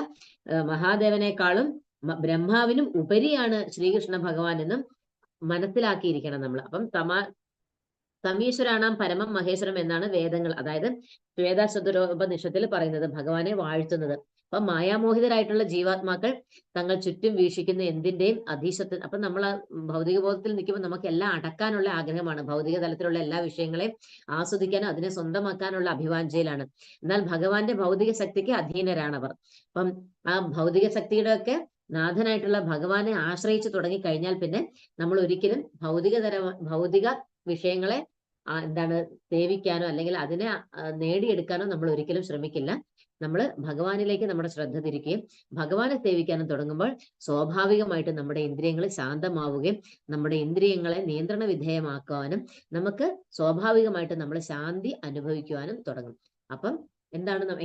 [SPEAKER 4] മഹാദേവനേക്കാളും ബ്രഹ്മാവിനും ഉപരിയാണ് ശ്രീകൃഷ്ണ ഭഗവാൻ എന്നും മനസ്സിലാക്കിയിരിക്കണം നമ്മൾ. അപ്പം സമീശ്വരാണാം പരമം മഹേശ്വരം എന്നാണ് വേദങ്ങൾ, അതായത് ശ്വേതാശതുരോപനിഷത്തിൽ പറയുന്നത്, ഭഗവാനെ വാഴ്ത്തുന്നത്. അപ്പൊ മായാമോഹിതരായിട്ടുള്ള ജീവാത്മാക്കൾ തങ്ങൾ ചുറ്റും വീക്ഷിക്കുന്ന എന്തിന്റെയും അധീശത്വം. അപ്പൊ നമ്മൾ ആ ഭൗതിക ബോധത്തിൽ നിൽക്കുമ്പോൾ നമുക്ക് എല്ലാം അടക്കാനുള്ള ആഗ്രഹമാണ്, ഭൗതിക തലത്തിലുള്ള എല്ലാ വിഷയങ്ങളെയും ആസ്വദിക്കാനും അതിനെ സ്വന്തമാക്കാനുള്ള അഭിവാഞ്ചയിലാണ്. എന്നാൽ ഭഗവാന്റെ ഭൗതിക ശക്തിക്ക് അധീനരാണവർ. അപ്പം ആ ഭൗതിക ശക്തിയുടെ ഒക്കെ നാഥനായിട്ടുള്ള ഭഗവാനെ ആശ്രയിച്ചു തുടങ്ങി കഴിഞ്ഞാൽ പിന്നെ നമ്മൾ ഒരിക്കലും ഭൗതിക വിഷയങ്ങളെ സേവിക്കാനോ അല്ലെങ്കിൽ അതിനെ നേടിയെടുക്കാനോ നമ്മൾ ഒരിക്കലും ശ്രമിക്കില്ല. നമ്മൾ ഭഗവാനിലേക്ക് നമ്മുടെ ശ്രദ്ധ തിരിക്കുകയും ഭഗവാനെ സേവിക്കാനും തുടങ്ങുമ്പോൾ സ്വാഭാവികമായിട്ട് നമ്മുടെ ഇന്ദ്രിയങ്ങൾ ശാന്തമാവുകയും നമ്മുടെ ഇന്ദ്രിയങ്ങളെ നിയന്ത്രണ വിധേയമാക്കുവാനും നമുക്ക് സ്വാഭാവികമായിട്ട് നമ്മൾ ശാന്തി അനുഭവിക്കുവാനും തുടങ്ങും. അപ്പം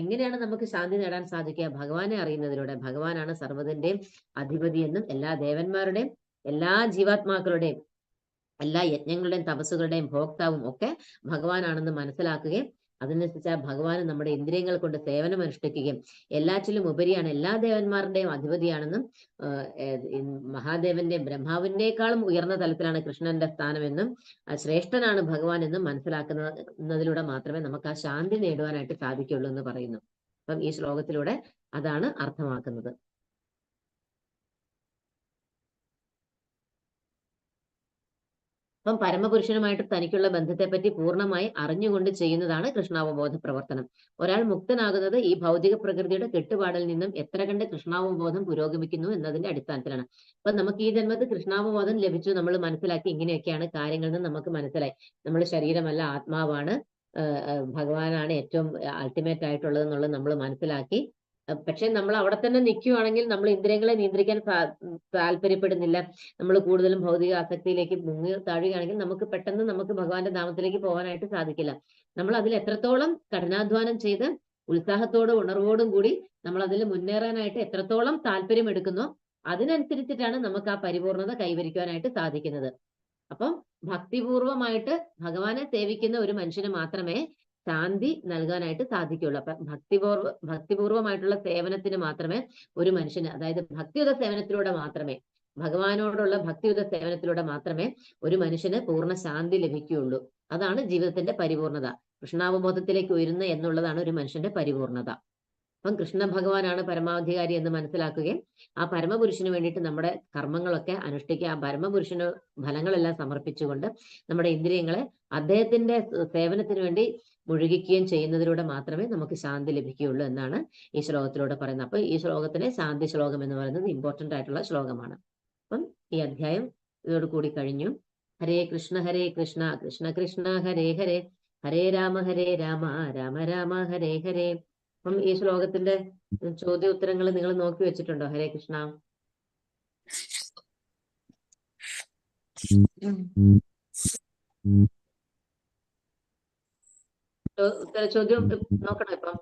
[SPEAKER 4] എങ്ങനെയാണ് നമുക്ക് ശാന്തി നേടാൻ സാധിക്കുക? ഭഗവാനെ അറിയുന്നതിലൂടെ. ഭഗവാനാണ് സർവ്വതിന്റെയും അധിപതി എന്നും എല്ലാ ദേവന്മാരുടെയും എല്ലാ ജീവാത്മാക്കളുടെയും എല്ലാ യജ്ഞങ്ങളുടെയും തപസ്സുകളുടെയും ഭോക്താവും ഒക്കെ ഭഗവാനാണെന്ന് മനസ്സിലാക്കുകയും അതിനനുസരിച്ച് ആ ഭഗവാന് നമ്മുടെ ഇന്ദ്രിയങ്ങൾ കൊണ്ട് സേവനം അനുഷ്ഠിക്കുകയും എല്ലാറ്റിലും ഉപരിയാണ്, എല്ലാ ദേവന്മാരുടെയും അധിപതിയാണെന്നും മഹാദേവന്റെയും ബ്രഹ്മാവിനേക്കാളും ഉയർന്ന തലത്തിലാണ് കൃഷ്ണന്റെ സ്ഥാനമെന്നും ശ്രേഷ്ഠനാണ് ഭഗവാൻ എന്നും മനസ്സിലാക്കുന്നതിലൂടെ മാത്രമേ നമുക്ക് ആ ശാന്തി നേടുവാനായിട്ട് സാധിക്കുള്ളൂ എന്ന് പറയുന്നു. അപ്പം ഈ ശ്ലോകത്തിലൂടെ അതാണ് അർത്ഥമാക്കുന്നത്. അപ്പം പരമപുരുഷനുമായിട്ട് തനിക്കുള്ള ബന്ധത്തെപ്പറ്റി പൂർണ്ണമായി അറിഞ്ഞുകൊണ്ട് ചെയ്യുന്നതാണ് കൃഷ്ണാവബോധ പ്രവർത്തനം. ഒരാൾ മുക്തനാകുന്നത് ഈ ഭൗതിക പ്രകൃതിയുടെ കെട്ടുപാടിൽ നിന്നും എത്ര കണ്ട് കൃഷ്ണാവബോധം പുരോഗമിക്കുന്നു എന്നതിന്റെ അടിസ്ഥാനത്തിലാണ്. അപ്പൊ നമുക്ക് ഈ ജന്മത്തിൽ കൃഷ്ണാവബോധം ലഭിച്ചു, നമ്മൾ മനസ്സിലാക്കി ഇങ്ങനെയൊക്കെയാണ് കാര്യങ്ങൾ എന്ന് നമുക്ക് മനസ്സിലായി. നമ്മൾ ശരീരമല്ല, ആത്മാവാണ്, ഭഗവാനാണ് ഏറ്റവും അൾട്ടിമേറ്റ് ആയിട്ടുള്ളത് എന്നുള്ളത് നമ്മൾ മനസ്സിലാക്കി. പക്ഷെ നമ്മൾ അവിടെ തന്നെ നിൽക്കുകയാണെങ്കിൽ നമ്മൾ ഇന്ദ്രിയങ്ങളെ നിയന്ത്രിക്കാൻ താല്പര്യപ്പെടുന്നില്ല, നമ്മൾ കൂടുതലും ഭൗതിക ആസക്തിയിലേക്ക് മുങ്ങി താഴുകയാണെങ്കിൽ നമുക്ക് ഭഗവാന്റെ ധാമത്തിലേക്ക് പോകാനായിട്ട് സാധിക്കില്ല. നമ്മൾ അതിൽ എത്രത്തോളം കഠിനാധ്വാനം ചെയ്ത് ഉത്സാഹത്തോടും ഉണർവോടും കൂടി നമ്മൾ അതിൽ മുന്നേറാനായിട്ട് എത്രത്തോളം താല്പര്യം എടുക്കുന്നോ അതിനനുസരിച്ചിട്ടാണ് നമുക്ക് ആ പരിപൂർണത കൈവരിക്കുവാനായിട്ട് സാധിക്കുന്നത്. അപ്പം ഭക്തിപൂർവമായിട്ട് ഭഗവാനെ സേവിക്കുന്ന ഒരു മനുഷ്യന് മാത്രമേ ശാന്തി നൽകാനായിട്ട് സാധിക്കുള്ളൂ. അപ്പൊ ഭക്തിപൂർവമായിട്ടുള്ള സേവനത്തിന് മാത്രമേ ഒരു മനുഷ്യന്, അതായത് ഭക്തിയുത സേവനത്തിലൂടെ മാത്രമേ, ഭഗവാനോടുള്ള ഭക്തിയുത സേവനത്തിലൂടെ മാത്രമേ ഒരു മനുഷ്യന് പൂർണ്ണ ശാന്തി ലഭിക്കുകയുള്ളൂ. അതാണ് ജീവിതത്തിന്റെ പരിപൂർണത. കൃഷ്ണാവബോധത്തിലേക്ക് ഉയരുന്ന എന്നുള്ളതാണ് ഒരു മനുഷ്യന്റെ പരിപൂർണത. അപ്പം കൃഷ്ണ ഭഗവാനാണ് പരമാധികാരി എന്ന് മനസ്സിലാക്കുകയും ആ പരമപുരുഷന് വേണ്ടിയിട്ട് നമ്മുടെ കർമ്മങ്ങളൊക്കെ അനുഷ്ഠിക്കുക, ആ പരമപുരുഷന് ഫലങ്ങളെല്ലാം സമർപ്പിച്ചുകൊണ്ട് നമ്മുടെ ഇന്ദ്രിയങ്ങളെ അദ്ദേഹത്തിന്റെ സേവനത്തിന് വേണ്ടി മുഴുകിക്കുകയും ചെയ്യുന്നതിലൂടെ മാത്രമേ നമുക്ക് ശാന്തി ലഭിക്കുകയുള്ളൂ എന്നാണ് ഈ ശ്ലോകത്തിലൂടെ പറയുന്നത്. അപ്പൊ ഈ ശ്ലോകത്തിലെ ശാന്തി ശ്ലോകം എന്ന് പറയുന്നത് ഇമ്പോർട്ടന്റ് ആയിട്ടുള്ള ശ്ലോകമാണ്. അപ്പം ഈ അധ്യായം ഇതോട് കൂടി കഴിഞ്ഞു. ഹരേ കൃഷ്ണ കൃഷ്ണ കൃഷ്ണ ഹരേ ഹരേ, ഹരേ രാമ രാമ രാമ ഹരേ ഹരേ. അപ്പം ഈ ശ്ലോകത്തിന്റെ ചോദ്യോത്തരങ്ങൾ നിങ്ങൾ നോക്കി വെച്ചിട്ടുണ്ടോ? ഹരേ കൃഷ്ണ. ചോദ്യം നോക്കണം ഇപ്പം.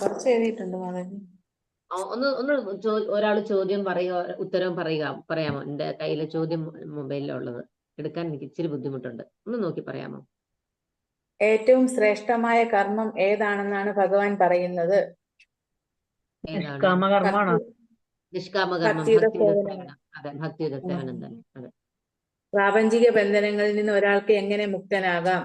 [SPEAKER 2] കുറച്ച് എഴുതിയിട്ടുണ്ട് മാതാജി.
[SPEAKER 4] ഒന്ന് ഒരാൾ ചോദ്യം പറയുക, ഉത്തരവും പറയാമോ? എന്റെ കയ്യിലെ ചോദ്യം മൊബൈലിലുള്ളത് എടുക്കാൻ എനിക്ക് ഇച്ചിരി ബുദ്ധിമുട്ടുണ്ട്. ഒന്ന് നോക്കി പറയാമോ?
[SPEAKER 5] ഏറ്റവും ശ്രേഷ്ഠമായ കർമ്മം ഏതാണെന്നാണ് ഭഗവാൻ പറയുന്നത്?
[SPEAKER 1] നിഷ്കാമകർമ്മമാണോ?
[SPEAKER 4] നിഷ്കാമകർമ്മം,
[SPEAKER 5] ഭക്തിയുത
[SPEAKER 4] ഭക്തിയുത
[SPEAKER 5] സേവനം.
[SPEAKER 4] സേവനം. അതെ, ഭക്തിയുത സേവനം തന്നെ. അതെ.
[SPEAKER 5] പ്രാപഞ്ചിക ബന്ധനങ്ങളിൽ നിന്ന് ഒരാൾക്ക് എങ്ങനെ മുക്തനാകാം?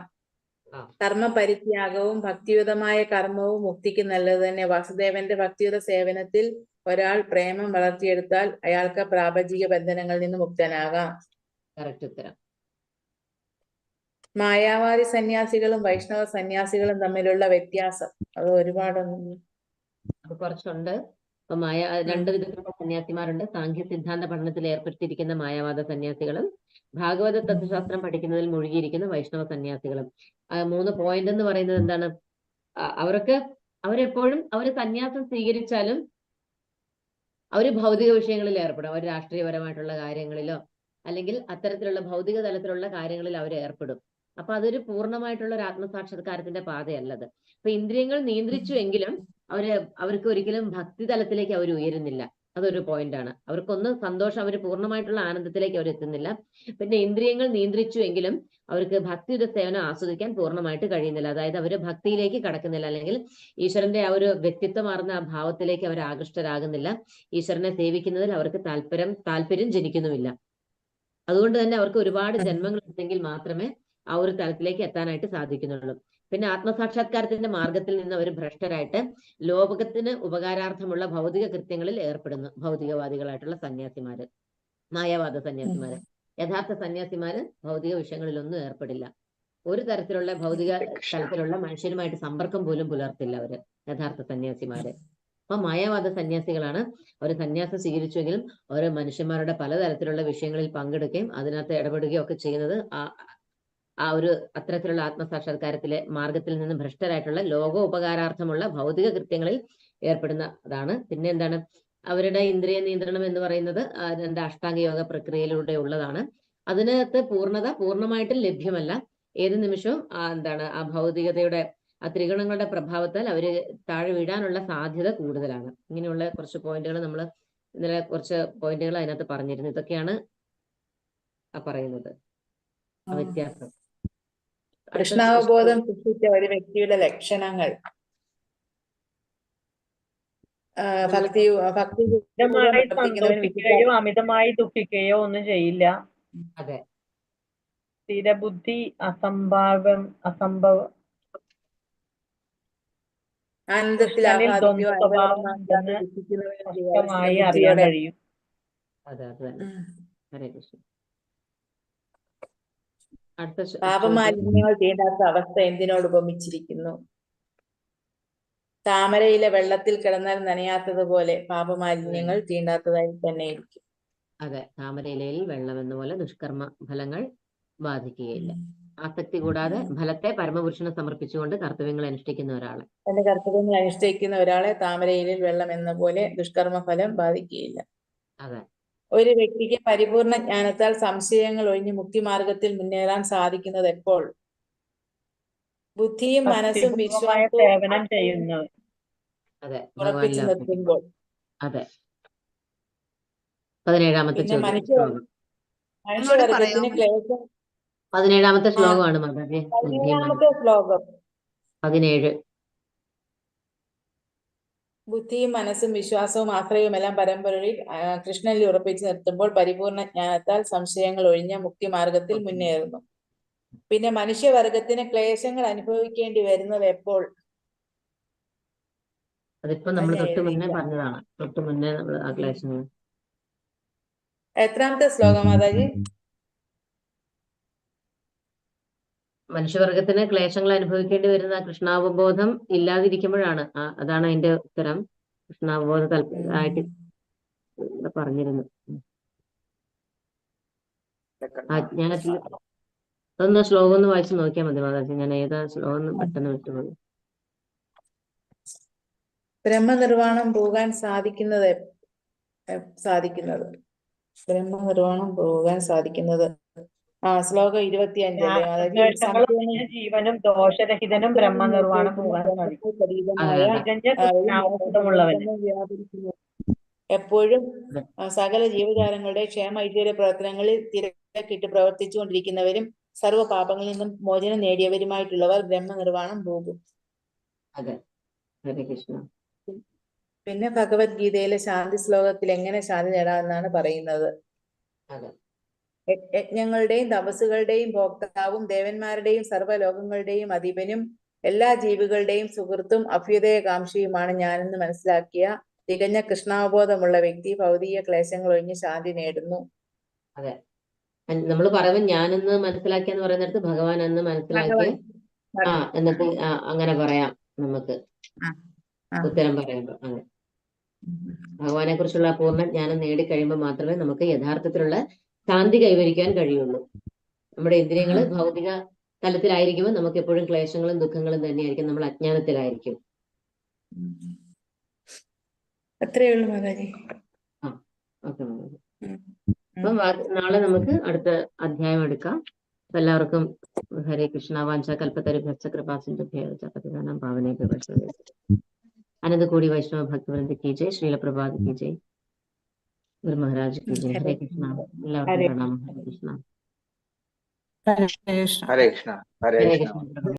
[SPEAKER 4] ആ.
[SPEAKER 5] കർമ്മപരിത്യാഗവും ഭക്തിയുതമായ കർമ്മവും മുക്തിക്ക് നല്ലത് തന്നെ. വാസുദേവന്റെ ഭക്തിയുത സേവനത്തിൽ ഒരാൾ പ്രേമം വളർത്തിയെടുത്താൽ അയാൾക്ക് പ്രാപഞ്ചിക ബന്ധനങ്ങളിൽ നിന്ന് മുക്തനാകാം.
[SPEAKER 4] കറക്റ്റ് ഉത്തരം.
[SPEAKER 5] മായാവാദി സന്യാസികളും വൈഷ്ണവ സന്യാസികളും തമ്മിലുള്ള വ്യത്യാസം അത് ഒരുപാടൊന്നും.
[SPEAKER 4] അത് കുറച്ചുണ്ട്. അപ്പൊ രണ്ട് വിധത്തിലുള്ള സന്യാസിമാരുണ്ട്. സാഖ്യ സിദ്ധാന്ത പഠനത്തിൽ ഏർപ്പെടുത്തിയിരിക്കുന്ന മായാവാദ സന്യാസികളും ഭാഗവത തത്വശാസ്ത്രം പഠിക്കുന്നതിൽ മുഴുകിയിരിക്കുന്ന വൈഷ്ണവ സന്യാസികളും. 3 പോയിന്റ് എന്ന് പറയുന്നത് എന്താണ്? അവരെപ്പോഴും സന്യാസം സ്വീകരിച്ചാലും അവര് ഭൗതിക വിഷയങ്ങളിൽ ഏർപ്പെടും. അവർ രാഷ്ട്രീയപരമായിട്ടുള്ള കാര്യങ്ങളിലോ അല്ലെങ്കിൽ അത്തരത്തിലുള്ള ഭൗതിക തലത്തിലുള്ള കാര്യങ്ങളിൽ അവർ ഏർപ്പെടും. അപ്പൊ അതൊരു പൂർണ്ണമായിട്ടുള്ള ഒരു ആത്മസാക്ഷാത്കാരത്തിന്റെ പാതയല്ലത്. അപ്പൊ ഇന്ദ്രിയങ്ങൾ നിയന്ത്രിച്ചുവെങ്കിലും അവർക്ക് ഒരിക്കലും ഭക്തി തലത്തിലേക്ക് അവർ ഉയരുന്നില്ല. അതൊരു പോയിന്റാണ്. അവർക്കൊന്ന് സന്തോഷം, അവർ പൂർണ്ണമായിട്ടുള്ള ആനന്ദത്തിലേക്ക് അവർ എത്തുന്നില്ല. പിന്നെ ഇന്ദ്രിയങ്ങൾ നിയന്ത്രിച്ചുവെങ്കിലും അവർക്ക് ഭക്തിയുടെ സേവനം ആസ്വദിക്കാൻ പൂർണ്ണമായിട്ട് കഴിയുന്നില്ല. അതായത് അവർ ഭക്തിയിലേക്ക് കടക്കുന്നില്ല, അല്ലെങ്കിൽ ഈശ്വരന്റെ ആ ഒരു വ്യക്തിത്വമാർന്ന ആ ഭാവത്തിലേക്ക് അവർ ആകൃഷ്ടരാകുന്നില്ല. ഈശ്വരനെ സേവിക്കുന്നതിൽ അവർക്ക് താല്പര്യം ജനിക്കുന്നുമില്ല. അതുകൊണ്ട് തന്നെ അവർക്ക് ഒരുപാട് ജന്മങ്ങൾ എടുത്തെങ്കിൽ മാത്രമേ ആ ഒരു തലത്തിലേക്ക് എത്താനായിട്ട് സാധിക്കുന്നുള്ളൂ. പിന്നെ ആത്മസാക്ഷാത്കാരത്തിന്റെ മാർഗത്തിൽ നിന്ന് അവർ ഭ്രഷ്ടരായിട്ട് ലോകത്തിന് ഉപകാരാർത്ഥമുള്ള ഭൗതിക കൃത്യങ്ങളിൽ ഏർപ്പെടുന്നു. ഭൗതികവാദികളായിട്ടുള്ള സന്യാസിമാര്, മായാവാദ സന്യാസിമാര്. യഥാർത്ഥ സന്യാസിമാര് ഭൗതിക വിഷയങ്ങളിലൊന്നും ഏർപ്പെടില്ല. ഒരു തരത്തിലുള്ള ഭൗതിക തലത്തിലുള്ള മനുഷ്യരുമായിട്ട് സമ്പർക്കം പോലും പുലർത്തില്ല അവര്, യഥാർത്ഥ സന്യാസിമാര്. അപ്പൊ മായാവാദ സന്യാസികളാണ് അവർ സന്യാസം സ്വീകരിച്ചുവെങ്കിലും ഓരോ മനുഷ്യന്മാരുടെ പലതരത്തിലുള്ള വിഷയങ്ങളിൽ പങ്കെടുക്കുകയും അതിനകത്ത് ഇടപെടുകയും ഒക്കെ ചെയ്യുന്നത് ആ ഒരു അത്തരത്തിലുള്ള ആത്മസാക്ഷാത്കാരത്തിലെ മാർഗത്തിൽ നിന്ന് ഭ്രഷ്ടരായിട്ടുള്ള ലോകോപകാരാർത്ഥമുള്ള ഭൗതിക കൃത്യങ്ങളിൽ ഏർപ്പെടുന്നതാണ്. പിന്നെ എന്താണ്? അവരുടെ ഇന്ദ്രിയ നിയന്ത്രണം എന്ന് പറയുന്നത് 2 അഷ്ടാംഗ യോഗ പ്രക്രിയയിലൂടെ ഉള്ളതാണ്. അതിനകത്ത് പൂർണ്ണമായിട്ടും ലഭ്യമല്ല. ഏത് നിമിഷവും ആ ഭൗതികതയുടെ ആ ത്രിഗുണങ്ങളുടെ പ്രഭാവത്താൽ അവര് താഴെ വീഴാനുള്ള സാധ്യത കൂടുതലാണ്. ഇങ്ങനെയുള്ള കുറച്ച് പോയിന്റുകൾ നമ്മൾ ഇന്നലെ കുറച്ച് പോയിന്റുകൾ അതിനകത്ത് പറഞ്ഞിരുന്നു. ഇതൊക്കെയാണ് പറയുന്നത് വ്യത്യാസം.
[SPEAKER 5] കൃഷ്ണാവബോധം സൃഷ്ടിച്ച ഒരു വ്യക്തിയുടെ ലക്ഷണങ്ങൾ. ഭക്തി
[SPEAKER 1] ദുഃഖിക്കുകയോ അമിതമായി ദുഃഖിക്കുകയോ ഒന്നും ചെയ്യില്ല.
[SPEAKER 4] അതെ.
[SPEAKER 1] സ്ഥിരബുദ്ധി,
[SPEAKER 5] ആനന്ദത്തിൽ
[SPEAKER 1] സ്പഷ്ടമായി അറിയാൻ കഴിയും.
[SPEAKER 4] അതെ. ഹരേ കൃഷ്ണ.
[SPEAKER 5] പാപമാലിന്യങ്ങൾ തീണ്ടാത്ത അവസ്ഥ എന്തിനോട് ഉപമിച്ചിരിക്കുന്നു? താമരയിലെ വെള്ളത്തിൽ കിടന്നാൽ നനയാത്തതുപോലെ പാപമാലിന്യങ്ങൾ തീണ്ടാത്തതായി തന്നെ ഇരിക്കും.
[SPEAKER 4] അതെ, താമരയിലയിൽ വെള്ളം എന്നപോലെ ദുഷ്കർമ്മ ഫലങ്ങൾ ബാധിക്കുകയില്ല. ആസക്തി കൂടാതെ ഫലത്തെ പരമപുരുഷന് സമർപ്പിച്ചുകൊണ്ട് കർത്തവ്യങ്ങൾ അനുഷ്ഠിക്കുന്ന ഒരാളെ
[SPEAKER 5] തന്റെ കർത്തവ്യങ്ങൾ അനുഷ്ഠിക്കുന്ന ഒരാളെ താമരയിലിൽ വെള്ളം എന്ന പോലെ ദുഷ്കർമ്മ ഫലം ബാധിക്കുകയില്ല.
[SPEAKER 4] അതെ.
[SPEAKER 5] ഒരു വ്യക്തിക്ക് പരിപൂർണ ജ്ഞാനത്താൽ സംശയങ്ങൾ ഒഴിഞ്ഞ് മുക്തിമാർഗത്തിൽ മുന്നേറാൻ സാധിക്കുന്നത് എപ്പോൾ? ബുദ്ധിയും മനസ്സും വിശ്വാസവും
[SPEAKER 1] സേവനം ചെയ്യുന്നത്.
[SPEAKER 4] അതെ,
[SPEAKER 5] ഉറപ്പിച്ചു നിർത്തുമ്പോൾ.
[SPEAKER 4] അതെ. 17ാമത്തെ
[SPEAKER 5] പിന്നെ
[SPEAKER 4] ചോദ്യം
[SPEAKER 5] മനുഷ്യവർഗത്തിന്
[SPEAKER 2] പറയാമോ?
[SPEAKER 5] ക്ലേശം
[SPEAKER 4] 17ാമത്തെ ശ്ലോകമാണ് മാതാജി.
[SPEAKER 5] 17ാമത്തെ ശ്ലോകം.
[SPEAKER 4] 17.
[SPEAKER 5] ബുദ്ധിയും മനസ്സും വിശ്വാസവും ആശ്രയവും എല്ലാം പരമ്പരയിൽ കൃഷ്ണനിൽ ഉറപ്പിച്ചു നിർത്തുമ്പോൾ പരിപൂർണ ജ്ഞാനത്താൽ സംശയങ്ങൾ ഒഴിഞ്ഞ മുക്തിമാർഗത്തിൽ മുന്നേറുന്നു. പിന്നെ മനുഷ്യവർഗത്തിന് ക്ലേശങ്ങൾ അനുഭവിക്കേണ്ടി വരുന്നത് എപ്പോൾ?
[SPEAKER 4] അതിപ്പോ നമ്മൾ
[SPEAKER 5] ഞാൻ
[SPEAKER 4] തൊട്ട് മുന്നേ
[SPEAKER 5] എഴുതിയില്ല.
[SPEAKER 4] പറഞ്ഞതാണ്. തൊട്ട് മുന്നേ നമ്മൾ ആ ക്ലേശങ്ങൾ.
[SPEAKER 5] എത്രാമത്തെ ശ്ലോകം മാതാജി?
[SPEAKER 4] മനുഷ്യവർഗത്തിന് ക്ലേശങ്ങൾ അനുഭവിക്കേണ്ടി വരുന്ന കൃഷ്ണാവബോധം ഇല്ലാതിരിക്കുമ്പോഴാണ്. അതാണ് അതിന്റെ ഉത്തരം. കൃഷ്ണാവബോധ ആയിട്ട് പറഞ്ഞിരുന്നു. അജ്ഞാനത്തിൽ അതൊന്ന് ശ്ലോകം ഒന്ന് വായിച്ചു നോക്കിയാൽ മതി മാതാജി. ഞാൻ ഏതാ ശ്ലോകം പെട്ടെന്ന് വിട്ടുപോയി.
[SPEAKER 5] ബ്രഹ്മനിർവാണം പോകാൻ സാധിക്കുന്നത് ശ്ലോകം 25 അല്ലേ മാതാജി?
[SPEAKER 1] ജ്ഞാനോദ്ദേശങ്ങളൊഴിഞ്ഞ ജീവനും ദോഷരഹിതനും ബ്രഹ്മനിർവാണം പോകാൻ സാധിക്കും. തികഞ്ഞ കൃഷ്ണാവബോധമുള്ളവന്.
[SPEAKER 5] എപ്പോഴും സകല ജീവജാലങ്ങളുടെ ക്ഷേമ ഐശ്വര്യ പ്രവർത്തനങ്ങളിൽ തിരക്കിട്ട് പ്രവർത്തിച്ചുകൊണ്ടിരിക്കുന്നവരും സർവ്വ പാപങ്ങളിൽ നിന്നും മോചനം നേടിയവരുമായിട്ടുള്ളവർ ബ്രഹ്മനിർവാണം പോകും.
[SPEAKER 4] അതെ, ഹരേ കൃഷ്ണ.
[SPEAKER 5] പിന്നെ ഭഗവത്ഗീതയിലെ ശാന്തി ശ്ലോകത്തിൽ എങ്ങനെ ശാന്തി നേടാമെന്നാണ് പറയുന്നത്.
[SPEAKER 4] അതെ.
[SPEAKER 5] യജ്ഞങ്ങളുടെയും തപസ്സുകളുടെയും ഭോക്താവും ദേവന്മാരുടെയും സർവ്വലോകങ്ങളുടെയും അധിപനും എല്ലാ ജീവികളുടെയും സുഹൃത്തും അഭ്യുദയകാംക്ഷിയുമാണ് ഞാനെന്ന് മനസ്സിലാക്കിയ തികഞ്ഞ കൃഷ്ണാവബോധമുള്ള വ്യക്തി ഭൗതിക ക്ലേശങ്ങൾ ഒഴിഞ്ഞ് ശാന്തി നേടുന്നു.
[SPEAKER 4] അതെ, നമ്മൾ പറയുമ്പോൾ ഞാനെന്ന് മനസ്സിലാക്കിയെന്ന് പറയുന്നിടത്ത് ഭഗവാൻ എന്ന് മനസ്സിലാക്കി എന്നിട്ട് അങ്ങനെ പറയാം നമുക്ക് ഉത്തരം പറയുമ്പോൾ. അതെ, ഭഗവാനെ കുറിച്ചുള്ള പൂർണ്ണ ജ്ഞാനം നേടിക്കഴിയുമ്പോൾ മാത്രമേ നമുക്ക് യഥാർത്ഥത്തിലുള്ള ശാന്തി കൈവരിക്കാൻ കഴിയുള്ളൂ. നമ്മുടെ ഇന്ദ്രിയങ്ങൾ ഭൗതിക തലത്തിലായിരിക്കുമ്പോൾ നമുക്ക് എപ്പോഴും ക്ലേശങ്ങളും ദുഃഖങ്ങളും തന്നെയായിരിക്കും. നമ്മൾ അജ്ഞാനത്തിലായിരിക്കും.
[SPEAKER 5] അത്രയേ ഉള്ളൂ മാതാജി.
[SPEAKER 4] ഓക്കെ മാതാജി. അപ്പം നാളെ നമുക്ക് അടുത്ത അധ്യായം എടുക്കാം. എല്ലാവർക്കും ഹരേ കൃഷ്ണ. വാഞ്ചാ കൽപ്പതരുഭ്യശ്ച കൃപാസിന്ധുഭ്യോ പതിതാനാം പാവനേഭ്യോ വൈഷ്ണവേഭ്യോ അനന്ത കോടി വൈഷ്ണവ ഭക്തവൃന്ദ കി ജയ്. ശ്രീല പ്രഭാത് കി ജയ്. ഗുരു മഹാരാജ് കി ജയ്. ഹരേ കൃഷ്ണ. എല്ലാവർക്കും പ്രണാമം. ഹരേ കൃഷ്ണ.
[SPEAKER 6] ഹരേ കൃഷ്ണ. ഹരേ കൃഷ്ണ.